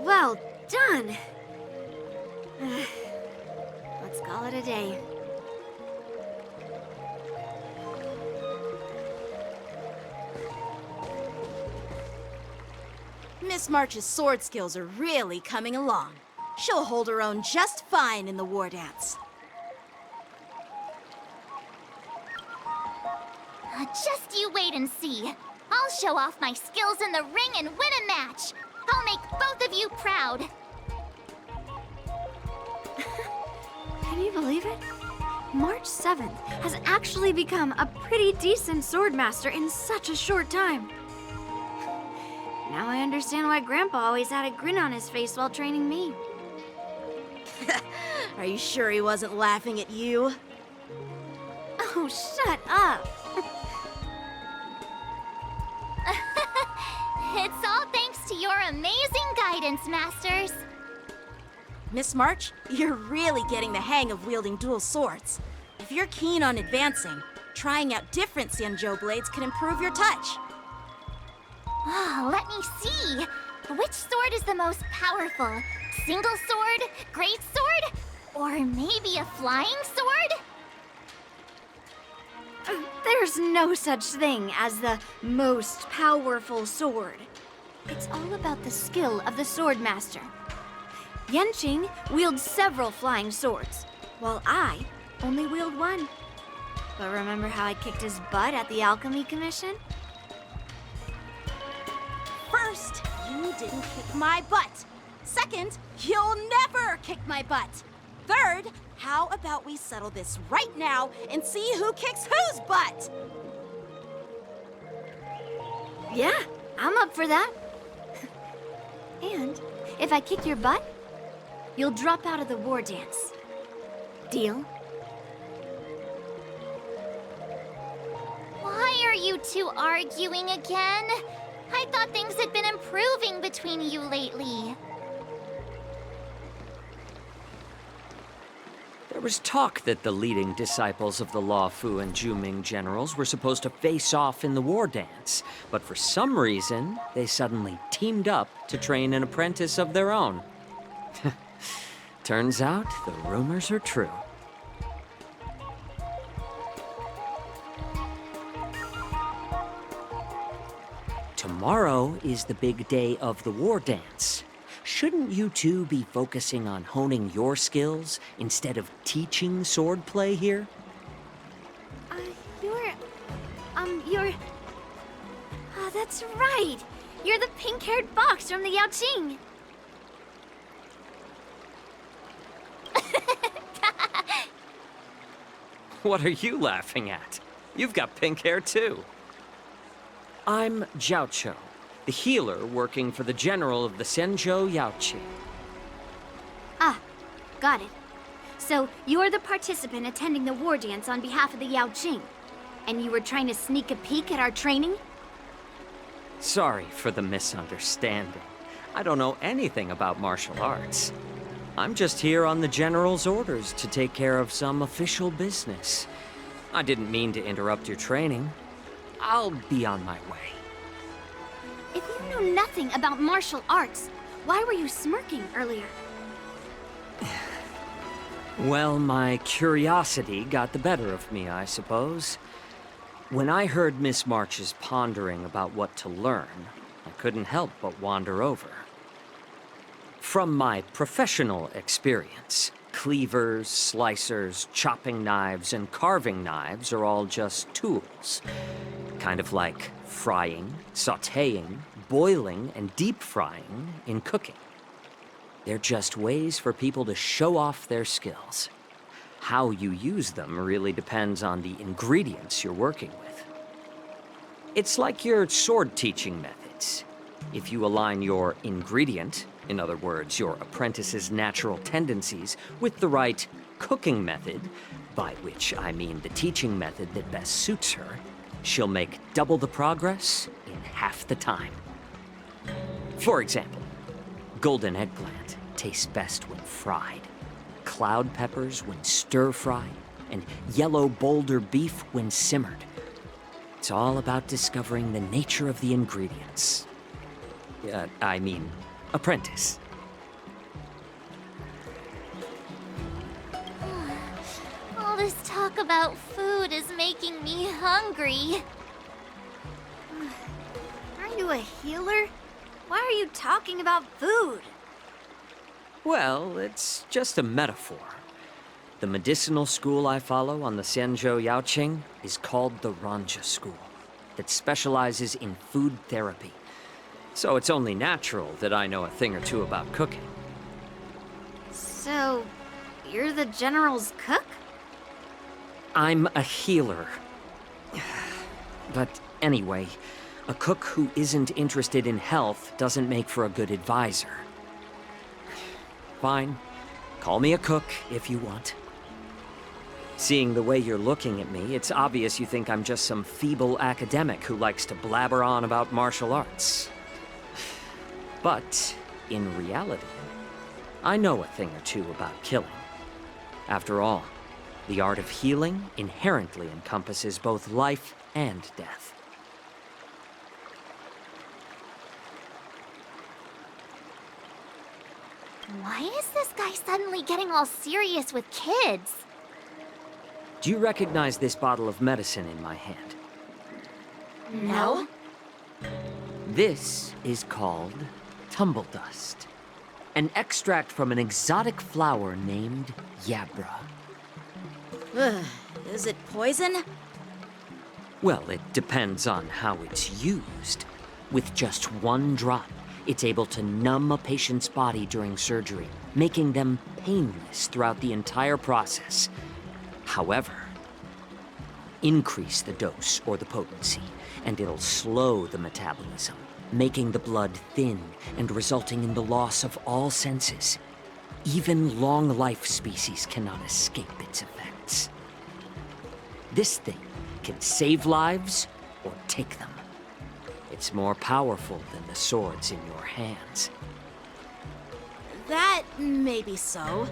Well done! Let's call it a day. Miss March's sword skills are really coming along. She'll hold her own just fine in the war dance. Just you wait and see. I'll show off my skills in the ring and win a match. I'll make both of you proud. Can you believe it? March 7th has actually become a pretty decent swordmaster in such a short time. Now I understand why Grandpa always had a grin on his face while training me. Are you sure he wasn't laughing at you? Oh, shut up! It's all thanks to your amazing guidance, Masters. Miss March, you're really getting the hang of wielding dual swords. If you're keen on advancing, trying out different Xianzhou blades can improve your touch. Oh, let me see. Which sword is the most powerful? Single sword? Great sword? Or maybe a flying sword? There's no such thing as the most powerful sword. It's all about the skill of the swordmaster. Yanqing wields several flying swords, while I only wield one. But remember how I kicked his butt at the Alchemy Commission? First, you didn't kick my butt. Second, you'll never kick my butt. Third, how about we settle this right now and see who kicks whose butt? Yeah, I'm up for that. And if I kick your butt, you'll drop out of the war dance. Deal? Why are you two arguing again? I thought things had been improving between you lately. There was talk that the leading disciples of the Luofu and Juming generals were supposed to face off in the war dance, but for some reason, they suddenly teamed up to train an apprentice of their own. Turns out, the rumors are true. Tomorrow is the big day of the war dance. Shouldn't you two be focusing on honing your skills instead of teaching swordplay here? You're... Oh, that's right! You're the pink-haired fox from the Yaoqing! What are you laughing at? You've got pink hair too. I'm Jiaoqiu, the healer working for the general of the Zhenzhou Yaoqing. Ah, got it. So, you're the participant attending the war dance on behalf of the Yaoqing. And you were trying to sneak a peek at our training? Sorry for the misunderstanding. I don't know anything about martial arts. I'm just here on the general's orders to take care of some official business. I didn't mean to interrupt your training. I'll be on my way. If you know nothing about martial arts, why were you smirking earlier? Well, my curiosity got the better of me, I suppose. When I heard Miss March's pondering about what to learn, I couldn't help but wander over. From my professional experience, cleavers, slicers, chopping knives, and carving knives are all just tools. Kind of like frying, sautéing, boiling, and deep frying in cooking. They're just ways for people to show off their skills. How you use them really depends on the ingredients you're working with. It's like your sword teaching methods. If you align your ingredient, in other words, your apprentice's natural tendencies, with the right cooking method, by which I mean the teaching method that best suits her, she'll make double the progress in half the time. For example, golden eggplant tastes best when fried, cloud peppers when stir-fried, and yellow boulder beef when simmered. It's all about discovering the nature of the ingredients. Apprentice. All this talk about food is making me hungry. Are you a healer? Why are you talking about food? Well, it's just a metaphor. The medicinal school I follow on the Zhenzhou Yaoqing is called the Ranja School, that specializes in food therapy. So it's only natural that I know a thing or two about cooking. So, you're the general's cook? I'm a healer. But anyway, a cook who isn't interested in health doesn't make for a good advisor. Fine. Call me a cook if you want. Seeing the way you're looking at me, it's obvious you think I'm just some feeble academic who likes to blabber on about martial arts. But, in reality, I know a thing or two about killing. After all, the art of healing inherently encompasses both life and death. Why is this guy suddenly getting all serious with kids? Do you recognize this bottle of medicine in my hand? No. This is called tumble dust, an extract from an exotic flower named Yabra. Ugh, is it poison? Well, it depends on how it's used. With just one drop, it's able to numb a patient's body during surgery, making them painless throughout the entire process. However, increase the dose or the potency, and it'll slow the metabolism, making the blood thin and resulting in the loss of all senses. Even long-life species cannot escape its effects. This thing can save lives or take them. It's more powerful than the swords in your hands. That may be so,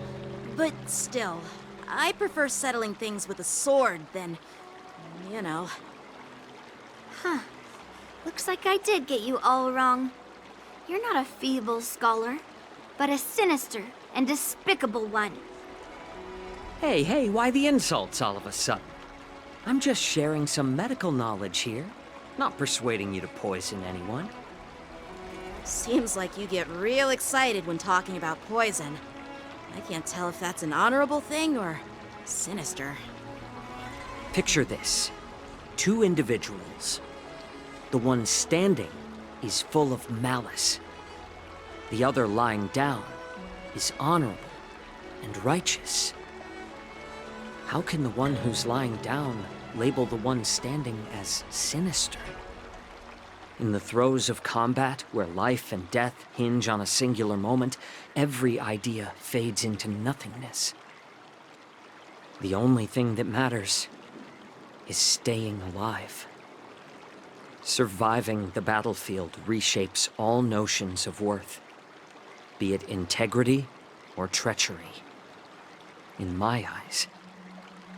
but still, I prefer settling things with a sword than, you know. Huh. Looks like I did get you all wrong. You're not a feeble scholar, but a sinister and despicable one. Hey, why the insults all of a sudden? I'm just sharing some medical knowledge here, not persuading you to poison anyone. Seems like you get real excited when talking about poison. I can't tell if that's an honorable thing or sinister. Picture this. Two individuals. The one standing is full of malice. The other lying down is honorable and righteous. How can the one who's lying down label the one standing as sinister? In the throes of combat, where life and death hinge on a singular moment, every idea fades into nothingness. The only thing that matters is staying alive. Surviving the battlefield reshapes all notions of worth, be it integrity or treachery. In my eyes,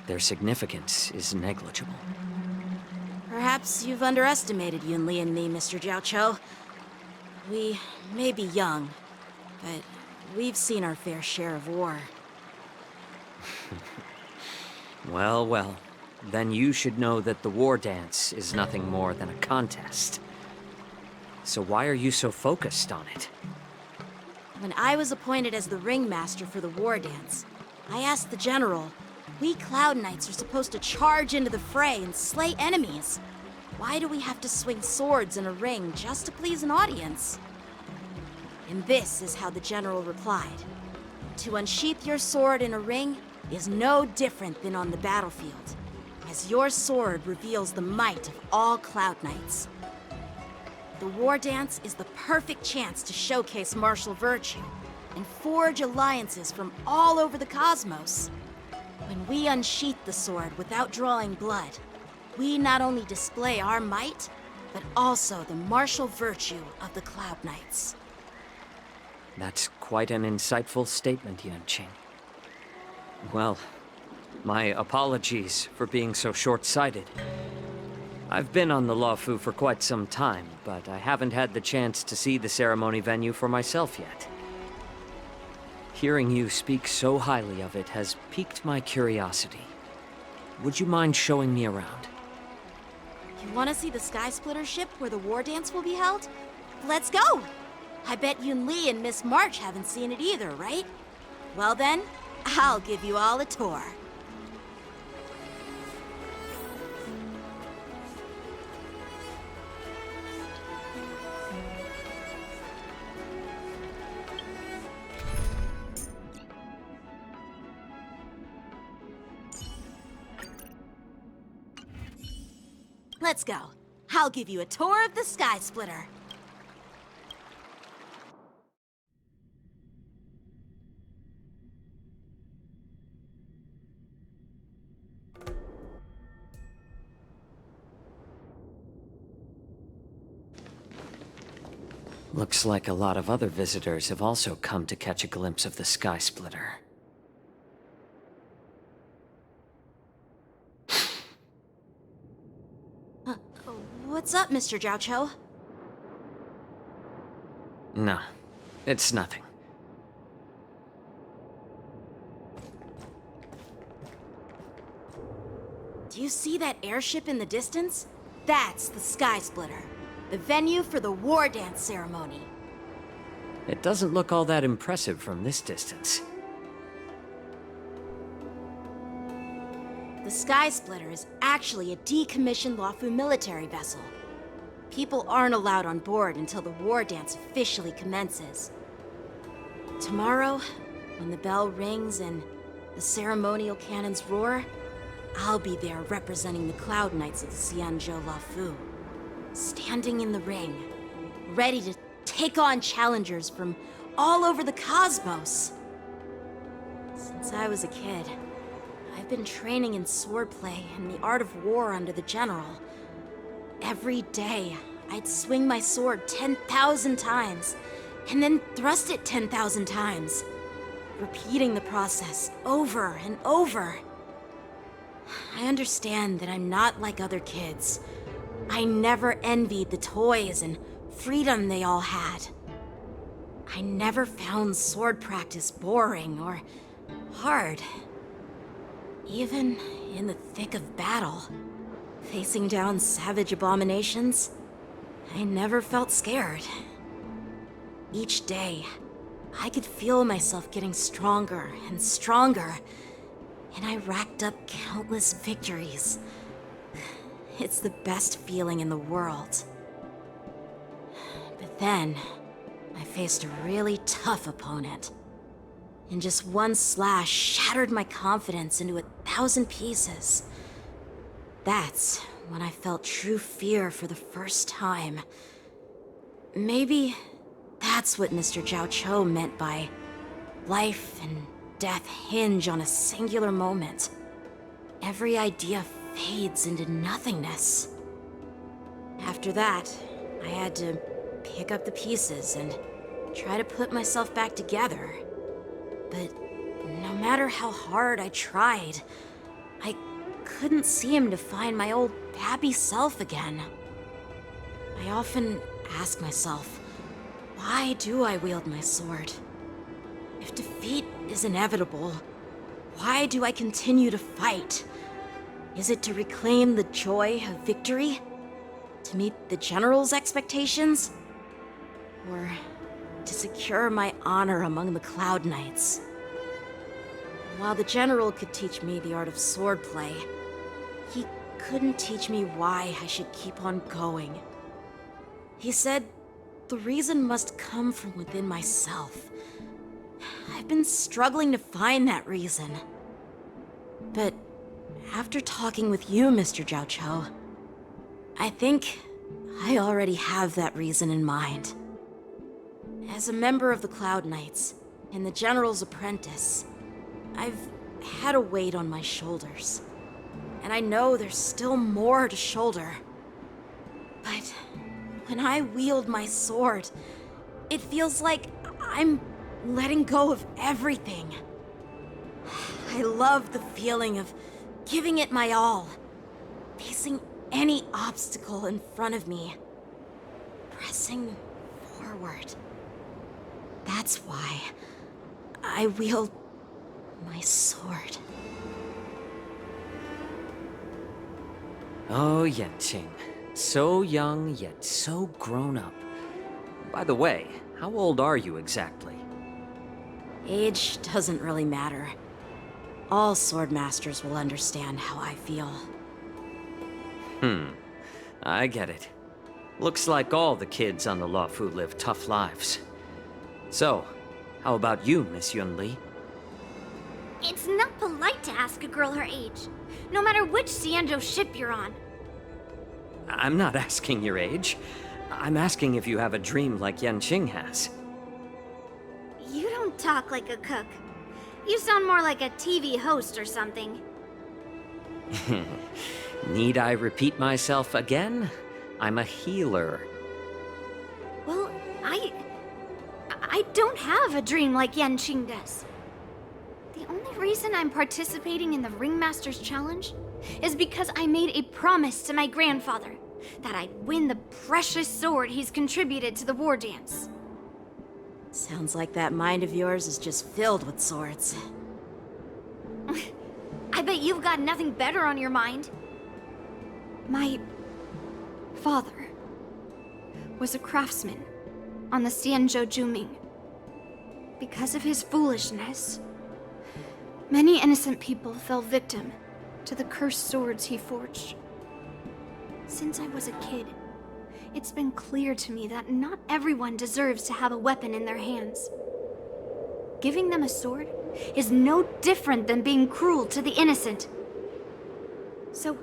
their significance is negligible. Perhaps you've underestimated Yunli and me, Mr. Jiaoqiu. We may be young, but we've seen our fair share of war. Well, well. Then you should know that the war dance is nothing more than a contest. So why are you so focused on it? When I was appointed as the ringmaster for the war dance, I asked the general, we Cloud Knights are supposed to charge into the fray and slay enemies. Why do we have to swing swords in a ring just to please an audience? And this is how the general replied. To unsheath your sword in a ring is no different than on the battlefield, as your sword reveals the might of all Cloud Knights. The war dance is the perfect chance to showcase martial virtue and forge alliances from all over the cosmos. When we unsheath the sword without drawing blood, we not only display our might, but also the martial virtue of the Cloud Knights. That's quite an insightful statement, Yuanqing. Well, my apologies for being so short-sighted. I've been on the Luofu for quite some time, but I haven't had the chance to see the ceremony venue for myself yet. Hearing you speak so highly of it has piqued my curiosity. Would you mind showing me around? You want to see the Sky Splitter ship where the war dance will be held? Let's go! I bet Yunli and Miss March haven't seen it either, right? Well then, I'll give you all a tour. Let's go. I'll give you a tour of the Sky Splitter. Looks like a lot of other visitors have also come to catch a glimpse of the Sky Splitter. What's up, Mr. Jiaoqiu? No, it's nothing. Do you see that airship in the distance? That's the Sky Splitter, the venue for the war dance ceremony. It doesn't look all that impressive from this distance. The Sky Splitter is actually a decommissioned Luofu military vessel. People aren't allowed on board until the war dance officially commences. Tomorrow, when the bell rings and the ceremonial cannons roar, I'll be there representing the Cloud Knights of the Xianzhou Luofu, standing in the ring, ready to take on challengers from all over the cosmos. Since I was a kid, I've been training in swordplay and the art of war under the general. Every day, I'd swing my sword 10,000 times, and then thrust it 10,000 times, repeating the process over and over. I understand that I'm not like other kids. I never envied the toys and freedom they all had. I never found sword practice boring or hard. Even in the thick of battle, facing down savage abominations, I never felt scared. Each day, I could feel myself getting stronger and stronger, and I racked up countless victories. It's the best feeling in the world. But then, I faced a really tough opponent. And just one slash shattered my confidence into 1,000 pieces. That's when I felt true fear for the first time. Maybe that's what Mr. Jiao Cho meant by life and death hinge on a singular moment. Every idea fades into nothingness. After that, I had to pick up the pieces and try to put myself back together. But no matter how hard I tried, I couldn't seem to find my old happy self again. I often ask myself, why do I wield my sword? If defeat is inevitable, why do I continue to fight? Is it to reclaim the joy of victory? To meet the General's expectations? Or to secure my honor among the Cloud Knights? While the General could teach me the art of swordplay, he couldn't teach me why I should keep on going. He said the reason must come from within myself. I've been struggling to find that reason. But after talking with you, Mr. Jiao Cho, I think I already have that reason in mind. As a member of the Cloud Knights and the General's apprentice, I've had a weight on my shoulders. And I know there's still more to shoulder. But when I wield my sword, it feels like I'm letting go of everything. I love the feeling of giving it my all, facing any obstacle in front of me, pressing forward. That's why I wield my sword. Oh, Yanqing. So young, yet so grown up. By the way, how old are you exactly? Age doesn't really matter. All swordmasters will understand how I feel. I get it. Looks like all the kids on the Luofu live tough lives. So, how about you, Miss Yunli? It's not polite to ask a girl her age, no matter which Xianzhou ship you're on. I'm not asking your age. I'm asking if you have a dream like Yanqing has. You don't talk like a cook. You sound more like a TV host or something. Need I repeat myself again? I'm a healer. Well, I don't have a dream like Yanqing does. The only reason I'm participating in the Ringmaster's Challenge is because I made a promise to my grandfather that I'd win the precious sword he's contributed to the war dance. Sounds like that mind of yours is just filled with swords. I bet you've got nothing better on your mind. My father was a craftsman on the Xianzhou Juming. Because of his foolishness, many innocent people fell victim to the cursed swords he forged. Since I was a kid, it's been clear to me that not everyone deserves to have a weapon in their hands. Giving them a sword is no different than being cruel to the innocent. So,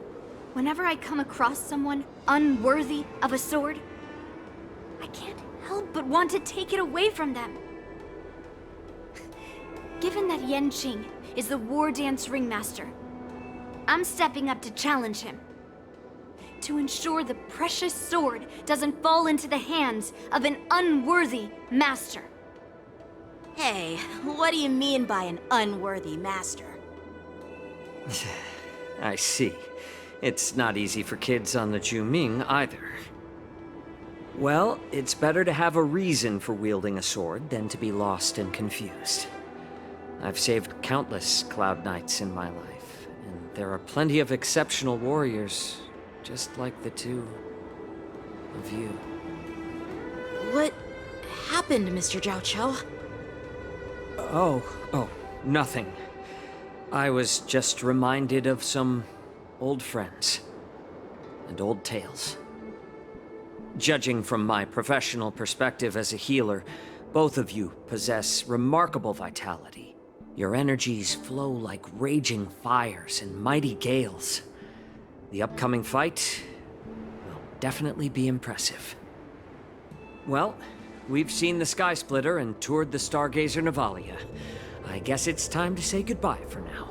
whenever I come across someone unworthy of a sword, I can't help but want to take it away from them. Given that Yanqing is the war dance ringmaster, I'm stepping up to challenge him. To ensure the precious sword doesn't fall into the hands of an unworthy master. Hey, what do you mean by an unworthy master? I see. It's not easy for kids on the Juming either. Well, it's better to have a reason for wielding a sword than to be lost and confused. I've saved countless Cloud Knights in my life, and there are plenty of exceptional warriors, just like the two of you. What happened, Mr. Jiao Cho? Oh, nothing. I was just reminded of some old friends and old tales. Judging from my professional perspective as a healer, both of you possess remarkable vitality. Your energies flow like raging fires and mighty gales. The upcoming fight will definitely be impressive. Well, we've seen the Sky Splitter and toured the Stargazer Navalia. I guess it's time to say goodbye for now.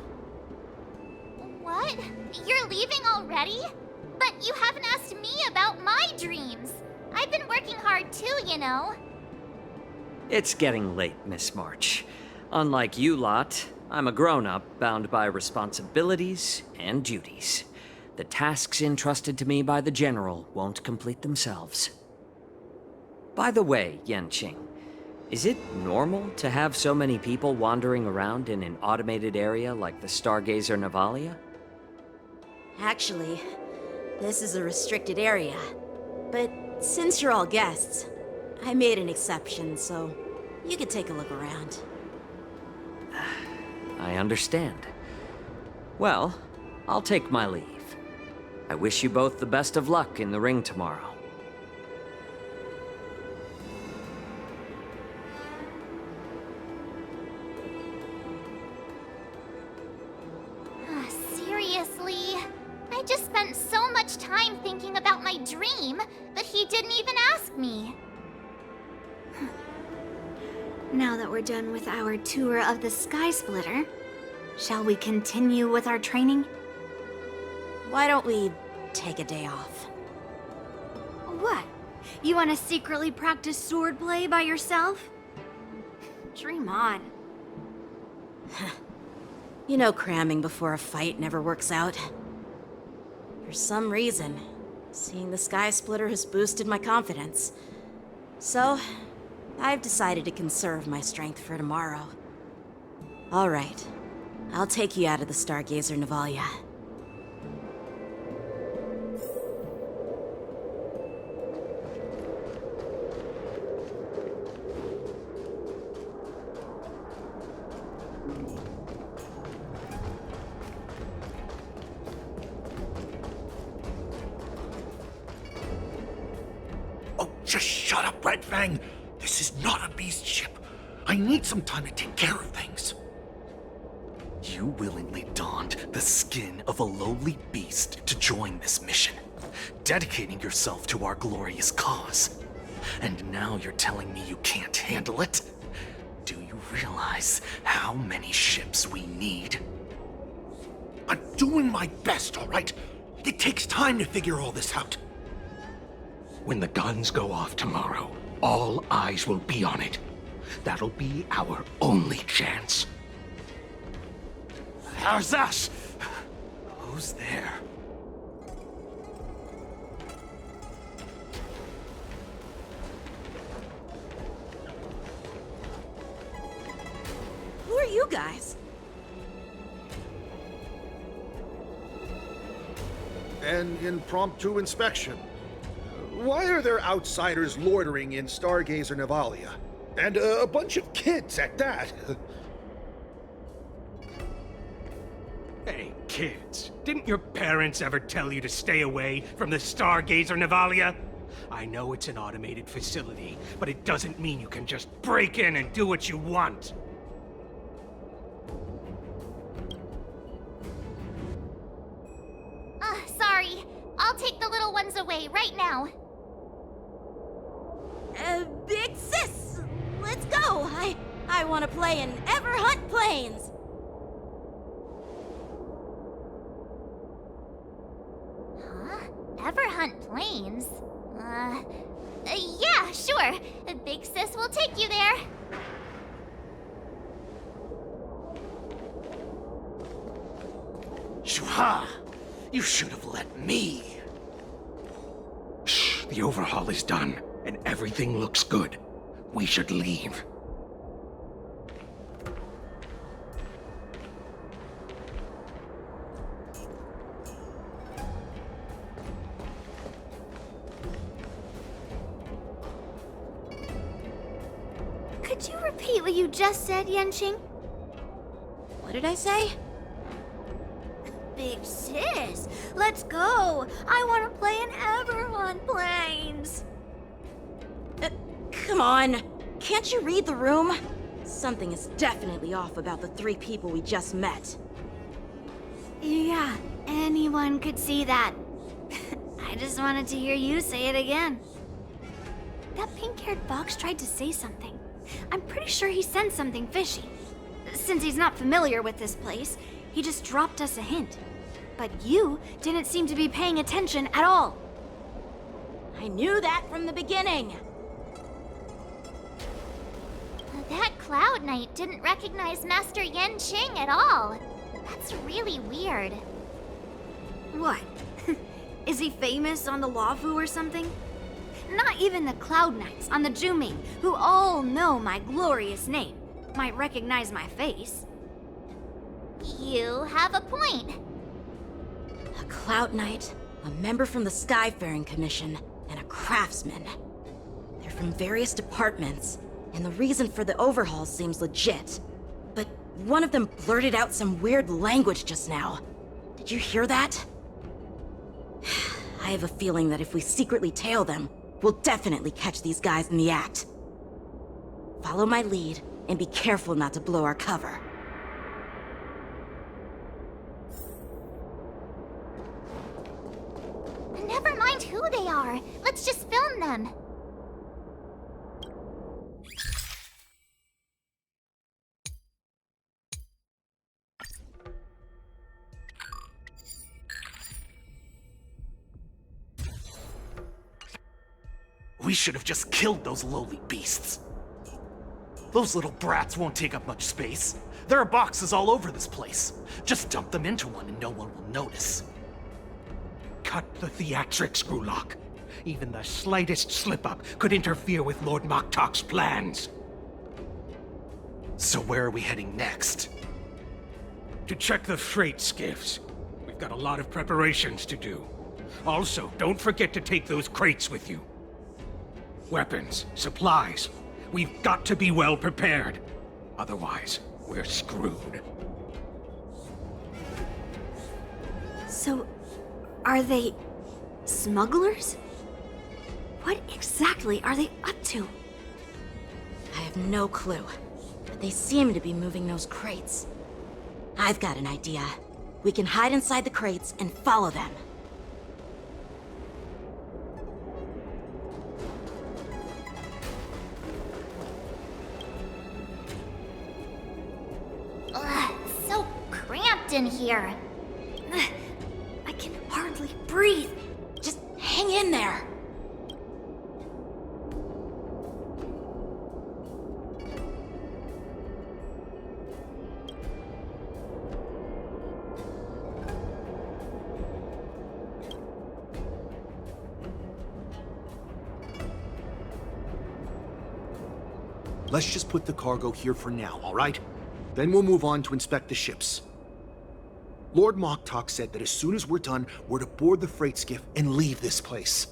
What? You're leaving already? But you haven't asked me about my dreams. I've been working hard too, you know. It's getting late, Miss March. Unlike you lot, I'm a grown-up bound by responsibilities and duties. The tasks entrusted to me by the General won't complete themselves. By the way, Yanqing, is it normal to have so many people wandering around in an automated area like the Stargazer Navalia? Actually, this is a restricted area. But since you're all guests, I made an exception, so you could take a look around. I understand. Well, I'll take my leave. I wish you both the best of luck in the ring tomorrow. Seriously? I just spent so much time thinking about my dream that he didn't even ask me. Now that we're done with our tour of the Sky Splitter, shall we continue with our training? Why don't we take a day off? What? You want to secretly practice swordplay by yourself? Dream on. You know cramming before a fight never works out. For some reason, seeing the Sky Splitter has boosted my confidence. So, I've decided to conserve my strength for tomorrow. All right, I'll take you out of the Stargazer Navalia. Oh, just shut up, Red Fang! This is not a beast ship. I need some time to take care of things. You willingly donned the skin of a lowly beast to join this mission, dedicating yourself to our glorious cause. And now you're telling me you can't handle it? Do you realize how many ships we need? I'm doing my best, all right? It takes time to figure all this out. When the guns go off tomorrow, all eyes will be on it. That'll be our only chance. How's that? Who's there? Who are you guys? An impromptu inspection. Why are there outsiders loitering in Stargazer Navalia? And a bunch of kids at that. Hey, kids, didn't your parents ever tell you to stay away from the Stargazer Navalia? I know it's an automated facility, but it doesn't mean you can just break in and do what you want. Sorry. I'll take the little ones away right now. Big sis! Let's go! I want to play in Everhunt Plains! Huh? Everhunt Plains? Yeah, sure. Big Sis will take you there. Shuha! You should have let me. Shh, the overhaul is done, and everything looks good. We should leave. Could you repeat what you just said, Yanqing? What did I say? Big sis, let's go! I want to play in Everhunt Plains! Come on! Can't you read the room? Something is definitely off about the 3 people we just met. Yeah, anyone could see that. I just wanted to hear you say it again. That pink-haired fox tried to say something. I'm pretty sure he sensed something fishy. Since he's not familiar with this place, he just dropped us a hint. But you didn't seem to be paying attention at all. I knew that from the beginning. That Cloud Knight didn't recognize Master Yanqing at all. That's really weird. What? Is he famous on the Luofu or something? Not even the Cloud Knights on the Juming, who all know my glorious name, might recognize my face. You have a point. A Cloud Knight, a member from the Skyfaring Commission, and a craftsman. They're from various departments, and the reason for the overhaul seems legit. But one of them blurted out some weird language just now. Did you hear that? I have a feeling that if we secretly tail them, we'll definitely catch these guys in the act. Follow my lead, and be careful not to blow our cover. Never mind who they are. Let's just film them. We should have just killed those lowly beasts. Those little brats won't take up much space. There are boxes all over this place. Just dump them into one and no one will notice. Cut the theatrics, Grulok. Even the slightest slip-up could interfere with Lord Moktok's plans. So where are we heading next? To check the freight skiffs. We've got a lot of preparations to do. Also, don't forget to take those crates with you. Weapons, supplies. We've got to be well prepared. Otherwise, we're screwed. So, are they smugglers? What exactly are they up to? I have no clue, but they seem to be moving those crates. I've got an idea. We can hide inside the crates and follow them. Ugh, so cramped in here. I can hardly breathe. Just hang in there. Let's just put the cargo here for now, all right? Then we'll move on to inspect the ships. Lord Moktok said that as soon as we're done, we're to board the freight skiff and leave this place.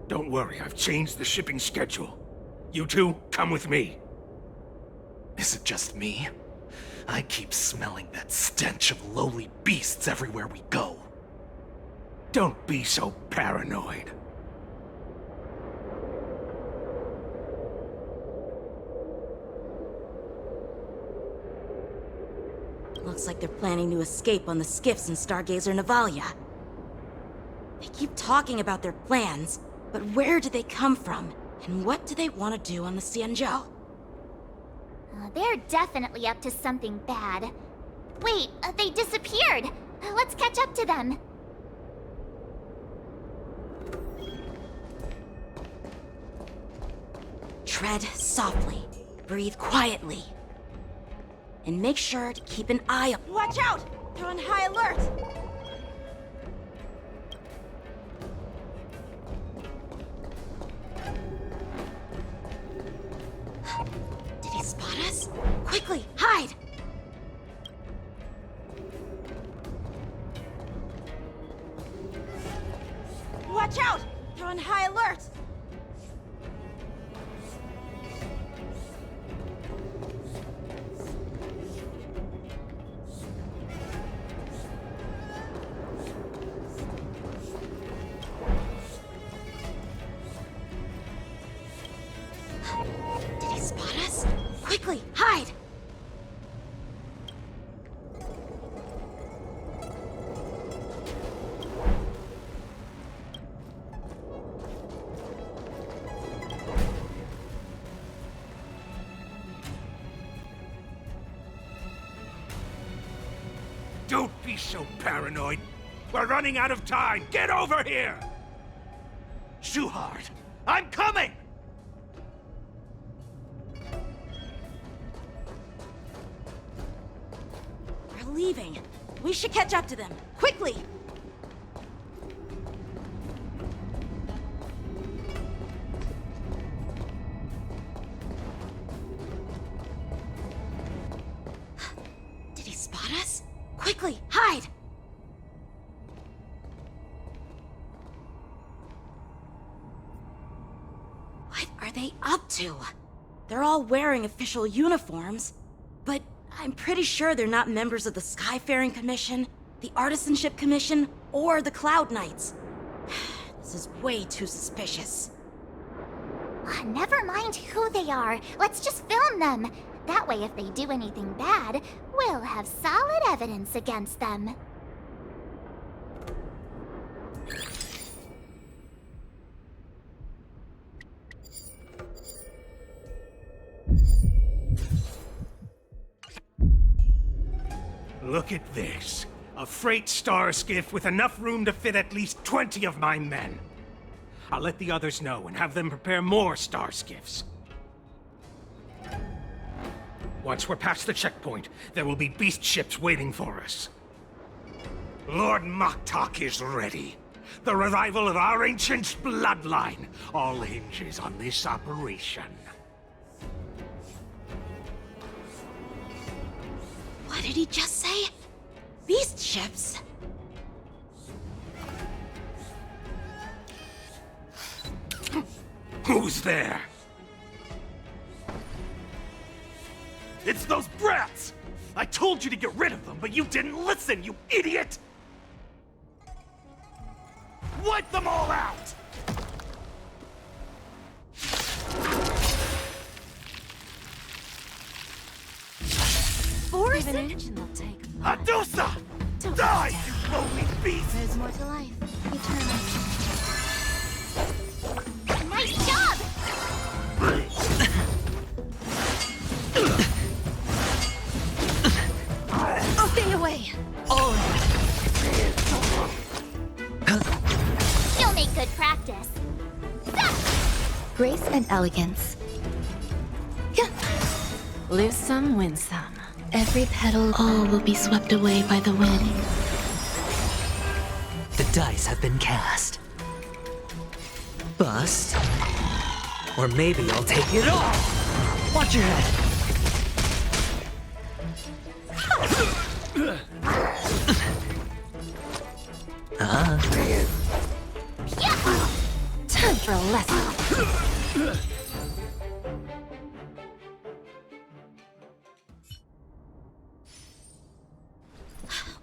Don't worry, I've changed the shipping schedule. You two, come with me. Is it just me? I keep smelling that stench of lowly beasts everywhere we go. Don't be so paranoid. Looks like they're planning to escape on the skiffs in Stargazer Navalia. They keep talking about their plans, but where do they come from? And what do they want to do on the Xianzhou? They're definitely up to something bad. Wait, they disappeared. Let's catch up to them. Tread softly. Breathe quietly. And make sure to keep an eye on— Watch out! They're on high alert! Did he spot us? Quickly, hide! Watch out! They're on high alert! Did he spot us? Quickly, hide! Don't be so paranoid. We're running out of time. Get over here! Shuhard, I'm coming! They're leaving. We should catch up to them. Quickly! Did he spot us? Quickly, hide! What are they up to? They're all wearing official uniforms, but I'm pretty sure they're not members of the Skyfaring Commission, the Artisanship Commission, or the Cloud Knights. This is way too suspicious. Never mind who they are. Let's just film them. That way, if they do anything bad, we'll have solid evidence against them. Look at this. A freight star skiff with enough room to fit at least 20 of my men. I'll let the others know and have them prepare more star skiffs. Once we're past the checkpoint, there will be beast ships waiting for us. Lord Moktok is ready. The revival of our ancient bloodline all hinges on this operation. What did he just say? Beast ships? Who's there? It's those brats! I told you to get rid of them, but you didn't listen, you idiot! Wipe them all out! Boris? Adusa! Die, you lowly beast! There's more to life. Eternal. Nice job! Stay away! You'll make good practice. Grace and elegance. Lose some, win some. Every petal, all will be swept away by the wind. The dice have been cast. Bust. Or maybe I'll take it all! Watch your head! Time for a lesson.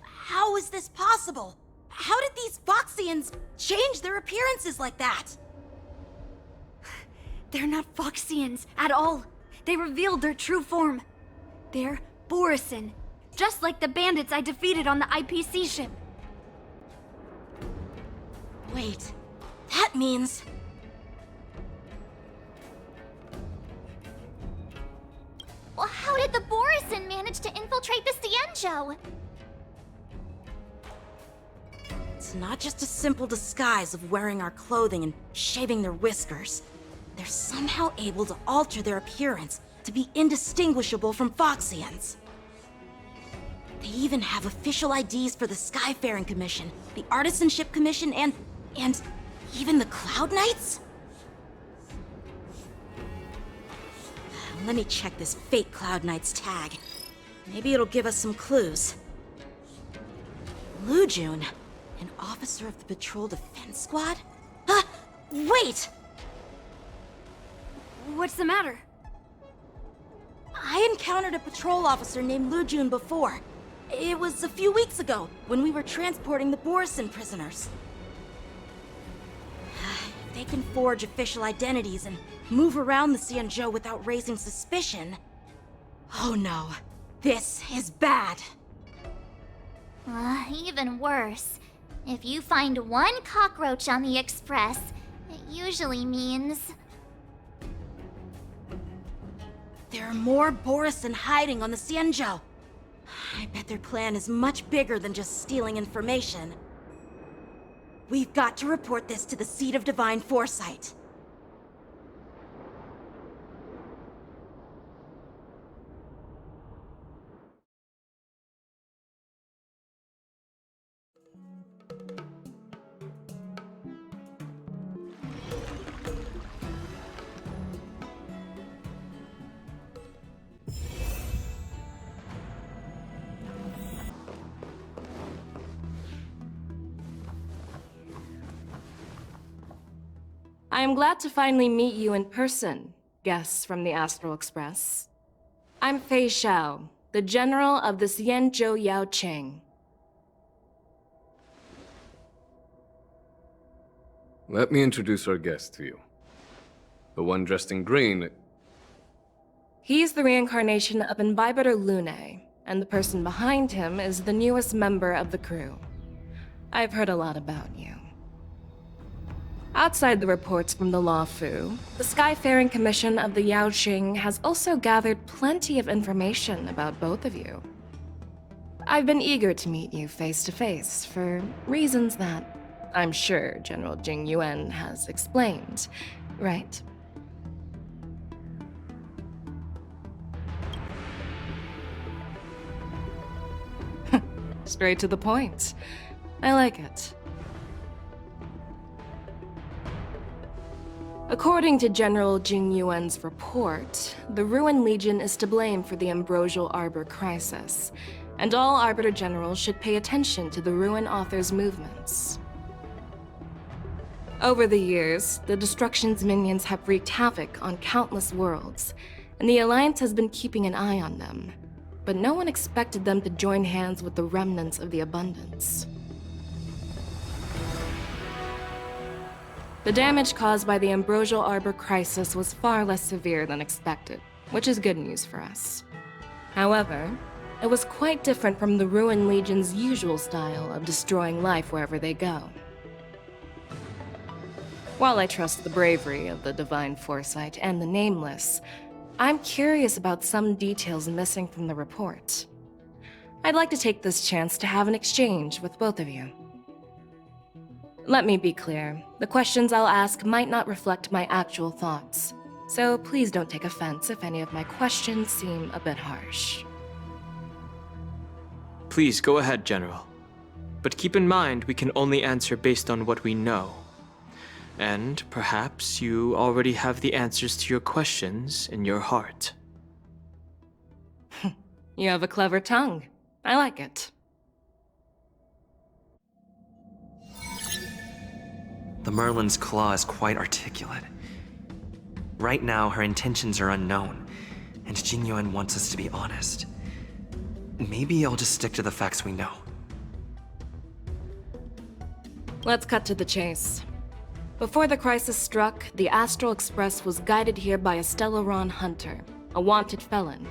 How is this possible? How did these Foxians change their appearances like that? They're not Foxians at all. They revealed their true form. They're Borisin, just like the bandits I defeated on the IPC ship. Wait, that means... Well, how did the Borisin manage to infiltrate the Cienjo? It's not just a simple disguise of wearing our clothing and shaving their whiskers. They're somehow able to alter their appearance to be indistinguishable from Foxians. They even have official IDs for the Skyfaring Commission, the Artisanship Commission, and even the Cloud Knights? Let me check this fake Cloud Knight's tag. Maybe it'll give us some clues. Lujun, an officer of the Patrol Defense Squad? Wait! What's the matter? I encountered a patrol officer named Lujun before. It was a few weeks ago, when we were transporting the Borisin prisoners. If they can forge official identities and move around the Cienjo without raising suspicion... Oh no, this is bad. Even worse. If you find one cockroach on the Express, it usually means... There are more Borisin hiding on the Cienjo. I bet their plan is much bigger than just stealing information. We've got to report this to the Seat of Divine Foresight. I am glad to finally meet you in person, guests from the Astral Express. I'm Fei Xiao, the general of the Xianzhou Yao Cheng. Let me introduce our guest to you. The one dressed in green. He's the reincarnation of Imbibitor Lune, and the person behind him is the newest member of the crew. I've heard a lot about you. Outside the reports from the Luofu, the Skyfaring Commission of the Yaoqing has also gathered plenty of information about both of you. I've been eager to meet you face to face for reasons that I'm sure General Jing Yuan has explained, right? Straight to the point. I like it. According to General Jing Yuan's report, the Ruin Legion is to blame for the Ambrosial Arbor crisis, and all Arbiter Generals should pay attention to the Ruin Author's movements. Over the years, the Destruction's minions have wreaked havoc on countless worlds, and the Alliance has been keeping an eye on them, but no one expected them to join hands with the remnants of the Abundance. The damage caused by the Ambrosial Arbor crisis was far less severe than expected, which is good news for us. However, it was quite different from the Ruin Legion's usual style of destroying life wherever they go. While I trust the bravery of the Divine Foresight and the Nameless, I'm curious about some details missing from the report. I'd like to take this chance to have an exchange with both of you. Let me be clear, the questions I'll ask might not reflect my actual thoughts, so please don't take offense if any of my questions seem a bit harsh. Please go ahead, General. But keep in mind we can only answer based on what we know. And perhaps you already have the answers to your questions in your heart. You have a clever tongue. I like it. The Merlin's claw is quite articulate. Right now, her intentions are unknown, and Jing Yuan wants us to be honest. Maybe I'll just stick to the facts we know. Let's cut to the chase. Before the crisis struck, the Astral Express was guided here by a Stellaron hunter, a wanted felon,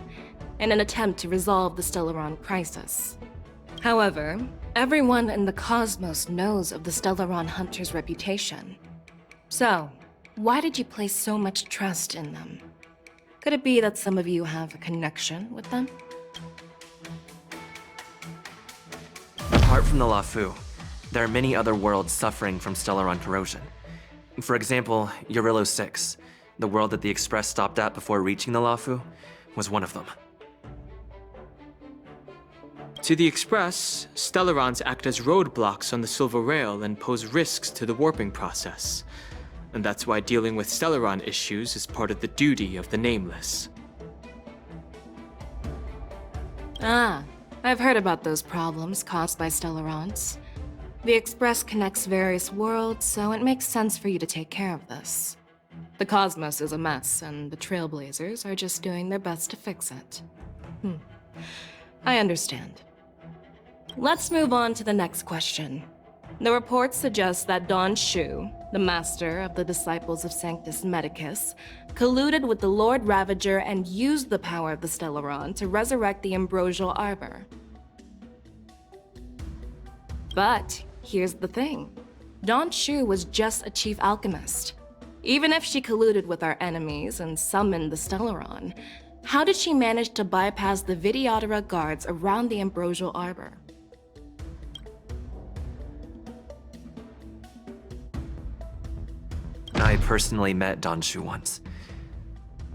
in an attempt to resolve the Stellaron crisis. However, everyone in the cosmos knows of the Stellaron hunter's reputation. So, why did you place so much trust in them? Could it be that some of you have a connection with them? Apart from the Luofu, there are many other worlds suffering from Stellaron corrosion. For example, Eurillo 6, the world that the Express stopped at before reaching the Luofu, was one of them. To the Express, Stellarons act as roadblocks on the Silver Rail and pose risks to the warping process. And that's why dealing with Stellaron issues is part of the duty of the Nameless. Ah, I've heard about those problems caused by Stellarons. The Express connects various worlds, so it makes sense for you to take care of this. The cosmos is a mess, and the Trailblazers are just doing their best to fix it. I understand. Let's move on to the next question. The report suggests that Don Shu, the master of the Disciples of Sanctus Medicus, colluded with the Lord Ravager and used the power of the Stellaron to resurrect the Ambrosial Arbor. But here's the thing. Don Shu was just a chief alchemist. Even if she colluded with our enemies and summoned the Stellaron, How did she manage to bypass the Videodora guards around the Ambrosial Arbor? I personally met Dan Shu once.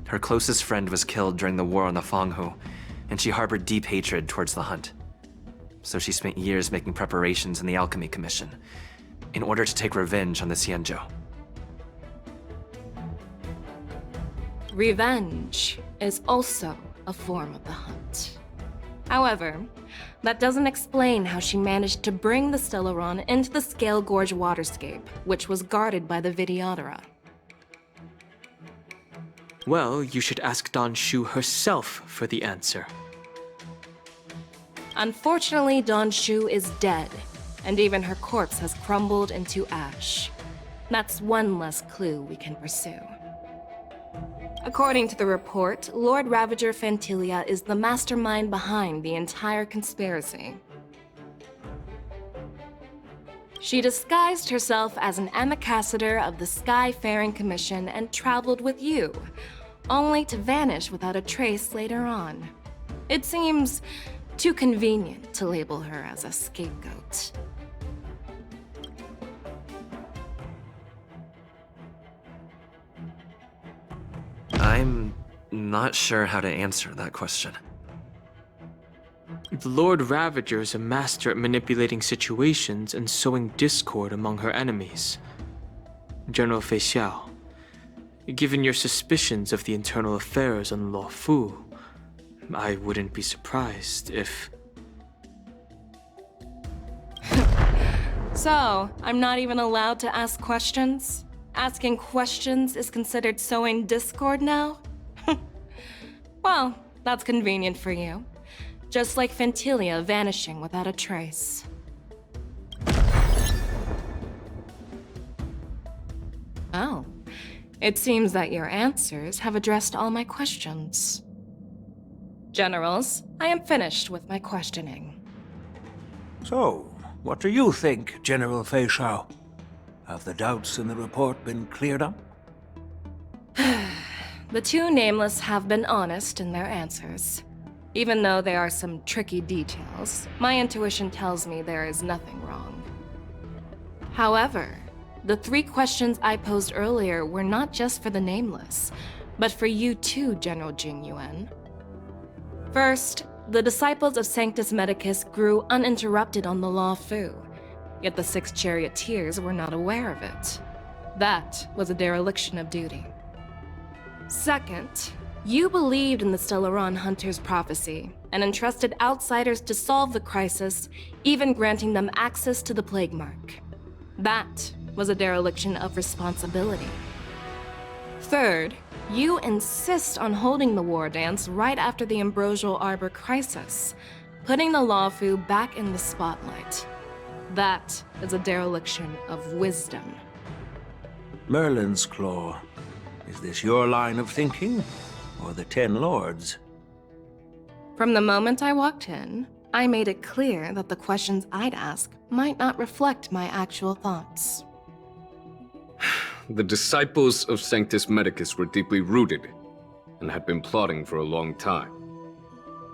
Her closest friend was killed during the war on the Fanghu, and she harbored deep hatred towards the hunt. So she spent years making preparations in the Alchemy Commission, in order to take revenge on the Xianzhou. Revenge is also a form of the hunt. However, that doesn't explain how she managed to bring the Stellaron into the Scale Gorge waterscape, which was guarded by the Videodora. Well, you should ask Dan Shu herself for the answer. Unfortunately, Dan Shu is dead, and even her corpse has crumbled into ash. That's one less clue we can pursue. According to the report, Lord Ravager Fantilia is the mastermind behind the entire conspiracy. She disguised herself as an ambassador of the Skyfaring Commission and traveled with you, only to vanish without a trace later on. It seems too convenient to label her as a scapegoat. I'm not sure how to answer that question. The Lord Ravager is a master at manipulating situations and sowing discord among her enemies. General Fei Xiao, given your suspicions of the internal affairs on Luofu, I wouldn't be surprised if... So, I'm not even allowed to ask questions? Asking questions is considered sowing discord now? Well, that's convenient for you. Just like Fantilia vanishing without a trace. Oh. It seems that your answers have addressed all my questions. Generals, I am finished with my questioning. So, what do you think, General Fei Xiao? Have the doubts in the report been cleared up? The two nameless have been honest in their answers. Even though there are some tricky details, my intuition tells me there is nothing wrong. However, the 3 questions I posed earlier were not just for the nameless, but for you too, General Jing Yuan. First, the disciples of Sanctus Medicus grew uninterrupted on the Luofu, yet the 6 charioteers were not aware of it. That was a dereliction of duty. Second, you believed in the Stellaron Hunter's prophecy and entrusted outsiders to solve the crisis, even granting them access to the Plague Mark. That was a dereliction of responsibility. Third, you insist on holding the war dance right after the Ambrosial Arbor crisis, putting the Luofu back in the spotlight. That is a dereliction of wisdom. Merlin's Claw. Is this your line of thinking, or the 10 Lords? From the moment I walked in, I made it clear that the questions I'd ask might not reflect my actual thoughts. The disciples of Sanctus Medicus were deeply rooted and had been plotting for a long time.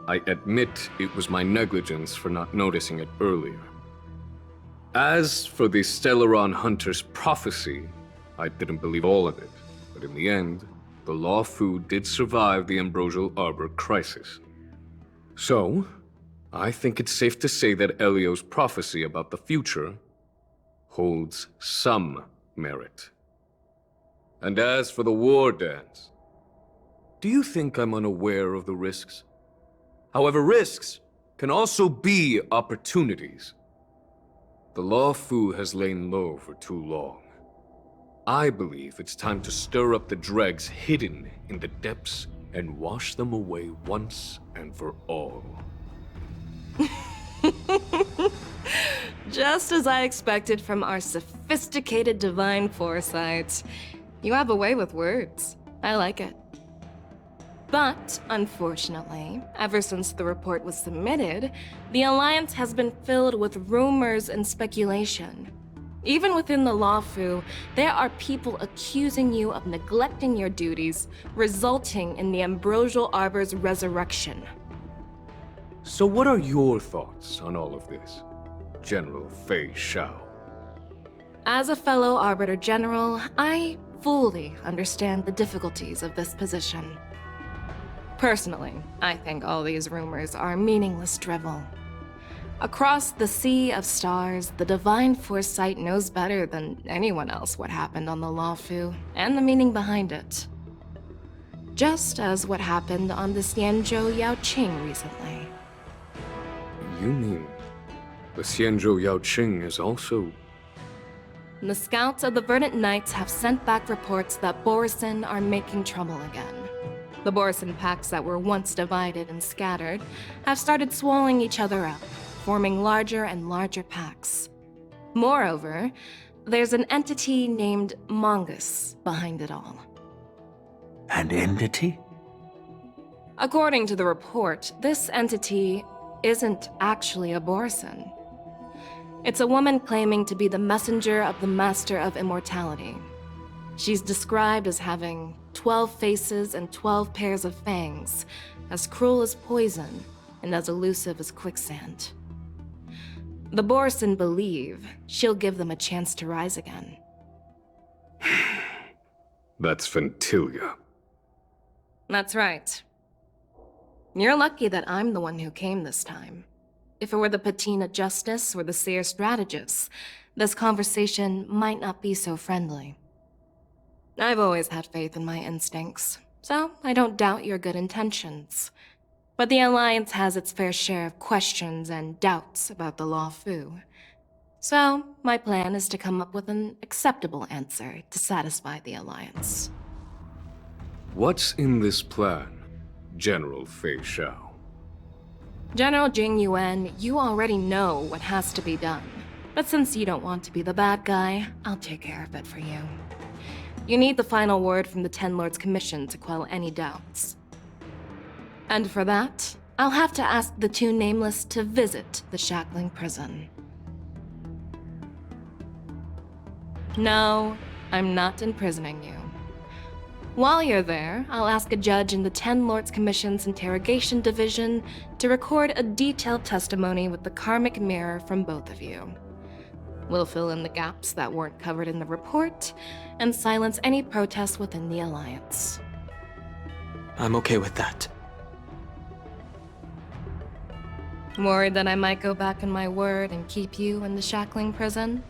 I admit it was my negligence for not noticing it earlier. As for the Stellaron Hunter's prophecy, I didn't believe all of it, but in the end, the Luofu did survive the Ambrosial Arbor crisis. So, I think it's safe to say that Elio's prophecy about the future holds some merit. And as for the war dance, do you think I'm unaware of the risks? However, risks can also be opportunities. The Luofu has lain low for too long. I believe it's time to stir up the dregs hidden in the depths and wash them away once and for all. Just as I expected from our sophisticated divine foresight. You have a way with words. I like it. But, unfortunately, ever since the report was submitted, the Alliance has been filled with rumors and speculation. Even within the Luofu, there are people accusing you of neglecting your duties, resulting in the Ambrosial Arbor's resurrection. So what are your thoughts on all of this, General Fei Shao? As a fellow Arbiter General, I fully understand the difficulties of this position. Personally, I think all these rumors are meaningless drivel. Across the sea of stars, the Divine Foresight knows better than anyone else what happened on the Luofu and the meaning behind it. Just as what happened on the Xianzhou Yaoqing recently. You mean the Xianzhou Yaoqing is also... The scouts of the Verdant Knights have sent back reports that Borisin are making trouble again. The Borisin packs that were once divided and scattered have started swallowing each other up, forming larger and larger packs. Moreover, there's an entity named Mongoose behind it all. An entity? According to the report, this entity isn't actually a Borisin. It's a woman claiming to be the messenger of the Master of Immortality. She's described as having 12 faces and 12 pairs of fangs, as cruel as poison and as elusive as quicksand. The Borisin believe she'll give them a chance to rise again. That's Ventilia. That's right. You're lucky that I'm the one who came this time. If it were the Patina Justice or the Seer Strategist, this conversation might not be so friendly. I've always had faith in my instincts, so I don't doubt your good intentions. But the Alliance has its fair share of questions and doubts about the Luofu. So, my plan is to come up with an acceptable answer to satisfy the Alliance. What's in this plan, General Fei Shao? General Jing Yuan, you already know what has to be done. But since you don't want to be the bad guy, I'll take care of it for you. You need the final word from the Ten Lords Commission to quell any doubts. And for that, I'll have to ask the two Nameless to visit the Shackling Prison. No, I'm not imprisoning you. While you're there, I'll ask a judge in the Ten Lords Commission's Interrogation Division to record a detailed testimony with the karmic mirror from both of you. We'll fill in the gaps that weren't covered in the report, and silence any protests within the Alliance. I'm okay with that. Worried that I might go back on my word and keep you in the Shackling Prison?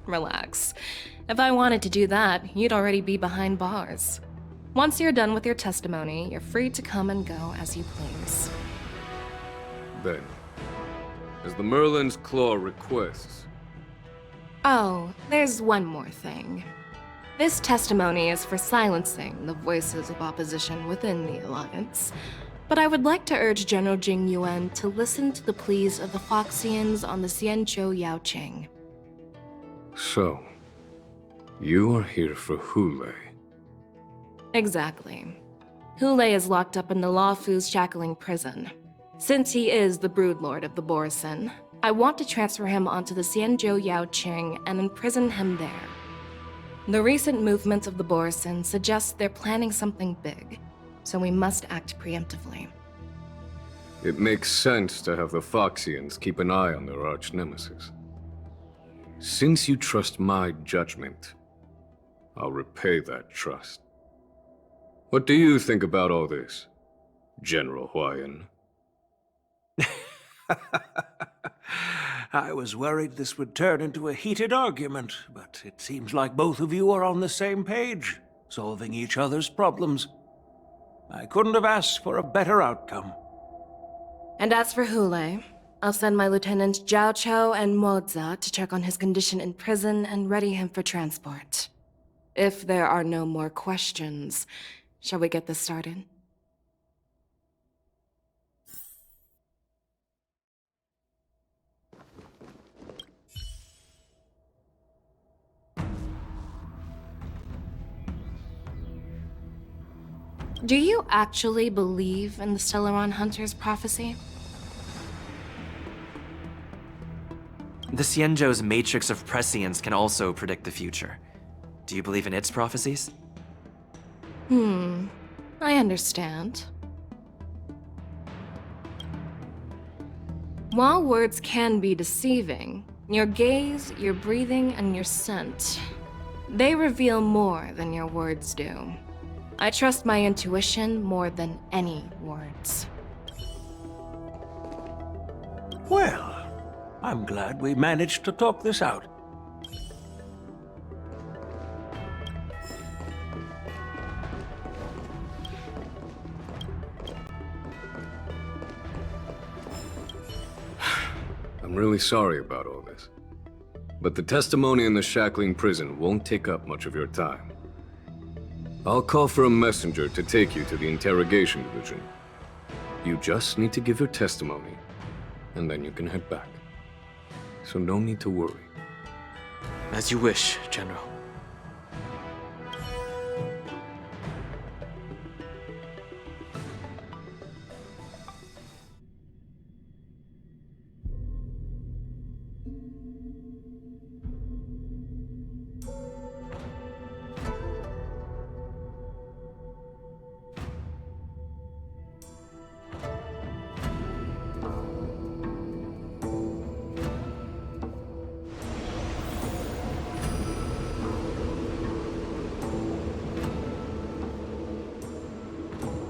Relax. If I wanted to do that, you'd already be behind bars. Once you're done with your testimony, you're free to come and go as you please. Then, as the Merlin's Claw requests... Oh, there's one more thing. This testimony is for silencing the voices of opposition within the Alliance, but I would like to urge General Jing Yuan to listen to the pleas of the Foxians on the Xianzhou Yaoqing. So, you are here for Hule. Exactly. Hule is locked up in the Luofu's Shackling Prison. Since he is the Broodlord of the Borisin, I want to transfer him onto the Xianzhou Yaoqing and imprison him there. The recent movements of the Borisin suggest they're planning something big, so we must act preemptively. It makes sense to have the Foxians keep an eye on their arch-nemesis. Since you trust my judgment, I'll repay that trust. What do you think about all this, General Huayan? I was worried this would turn into a heated argument, but it seems like both of you are on the same page, solving each other's problems. I couldn't have asked for a better outcome. And as for Hule, I'll send my lieutenants Zhao Chou and Moza to check on his condition in prison and ready him for transport. If there are no more questions, shall we get this started? Do you actually believe in the Stellaron Hunter's prophecy? The Xianzhou's matrix of prescience can also predict the future. Do you believe in its prophecies? I understand. While words can be deceiving, your gaze, your breathing, and your scent, they reveal more than your words do. I trust my intuition more than any words. Well, I'm glad we managed to talk this out. I'm really sorry about all this. But the testimony in the shackling prison won't take up much of your time. I'll call for a messenger to take you to the interrogation division. You just need to give your testimony, and then you can head back. So no need to worry. As you wish, General.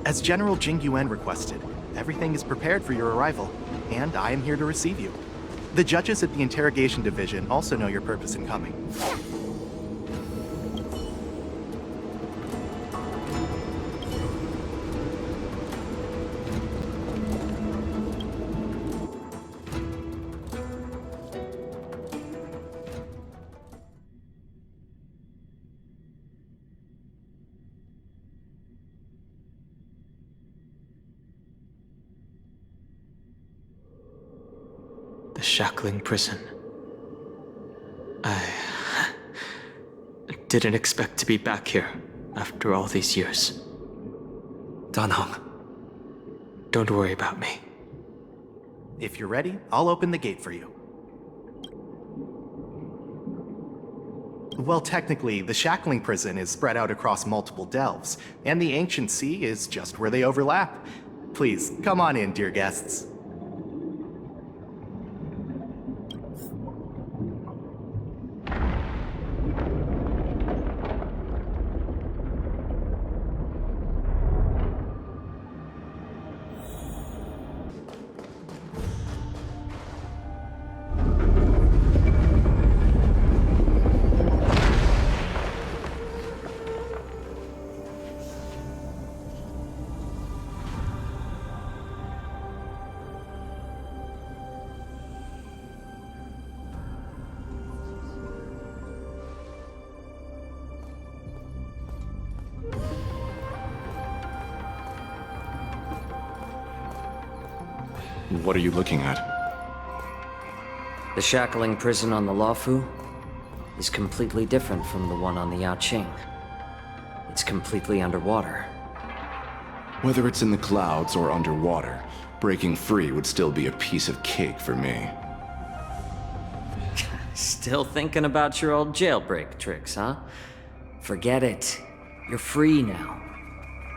As General Jing Yuan requested, everything is prepared for your arrival, and I am here to receive you. The judges at the Interrogation Division also know your purpose in coming. The shackling prison. I didn't expect to be back here after all these years. Dan Heng. Don't worry about me. If you're ready, I'll open the gate for you. Well, technically, the shackling prison is spread out across multiple delves, and the ancient sea is just where they overlap. Please, come on in, dear guests. What are you looking at? The shackling prison on the Luofu is completely different from the one on the Yaoqing. It's completely underwater. Whether it's in the clouds or underwater, breaking free would still be a piece of cake for me. Still thinking about your old jailbreak tricks, huh? Forget it. You're free now.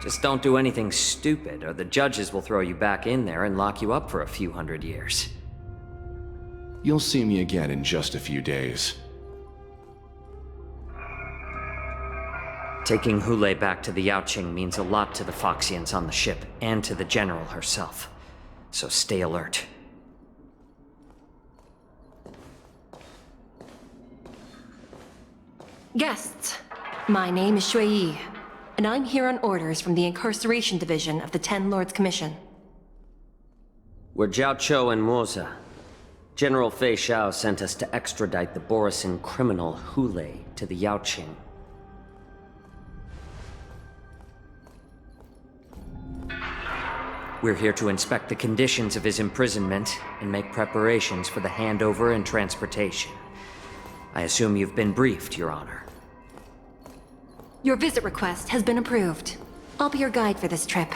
Just don't do anything stupid, or the judges will throw you back in there and lock you up for a few hundred years. You'll see me again in just a few days. Taking Hule back to the Yaoqing means a lot to the Foxians on the ship, and to the General herself. So stay alert. Guests, my name is Shui Yi, and I'm here on orders from the Incarceration Division of the Ten Lords Commission. We're Jiao Chou and Moza. General Fei Xiao sent us to extradite the Borisin criminal Hule to the Yaoqing. We're here to inspect the conditions of his imprisonment and make preparations for the handover and transportation. I assume you've been briefed, Your Honor. Your visit request has been approved. I'll be your guide for this trip.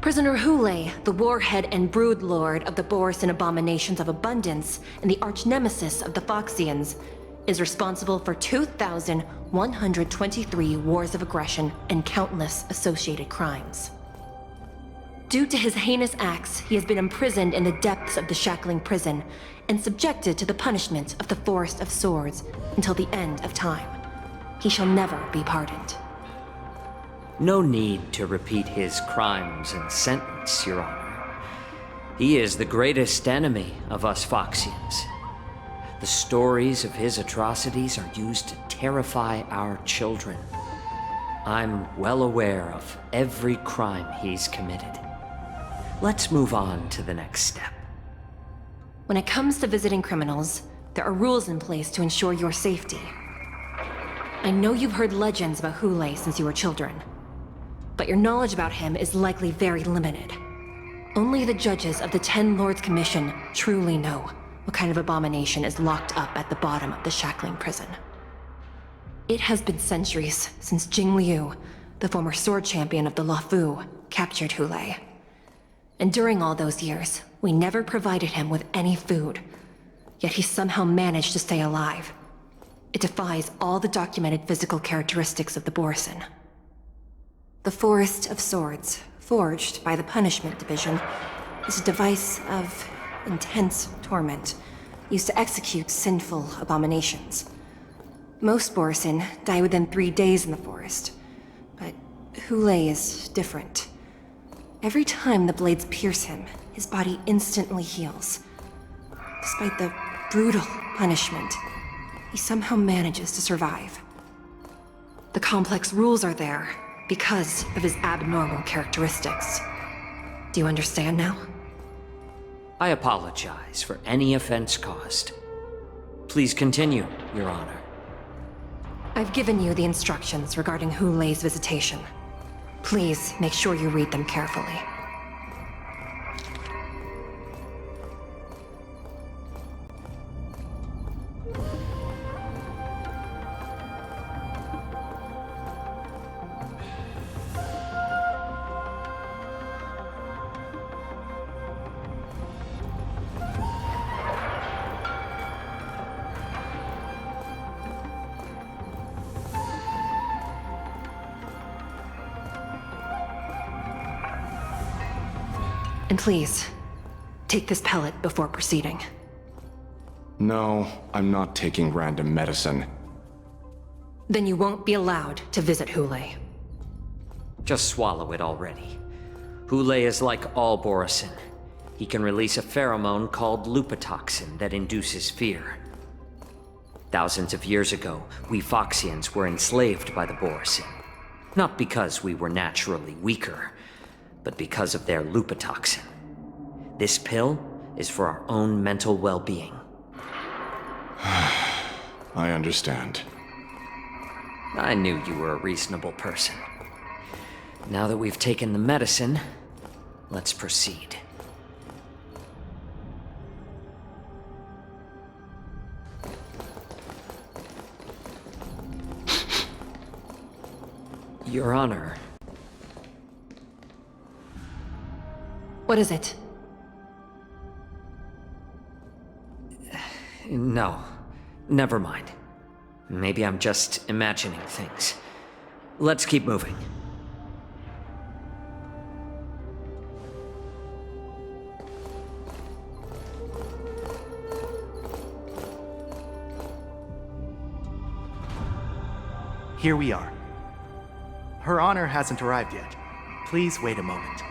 Prisoner Hule, the warhead and brood lord of the Borisin abominations of abundance and the arch-nemesis of the Foxians, is responsible for 2,123 wars of aggression and countless associated crimes. Due to his heinous acts, he has been imprisoned in the depths of the Shackling prison and subjected to the punishment of the Forest of Swords until the end of time. He shall never be pardoned. No need to repeat his crimes and sentence, Your Honor. He is the greatest enemy of us Foxians. The stories of his atrocities are used to terrify our children. I'm well aware of every crime he's committed. Let's move on to the next step. When it comes to visiting criminals, there are rules in place to ensure your safety. I know you've heard legends about Hule since you were children, but your knowledge about him is likely very limited. Only the judges of the 10 Lords Commission truly know what kind of abomination is locked up at the bottom of the Shackling prison. It has been centuries since Jingle, the former sword champion of the Luofu, captured Hule. And during all those years, we never provided him with any food. Yet he somehow managed to stay alive. It defies all the documented physical characteristics of the Borisin. The Forest of Swords, forged by the Punishment Division, is a device of intense torment, used to execute sinful abominations. Most Borisin die within 3 days in the forest, but Hule is different. Every time the blades pierce him, his body instantly heals. Despite the brutal punishment, he somehow manages to survive. The complex rules are there because of his abnormal characteristics. Do you understand now? I apologize for any offense caused. Please continue, Your Honor. I've given you the instructions regarding Hule's visitation. Please make sure you read them carefully. And please, take this pellet before proceeding. No, I'm not taking random medicine. Then you won't be allowed to visit Hule. Just swallow it already. Hule is like all Borisin. He can release a pheromone called lupatoxin that induces fear. Thousands of years ago, we Foxians were enslaved by the Borisin. Not because we were naturally weaker, but because of their lupatoxin. This pill is for our own mental well-being. I understand. I knew you were a reasonable person. Now that we've taken the medicine, let's proceed. Your Honor. What is it? No, never mind. Maybe I'm just imagining things. Let's keep moving. Here we are. Her Honor hasn't arrived yet. Please wait a moment.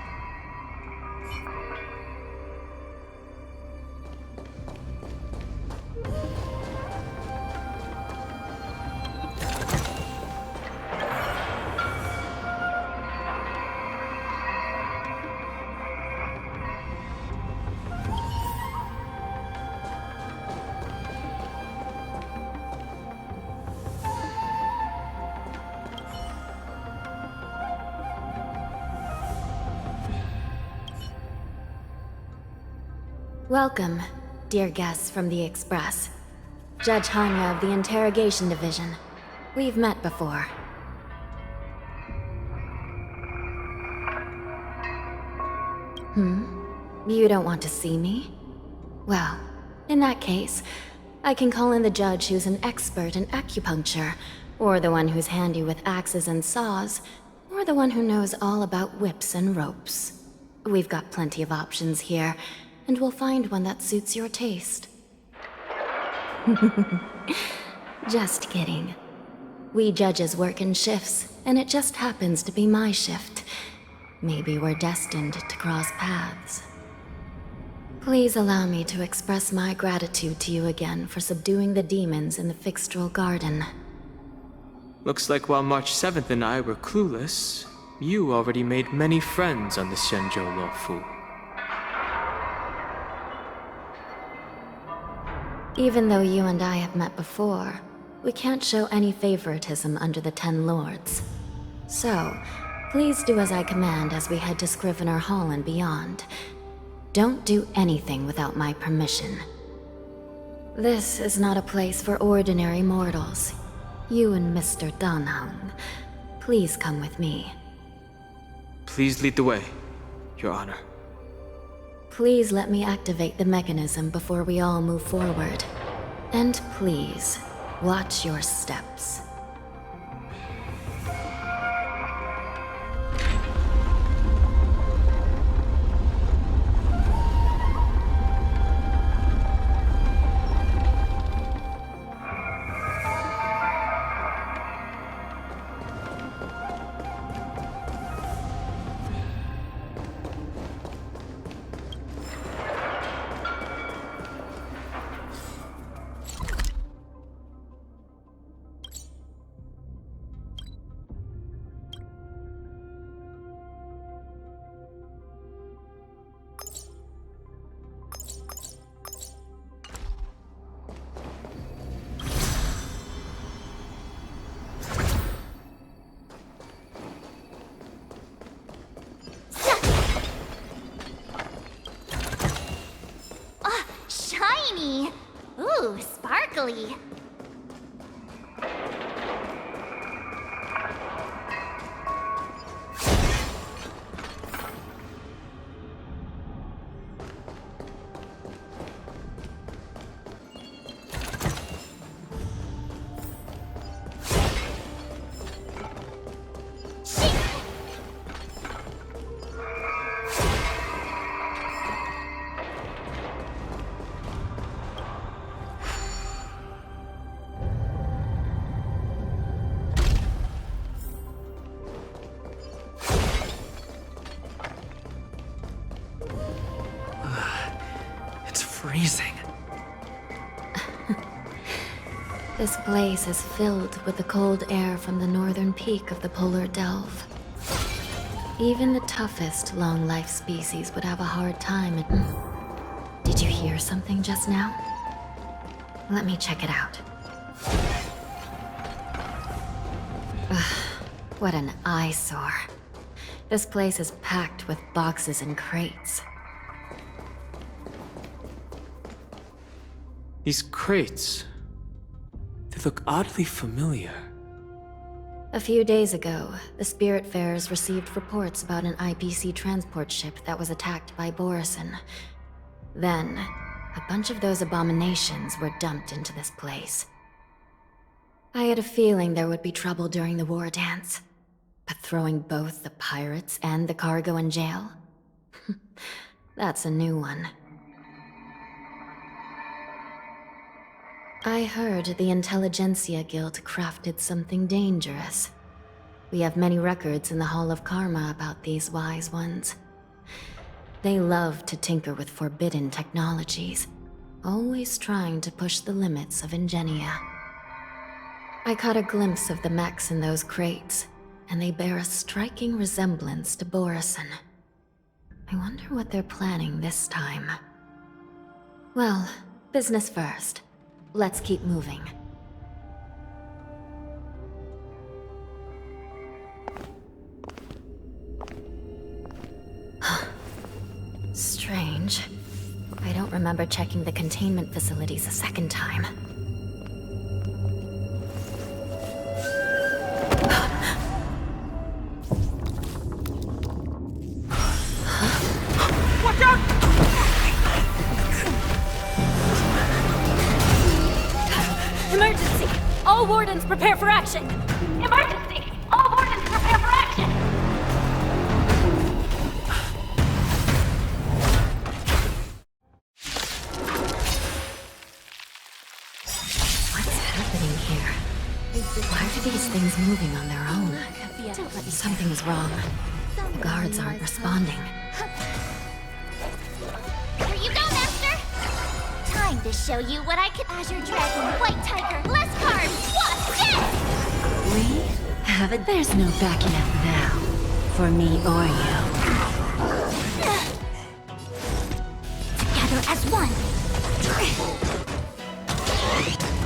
Welcome, dear guests from the Express. Judge Hanya of the Interrogation Division. We've met before. You don't want to see me? Well, in that case, I can call in the judge who's an expert in acupuncture, or the one who's handy with axes and saws, or the one who knows all about whips and ropes. We've got plenty of options here, and we'll find one that suits your taste. Just kidding. We judges work in shifts, and it just happens to be my shift. Maybe we're destined to cross paths. Please allow me to express my gratitude to you again for subduing the demons in the Fixtral Garden. Looks like while March 7th and I were clueless, you already made many friends on the Xianzhou Luofu. Even though you and I have met before, we can't show any favoritism under the 10 Lords. So, please do as I command as we head to Scrivener Hall and beyond. Don't do anything without my permission. This is not a place for ordinary mortals. You and Mr. Danheng, please come with me. Please lead the way, Your Honor. Please let me activate the mechanism before we all move forward. And please, watch your steps. Shiny! Ooh, sparkly. Freezing. This place is filled with the cold air from the northern peak of the polar delve. Even the toughest long-life species would have a hard time. Did you hear something just now? Let me check it out. Ugh, what an eyesore. This place is packed with boxes and crates. These crates, they look oddly familiar. A few days ago, the Spiritfarers received reports about an IPC transport ship that was attacked by Borison. Then, a bunch of those abominations were dumped into this place. I had a feeling there would be trouble during the war dance, but throwing both the pirates and the cargo in jail? That's a new one. I heard the Intelligentsia Guild crafted something dangerous. We have many records in the Hall of Karma about these wise ones. They love to tinker with forbidden technologies, always trying to push the limits of ingenia. I caught a glimpse of the mechs in those crates, and they bear a striking resemblance to Borison. I wonder what they're planning this time. Well, business first. Let's keep moving. Strange. I don't remember checking the containment facilities a second time. Emergency! All wardens prepare for action! Emergency! All wardens prepare for action! What's happening here? Why are these things moving on their own? Something is wrong. The guards aren't responding. Here you go, Master! Time to show you what I can. Azure Dragon, White Tiger, less cards, what? Yes! We have it. There's no backing out now. For me or you. Together as one!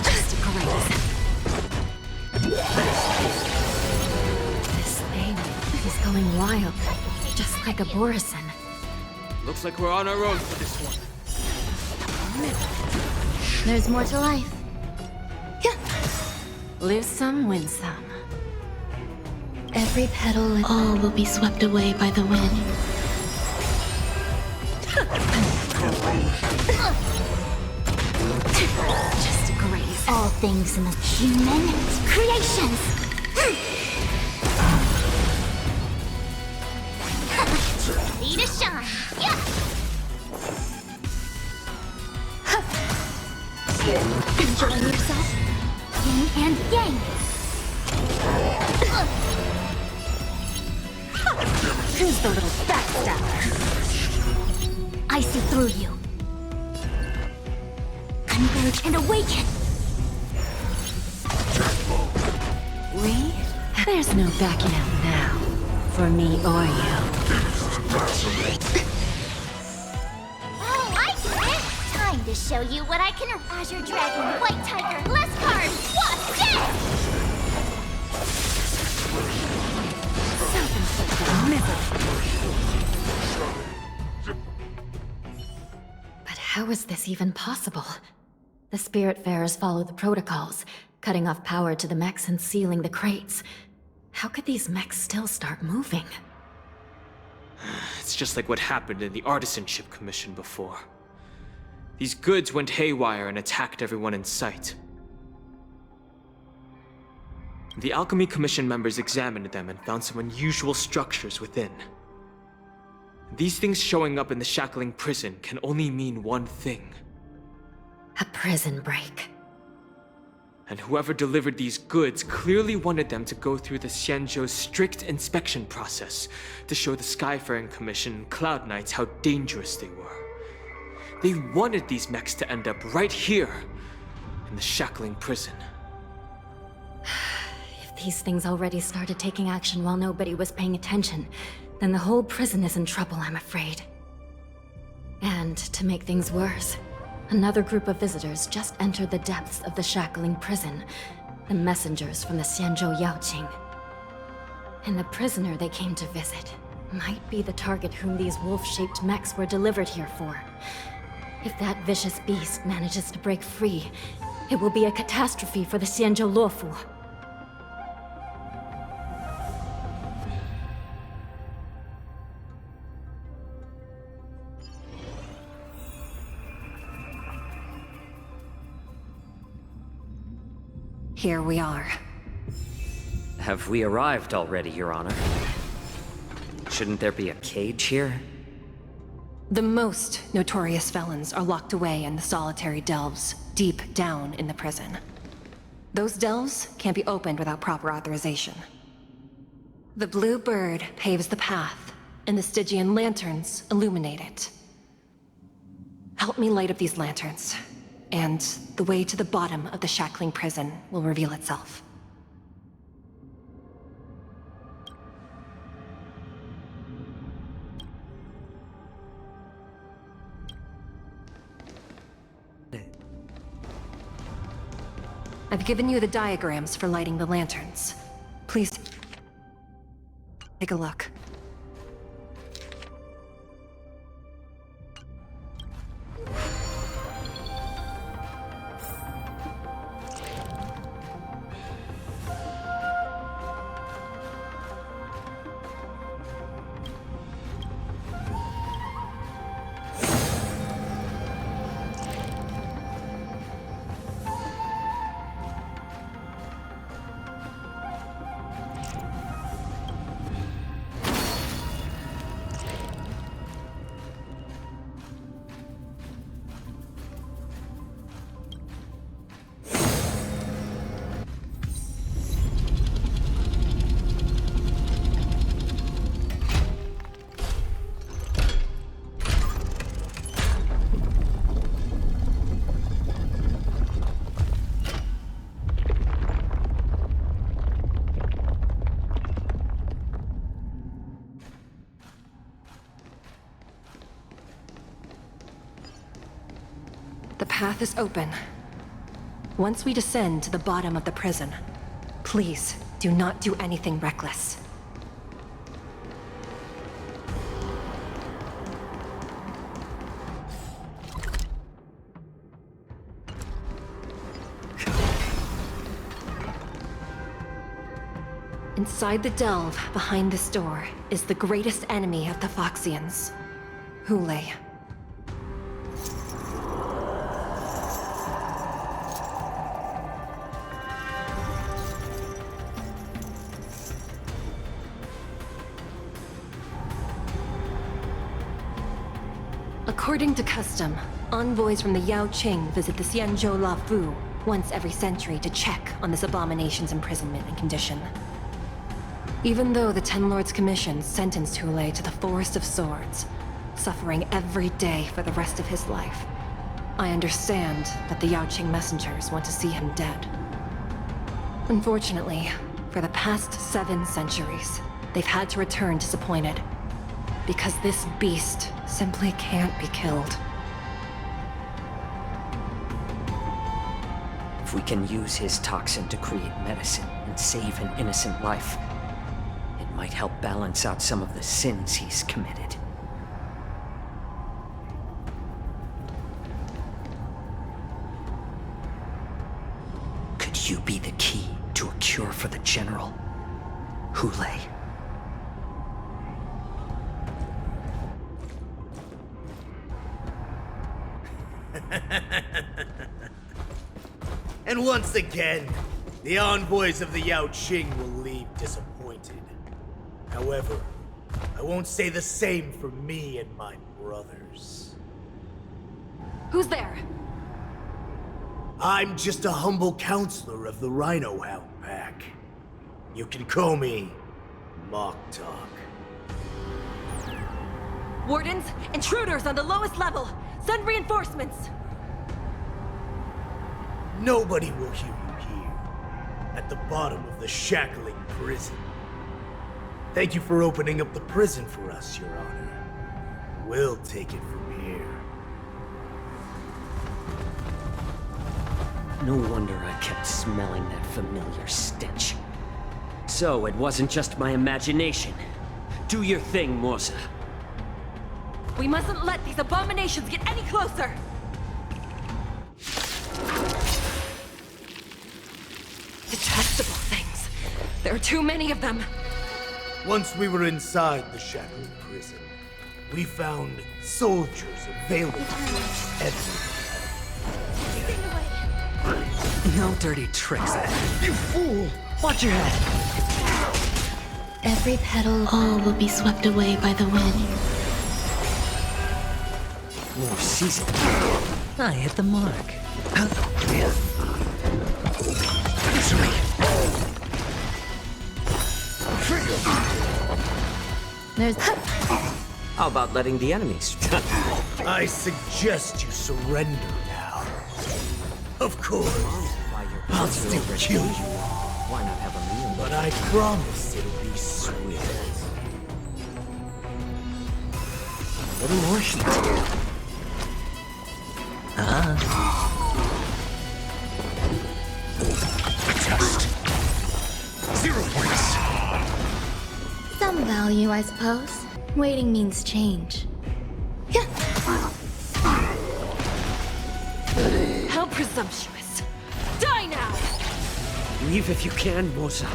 Just a graze. This thing is going wild. Just like a Borison. Looks like we're on our own for this one. There's more to life. Lose some, win some. Every petal and all will be swept away by the wind. Just a graze. All things in the human creations! Ready to shine! Yeah! Enjoying yourself? Yin and yang! Who's the little backstabber? I see through you. Converge and awaken! We? There's no backing out now. For me or you. Oh, I get it! Time to show you what I can. Azure Dragon, White Tiger, less cards, what? Yes! But how is this even possible? The Spiritfarers follow the protocols, cutting off power to the mechs and sealing the crates. How could these mechs still start moving? It's just like what happened in the Artisanship Commission before. These goods went haywire and attacked everyone in sight. The Alchemy Commission members examined them and found some unusual structures within. These things showing up in the shackling prison can only mean one thing. A prison break. And whoever delivered these goods clearly wanted them to go through the Xianzhou's strict inspection process to show the Skyfaring Commission and Cloud Knights how dangerous they were. They wanted these mechs to end up right here, in the shackling prison. If these things already started taking action while nobody was paying attention, then the whole prison is in trouble, I'm afraid. And to make things worse, another group of visitors just entered the depths of the shackling prison, the messengers from the Xianzhou Yaoqing. And the prisoner they came to visit might be the target whom these wolf-shaped mechs were delivered here for. If that vicious beast manages to break free, it will be a catastrophe for the Xianzhou Luofu. Here we are. Have we arrived already, Your Honor? Shouldn't there be a cage here? The most notorious felons are locked away in the solitary delves, deep down in the prison. Those delves can't be opened without proper authorization. The blue bird paves the path, and the Stygian lanterns illuminate it. Help me light up these lanterns, and the way to the bottom of the shackling prison will reveal itself. I've given you the diagrams for lighting the lanterns. Please take a look. The path is open. Once we descend to the bottom of the prison, please do not do anything reckless. Inside the delve, behind this door, is the greatest enemy of the Foxians, Hule. According to custom, envoys from the Yao Qing visit the Xianzhou Luofu once every century to check on this abomination's imprisonment and condition. Even though the Ten Lords Commission sentenced Hule to the Forest of Swords, suffering every day for the rest of his life, I understand that the Yao Qing messengers want to see him dead. Unfortunately, for the past 7 centuries, they've had to return disappointed, because this beast simply can't be killed. If we can use his toxin to create medicine and save an innocent life, it might help balance out some of the sins he's committed. Could you be the key to a cure for the General, Hule? And once again, the envoys of the Yao Qing will leave disappointed. However, I won't say the same for me and my brothers. Who's there? I'm just a humble counselor of the Rhino Hound Pack. You can call me Mock Talk. Wardens, intruders on the lowest level! Send reinforcements! Nobody will hear you here, at the bottom of the shackling prison. Thank you for opening up the prison for us, Your Honor. We'll take it from here. No wonder I kept smelling that familiar stench. So it wasn't just my imagination. Do your thing, Moza. We mustn't let these abominations get any closer! Detestable things. There are too many of them. Once we were inside the shackled prison, we found soldiers available to us everywhere. No dirty tricks, you fool! Watch your head! Every petal, all will be swept away by the wind. More season. I hit the mark. There's... How about letting the enemies? I suggest you surrender now. Of course, I'll still kill you. Why not have a meal? But I promise it'll be swift. A little more heat. Just 0 points. Some value, I suppose. Waiting means change. How presumptuous! Die now! Leave if you can, Moza.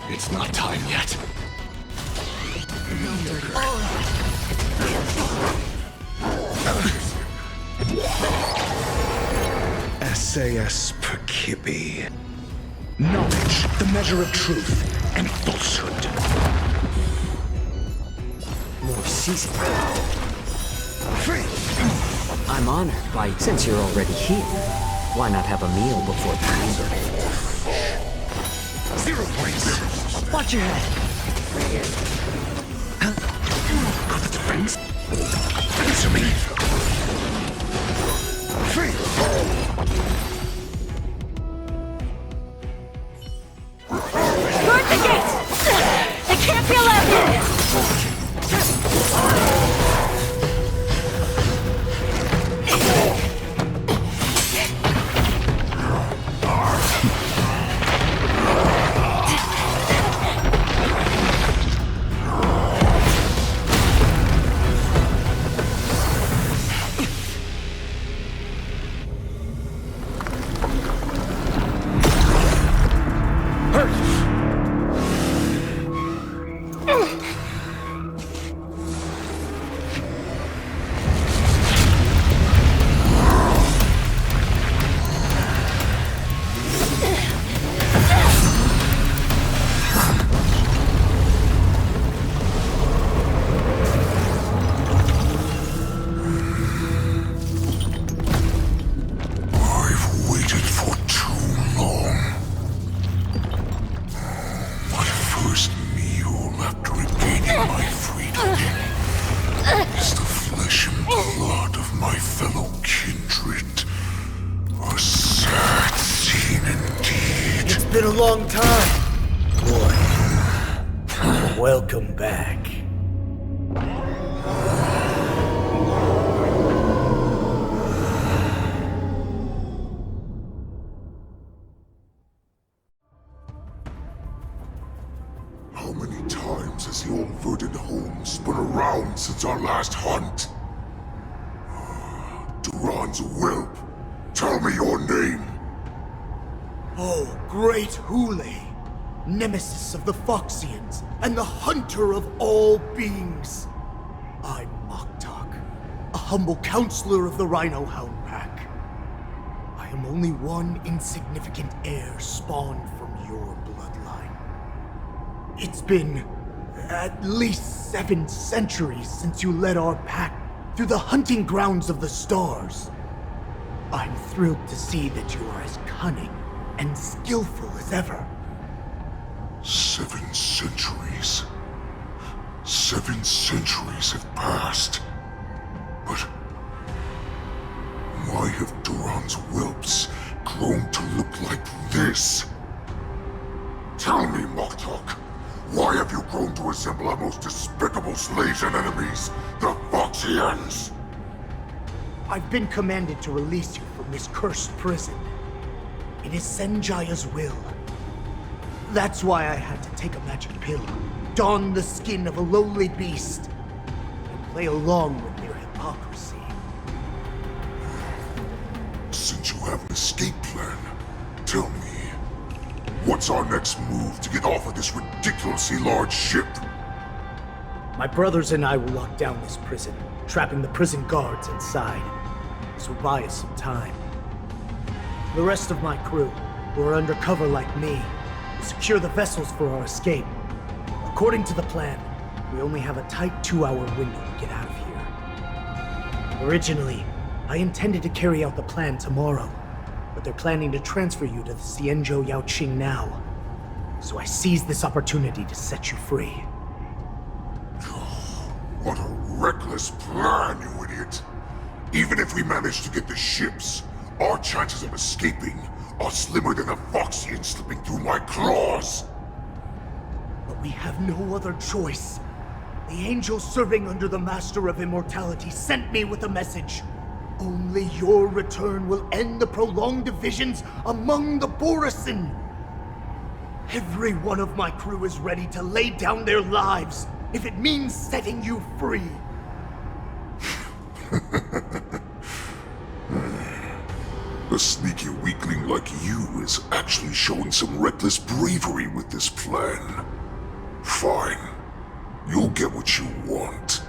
It's not time yet. SAS Perkibi. Knowledge, the measure of truth and falsehood. More season. I'm honored by, since you're already here, why not have a meal before the hunger? 0 points. Watch your head! Got the defense. Answer me. Guard the gate! They can't be allowed in! blood of my fellow kindred. A sad scene indeed. It's been a long time, boy. Welcome back. How many times has the old verdant home spun around since our last hunt? Duran's whelp, tell me your name! Oh, great Hule, nemesis of the Foxians, and the hunter of all beings. I'm Moktok, a humble counselor of the Rhino Hound Pack. I am only one insignificant heir spawned from your bloodline. It's been at least 7 centuries since you led our pack through the hunting grounds of the stars. I'm thrilled to see that you are as cunning and skillful as ever. 7 centuries. 7 centuries have passed. But why have Duran's whelps grown to look like this? Tell me, Moktok, why have you grown to resemble our most despicable slaves and enemies, the Foxians? I've been commanded to release you from this cursed prison. It is Senjaya's will. That's why I had to take a magic pill, don the skin of a lowly beast, and play along with their hypocrisy. Since you have an escape plan, tell me, what's our next move to get off of this ridiculously large ship? My brothers and I will lock down this prison, trapping the prison guards inside. This will buy us some time. The rest of my crew, who are undercover like me, will secure the vessels for our escape. According to the plan, we only have a tight 2-hour window to get out of here. Originally, I intended to carry out the plan tomorrow, but they're planning to transfer you to the Xianzhou Yaoqing now. So I seized this opportunity to set you free. What a reckless plan, you idiot! Even if we manage to get the ships, our chances of escaping are slimmer than a Foxian slipping through my claws! But we have no other choice. The angel serving under the Master of Immortality sent me with a message. Only your return will end the prolonged divisions among the Borisin. Every one of my crew is ready to lay down their lives if it means setting you free. A sneaky weakling like you is actually showing some reckless bravery with this plan. Fine. You'll get what you want.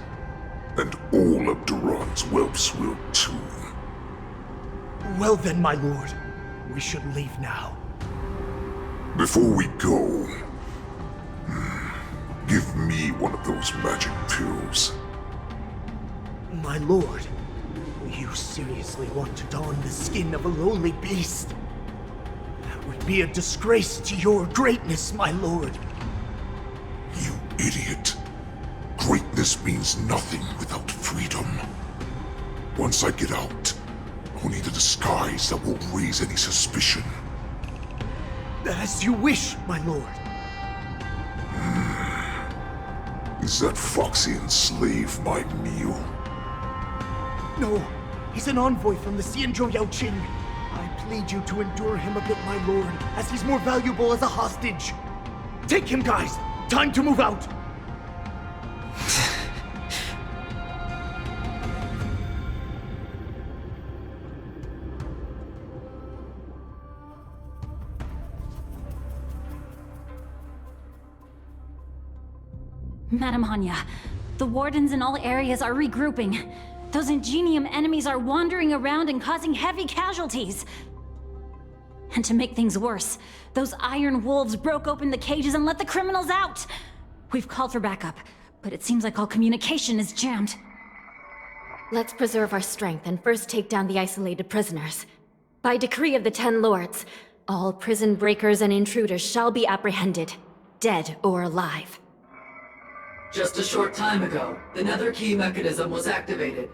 And all of Duran's whelps will too. Well then, my lord. We should leave now. Before we go, give me one of those magic pills. My lord, you seriously want to don the skin of a lowly beast? That would be a disgrace to your greatness, my lord. You idiot. Greatness means nothing without freedom. Once I get out, I'll need a disguise that won't raise any suspicion. As you wish, my lord. Is that Foxian slave my meal? No, he's an envoy from the Xianzhou Yaoqing. I plead you to endure him a bit, my lord, as he's more valuable as a hostage. Take him, guys! Time to move out! Madam Hanya, the wardens in all areas are regrouping. Those Ingenium enemies are wandering around and causing heavy casualties. And to make things worse, those iron wolves broke open the cages and let the criminals out. We've called for backup, but it seems like all communication is jammed. Let's preserve our strength and first take down the isolated prisoners. By decree of the 10 Lords, all prison breakers and intruders shall be apprehended, dead or alive. Just a short time ago, the nether key mechanism was activated.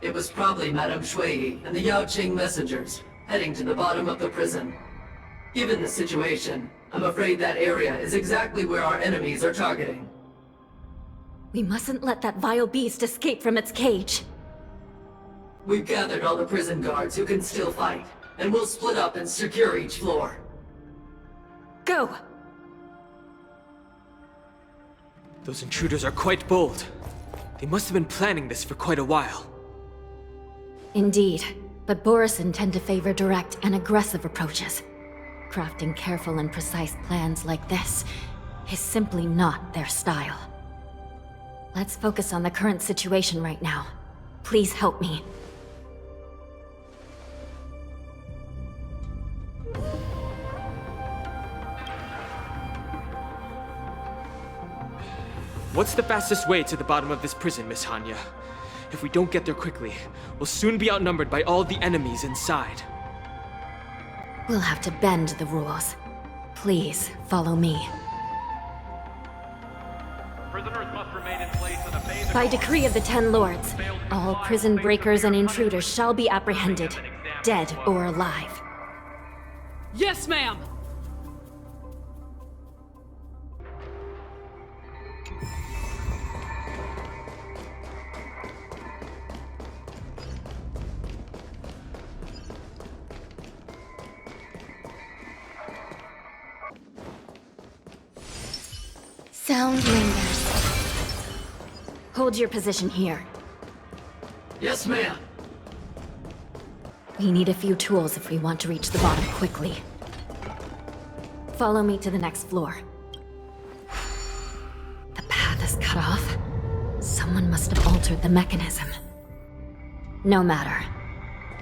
It was probably Madame Shui and the Yaoqing messengers, heading to the bottom of the prison. Given the situation, I'm afraid that area is exactly where our enemies are targeting. We mustn't let that vile beast escape from its cage. We've gathered all the prison guards who can still fight, and we'll split up and secure each floor. Go! Those intruders are quite bold. They must have been planning this for quite a while. Indeed, but Borisin tend to favor direct and aggressive approaches. Crafting careful and precise plans like this is simply not their style. Let's focus on the current situation right now. Please help me. What's the fastest way to the bottom of this prison, Miss Hanya? If we don't get there quickly, we'll soon be outnumbered by all the enemies inside. We'll have to bend the rules. Please, follow me. Prisoners must remain in place and obey the By decree of the Ten Lords, all prison breakers and intruders shall be apprehended, dead or alive. Yes, ma'am! Sound lingers. Hold your position here. Yes, ma'am. We need a few tools if we want to reach the bottom quickly. Follow me to the next floor. The path is cut off. Someone must have altered the mechanism. No matter.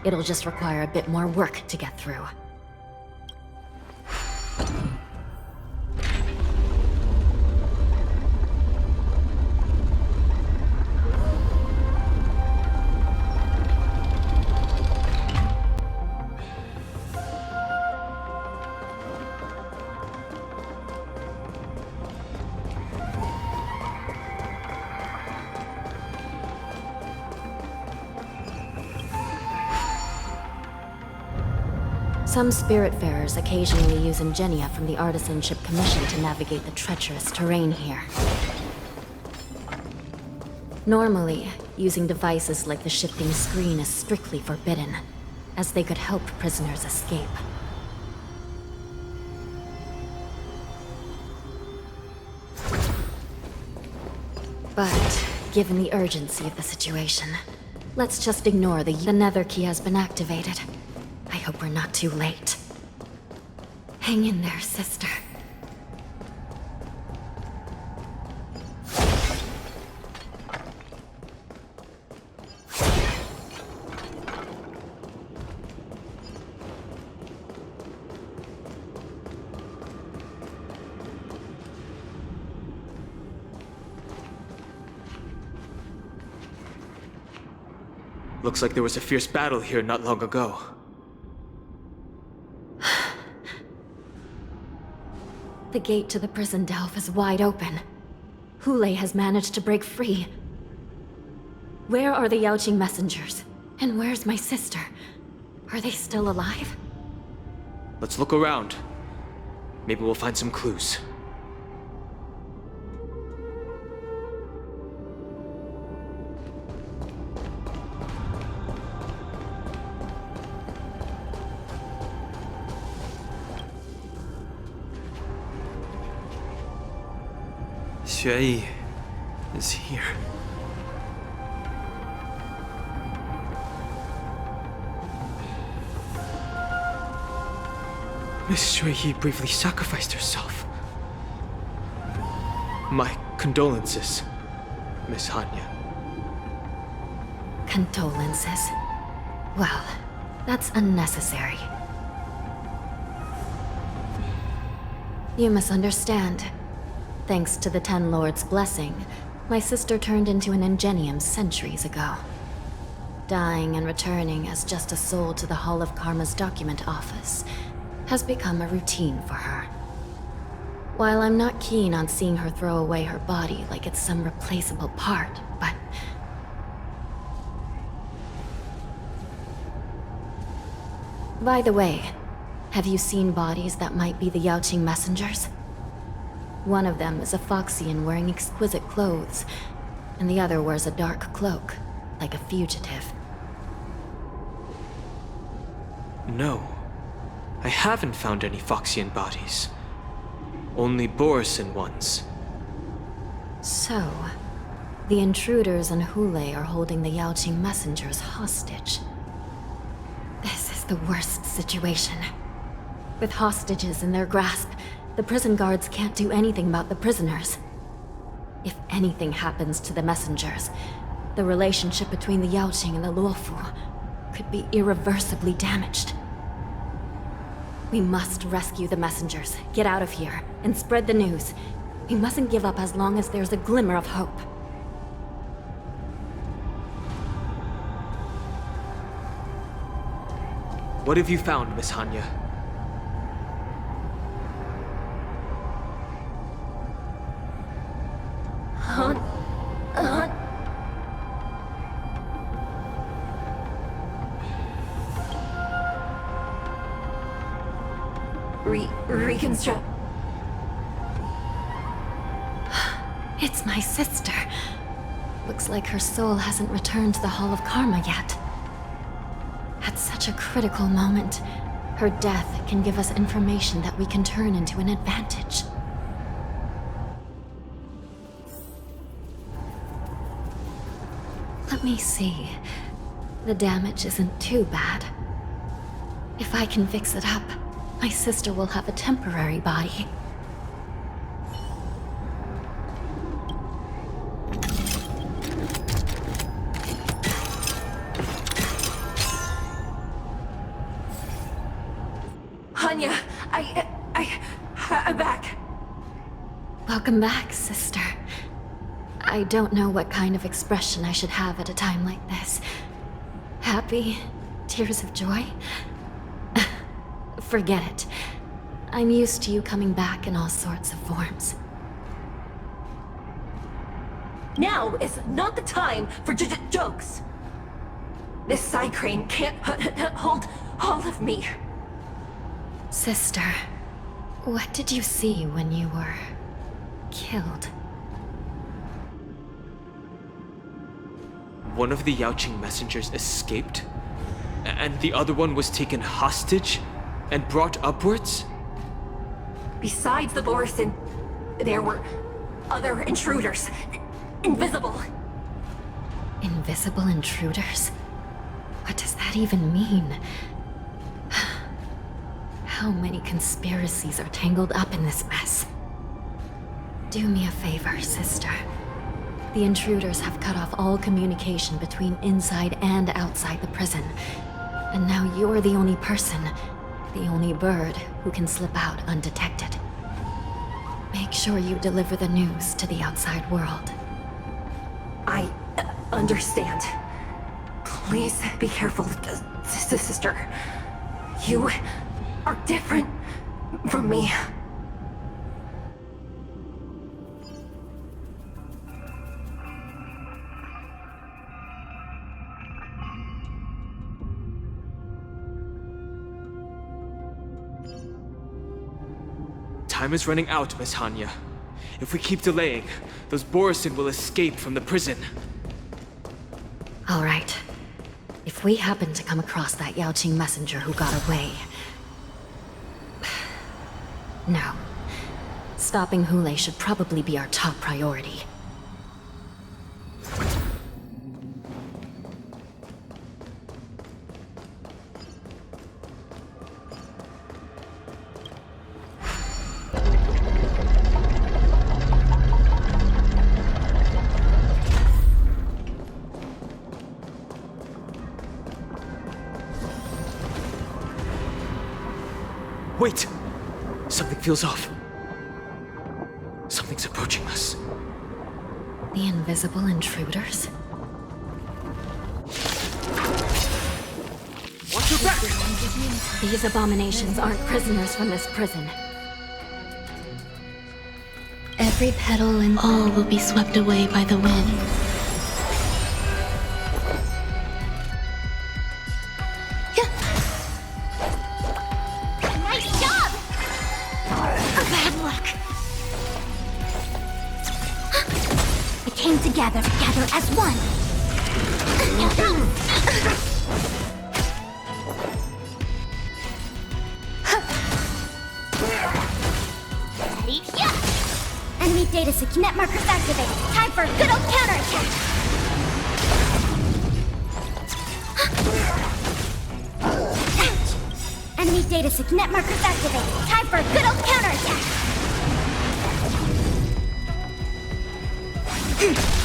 It'll just require a bit more work to get through. Some Spiritfarers occasionally use ingenia from the Artisanship Commission to navigate the treacherous terrain here. Normally, using devices like the shifting screen is strictly forbidden, as they could help prisoners escape. But, given the urgency of the situation, let's just ignore the nether key has been activated. I hope we're not too late. Hang in there, sister. Looks like there was a fierce battle here not long ago. The gate to the prison delve is wide open. Hule has managed to break free. Where are the Yaoqing messengers? And where's my sister? Are they still alive? Let's look around. Maybe we'll find some clues. Xue is here. Miss Shui bravely sacrificed herself. My condolences, Miss Hanya. Condolences. Well, that's unnecessary. You must understand. Thanks to the Ten Lords' blessing, my sister turned into an ingenium centuries ago. Dying and returning as just a soul to the Hall of Karma's document office has become a routine for her. While I'm not keen on seeing her throw away her body like it's some replaceable part, but By the way, have you seen bodies that might be the Yaoqing messengers? One of them is a Foxian wearing exquisite clothes, and the other wears a dark cloak, like a fugitive. No. I haven't found any Foxian bodies. Only Borisin ones. So, the intruders and Hule are holding the Yaoqing messengers hostage. This is the worst situation. With hostages in their grasp, the prison guards can't do anything about the prisoners. If anything happens to the messengers, the relationship between the Yaoqing and the Luofu could be irreversibly damaged. We must rescue the messengers, get out of here, and spread the news. We mustn't give up as long as there's a glimmer of hope. What have you found, Miss Hanya? Reconstruct. It's my sister. Looks like her soul hasn't returned to the Hall of Karma yet. At such a critical moment, her death can give us information that we can turn into an advantage. Let me see. The damage isn't too bad. If I can fix it up, my sister will have a temporary body. Hanya, I'm back. Welcome back, sister. I don't know what kind of expression I should have at a time like this. Happy? Tears of joy? Forget it. I'm used to you coming back in all sorts of forms. Now is not the time for jokes. This side crane can't hold all of me. Sister, what did you see when you were killed? One of the Yaoqing messengers escaped, and the other one was taken hostage and brought upwards? Besides the Borisin, there were other intruders. Invisible. Invisible intruders? What does that even mean? How many conspiracies are tangled up in this mess? Do me a favor, sister. The intruders have cut off all communication between inside and outside the prison. And now you're the only person, the only bird, who can slip out undetected. Make sure you deliver the news to the outside world. I understand. Please be careful, sister. You are different from me. Time is running out, Miss Hanya. If we keep delaying, those Borisin will escape from the prison. All right. If we happen to come across that Yaoqing messenger who got away... No. Stopping Hule should probably be our top priority. Wait! Something feels off. Something's approaching us. The invisible intruders? Watch your back! These abominations aren't prisoners from this prison. Every petal and all will be swept away by the wind. Gather as one. Ready? Yeah. Enemy data secure. Net markers activated. Time for a good old counterattack. Enemy data secure. Net markers activated. Time for a good old counterattack.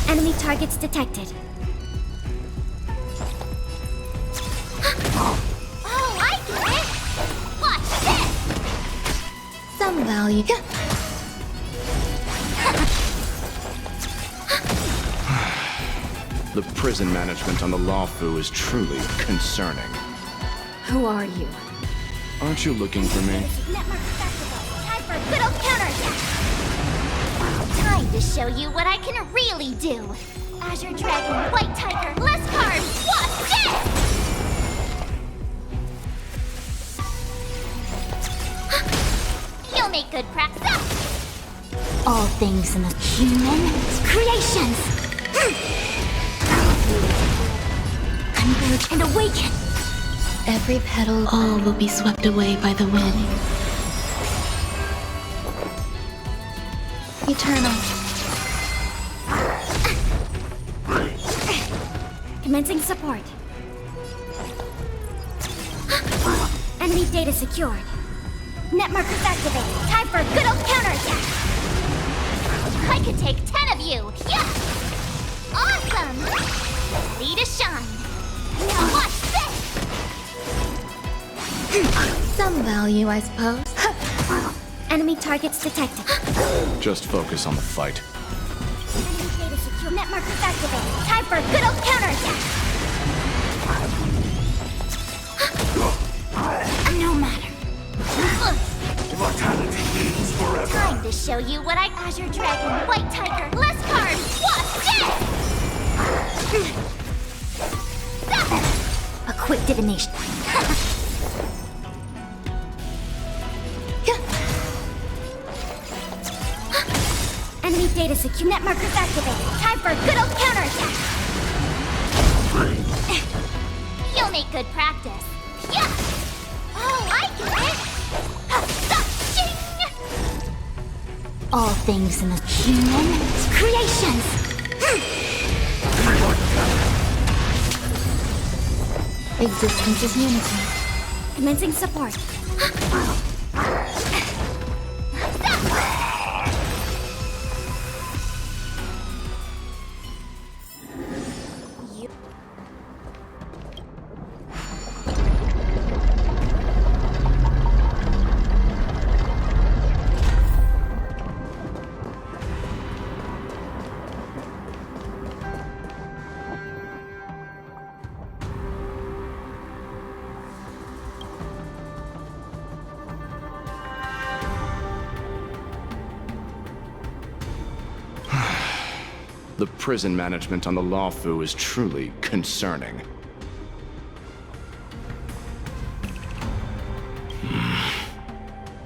Enemy targets detected. Oh, I get it! Watch this! Some value. The prison management on the Luofu is truly concerning. Who are you? Aren't you looking for me? Time for a good old counterattack! Time to show you what I can really do! Azure Dragon, White Tiger, less cards! Watch this! You'll make good practice! All things in the human creations! Converge and awaken! Every petal, all will be swept away by the wind. Eternal. Commencing support. Enemy data secured. Net markers activated. Time for a good old counterattack. I could take 10 of you. Yeah. Awesome. Ready to shine. Now watch this. Some value, I suppose. Enemy targets detected. Just focus on the fight. Enemy data secure. Net markers activated. Time for a good old counterattack. No matter. Mortality means forever. Time to show you what I... Azure Dragon, White Tiger, less cards! Watch this! A quick divination. Enemy data secure. Net markers activated. Time for a good old counterattack. You'll make good practice. Yeah! Oh, I get it! All things in the human creations! Existence is unity. Commencing support. The prison management on the Luofu is truly concerning.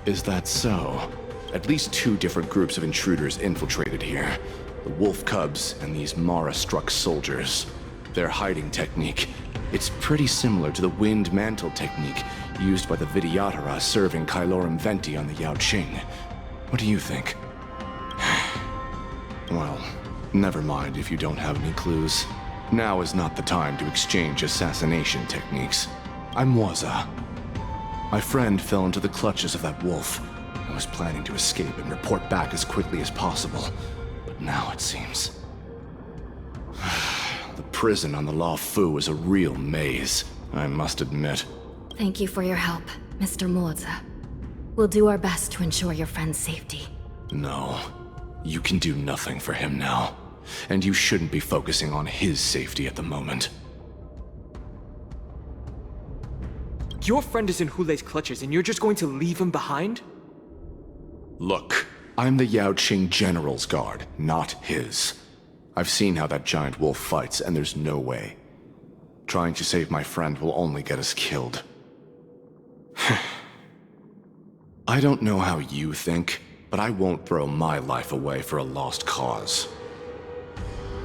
Is that so? At least 2 different groups of intruders infiltrated here. The wolf cubs and these Mara-struck soldiers. Their hiding technique. It's pretty similar to the wind mantle technique used by the Vidyadhara serving Kailorum Venti on the Yaoqing. What do you think? Well, never mind if you don't have any clues. Now is not the time to exchange assassination techniques. I'm Waza. My friend fell into the clutches of that wolf. I was planning to escape and report back as quickly as possible. But now it seems... The prison on the Luofu is a real maze, I must admit. Thank you for your help, Mr. Moza. We'll do our best to ensure your friend's safety. No. You can do nothing for him now. And you shouldn't be focusing on his safety at the moment. Your friend is in Hulei's clutches and you're just going to leave him behind? Look, I'm the Yaoqing General's guard, not his. I've seen how that giant wolf fights, and there's no way. Trying to save my friend will only get us killed. I don't know how you think, but I won't throw my life away for a lost cause.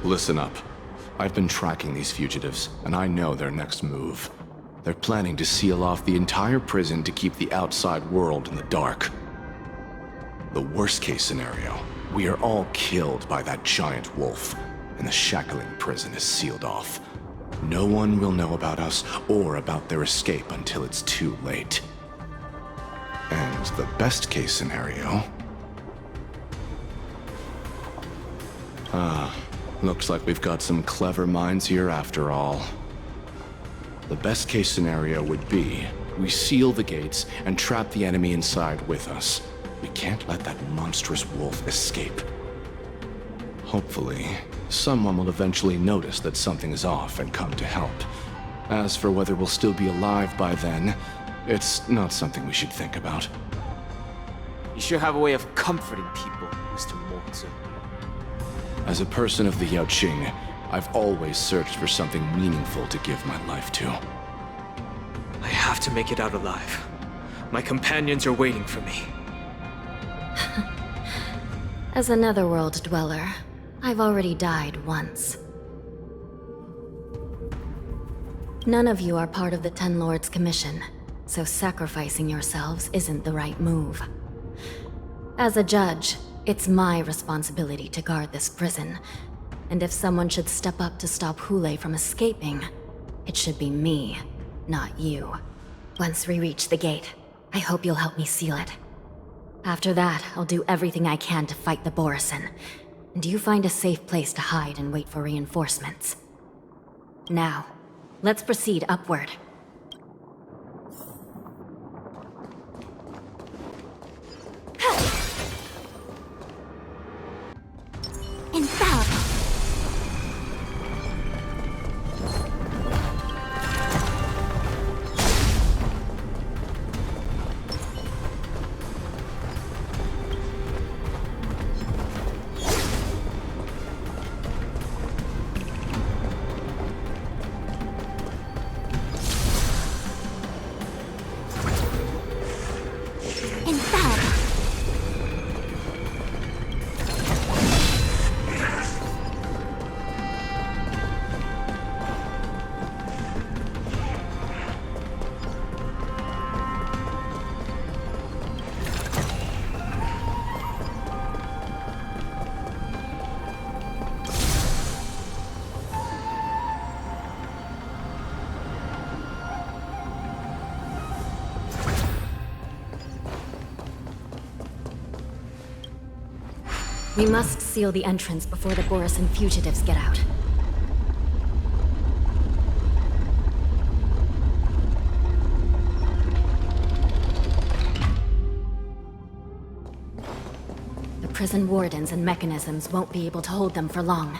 Listen up. I've been tracking these fugitives, and I know their next move. They're planning to seal off the entire prison to keep the outside world in the dark. The worst case scenario, we are all killed by that giant wolf, and the shackling prison is sealed off. No one will know about us or about their escape until it's too late. And the best case scenario... looks like we've got some clever minds here after all. The best case scenario would be we seal the gates and trap the enemy inside with us. We can't let that monstrous wolf escape. Hopefully, someone will eventually notice that something is off and come to help. As for whether we'll still be alive by then, it's not something we should think about. You sure have a way of comforting people, Mr. Mortson. As a person of the Yaoqing, I've always searched for something meaningful to give my life to. I have to make it out alive. My companions are waiting for me. As a netherworld dweller, I've already died once. None of you are part of the Ten Lords' commission, so sacrificing yourselves isn't the right move. As a judge, it's my responsibility to guard this prison, and if someone should step up to stop Hule from escaping, it should be me, not you. Once we reach the gate, I hope you'll help me seal it. After that, I'll do everything I can to fight the Borisin, and you find a safe place to hide and wait for reinforcements. Now, let's proceed upward. Infallible. We must seal the entrance before the Borisin fugitives get out. The prison wardens and mechanisms won't be able to hold them for long.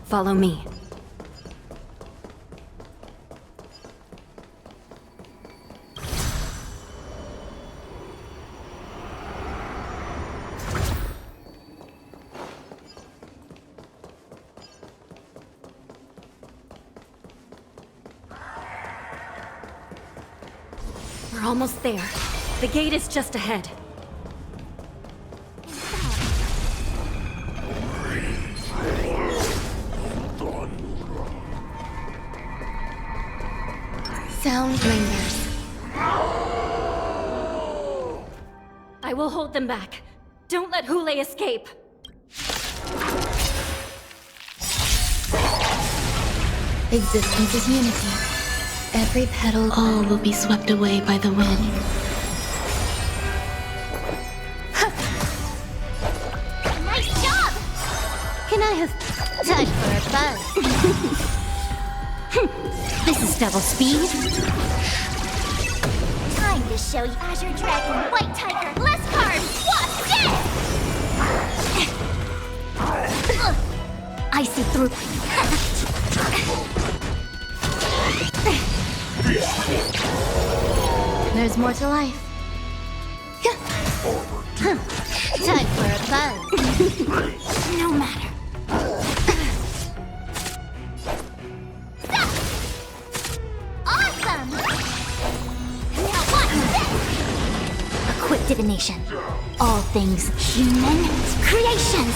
Follow me. We're almost there. The gate is just ahead. Sound lingers. I will hold them back. Don't let Hule escape. Existence is unity. Every petal, all will be swept away by the wind. Nice job! Can I have time for a buzz? This is double speed. Time to show you Azure Dragon, White Tiger, less cards, what's this? I see through. There's more to life. Time for a buzz. No matter. Awesome! Now what's this? A quick divination. All things human creations.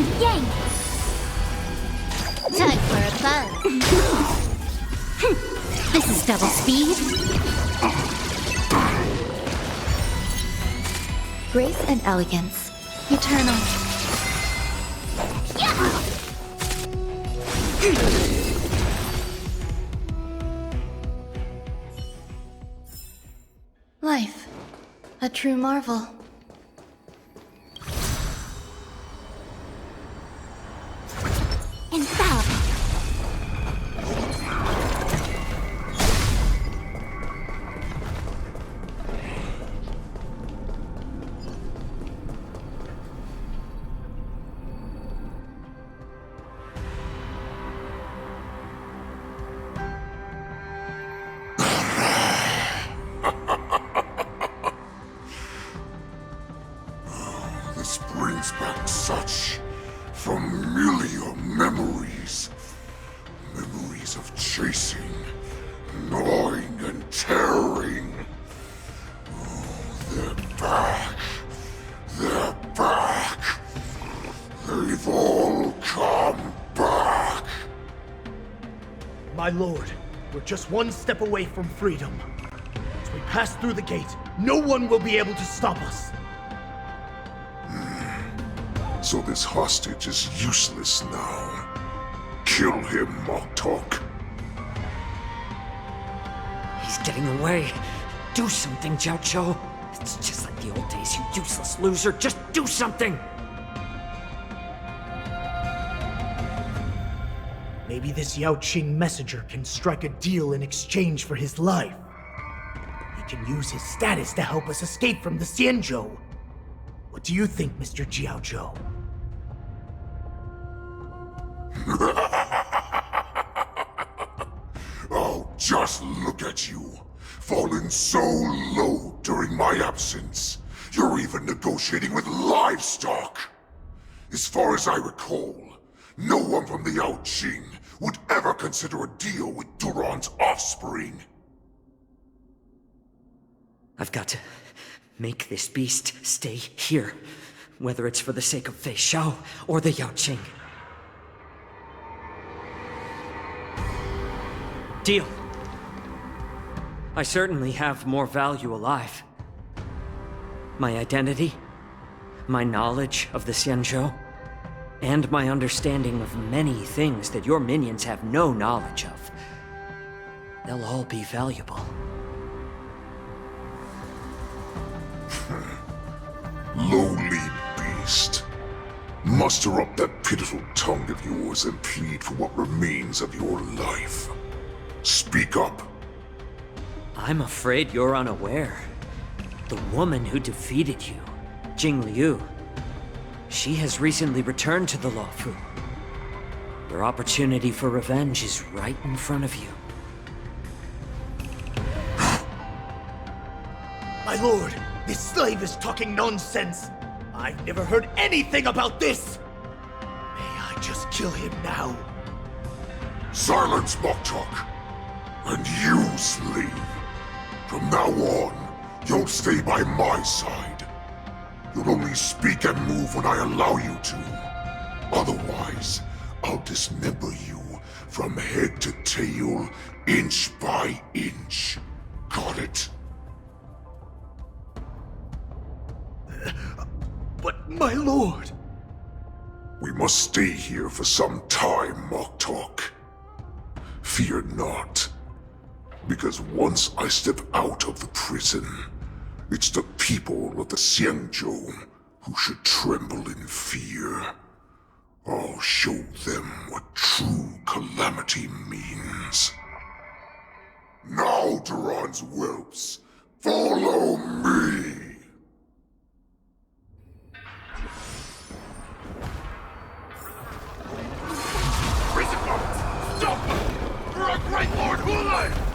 and yang! Time for a buzz. This is double speed. Grace and elegance. Eternal. Life. A true marvel. Infallible. This brings back such familiar memories. Memories of chasing, gnawing, and tearing. Oh, they're back. They're back. They've all come back. My lord, we're just one step away from freedom. As we pass through the gate, no one will be able to stop us. So this hostage is useless now. Kill him, Moktok. He's getting away. Do something, Jiaoqiu. It's just like the old days, you useless loser. Just do something! Maybe this Yao Qing messenger can strike a deal in exchange for his life. He can use his status to help us escape from the Xianzhou. What do you think, Mr. Jiaozhou? Oh, just look at you. Fallen so low during my absence. You're even negotiating with livestock. As far as I recall, no one from the Yao Qing would ever consider a deal with Duran's offspring. I've got to make this beast stay here, whether it's for the sake of Fei Xiao or the Yao Qing. Deal. I certainly have more value alive. My identity, my knowledge of the Xianzhou, and my understanding of many things that your minions have no knowledge of. They'll all be valuable. Lowly beast. Muster up that pitiful tongue of yours and plead for what remains of your life. Speak up. I'm afraid you're unaware. The woman who defeated you, Jingle, she has recently returned to the Luofu. Your opportunity for revenge is right in front of you. My lord, this slave is talking nonsense. I've never heard anything about this. May I just kill him now? Silence, Moktok. And you, slave. From now on, you'll stay by my side. You'll only speak and move when I allow you to. Otherwise, I'll dismember you from head to tail, inch by inch. Got it? But my lord... We must stay here for some time, Moktok. Fear not. Because once I step out of the prison, it's the people of the Xianzhou who should tremble in fear. I'll show them what true calamity means. Now, Duran's whelps, follow me! Prison guards! Stop them! For our great Lord Hulai!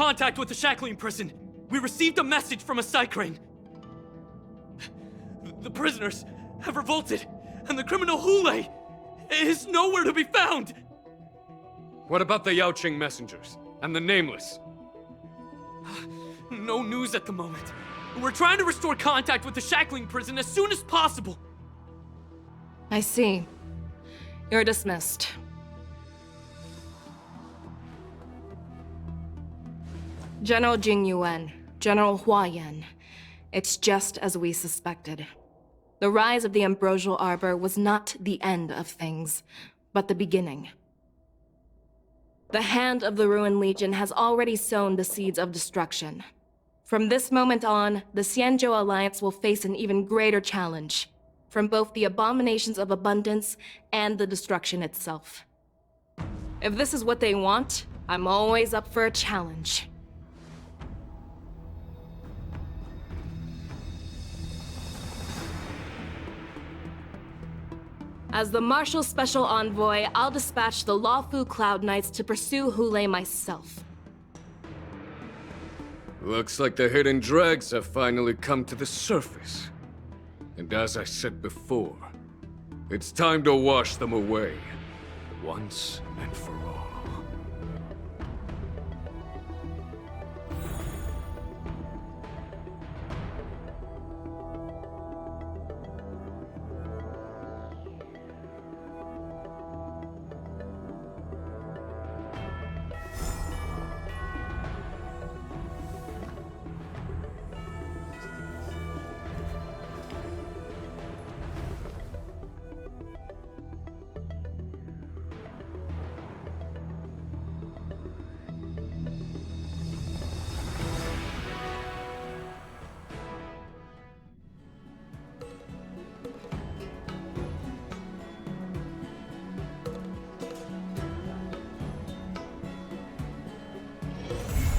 contact with the shackling prison. We received a message from a Psycrane. The prisoners have revolted, and the criminal Hule is nowhere to be found! What about the Yaoqing messengers? And the Nameless? No news at the moment. We're trying to restore contact with the shackling prison as soon as possible. I see. You're dismissed. General Jing Yuan, General Hua Yan. It's just as we suspected. The rise of the Ambrosial Arbor was not the end of things, but the beginning. The hand of the Ruined Legion has already sown the seeds of destruction. From this moment on, the Xianzhou Alliance will face an even greater challenge, from both the abominations of abundance and the destruction itself. If this is what they want, I'm always up for a challenge. As the Marshal's special envoy, I'll dispatch the Luofu Cloud Knights to pursue Hule myself. Looks like the hidden dregs have finally come to the surface. And as I said before, it's time to wash them away, once and for all.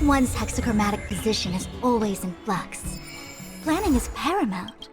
One's hexachromatic position is always in flux. Planning is paramount.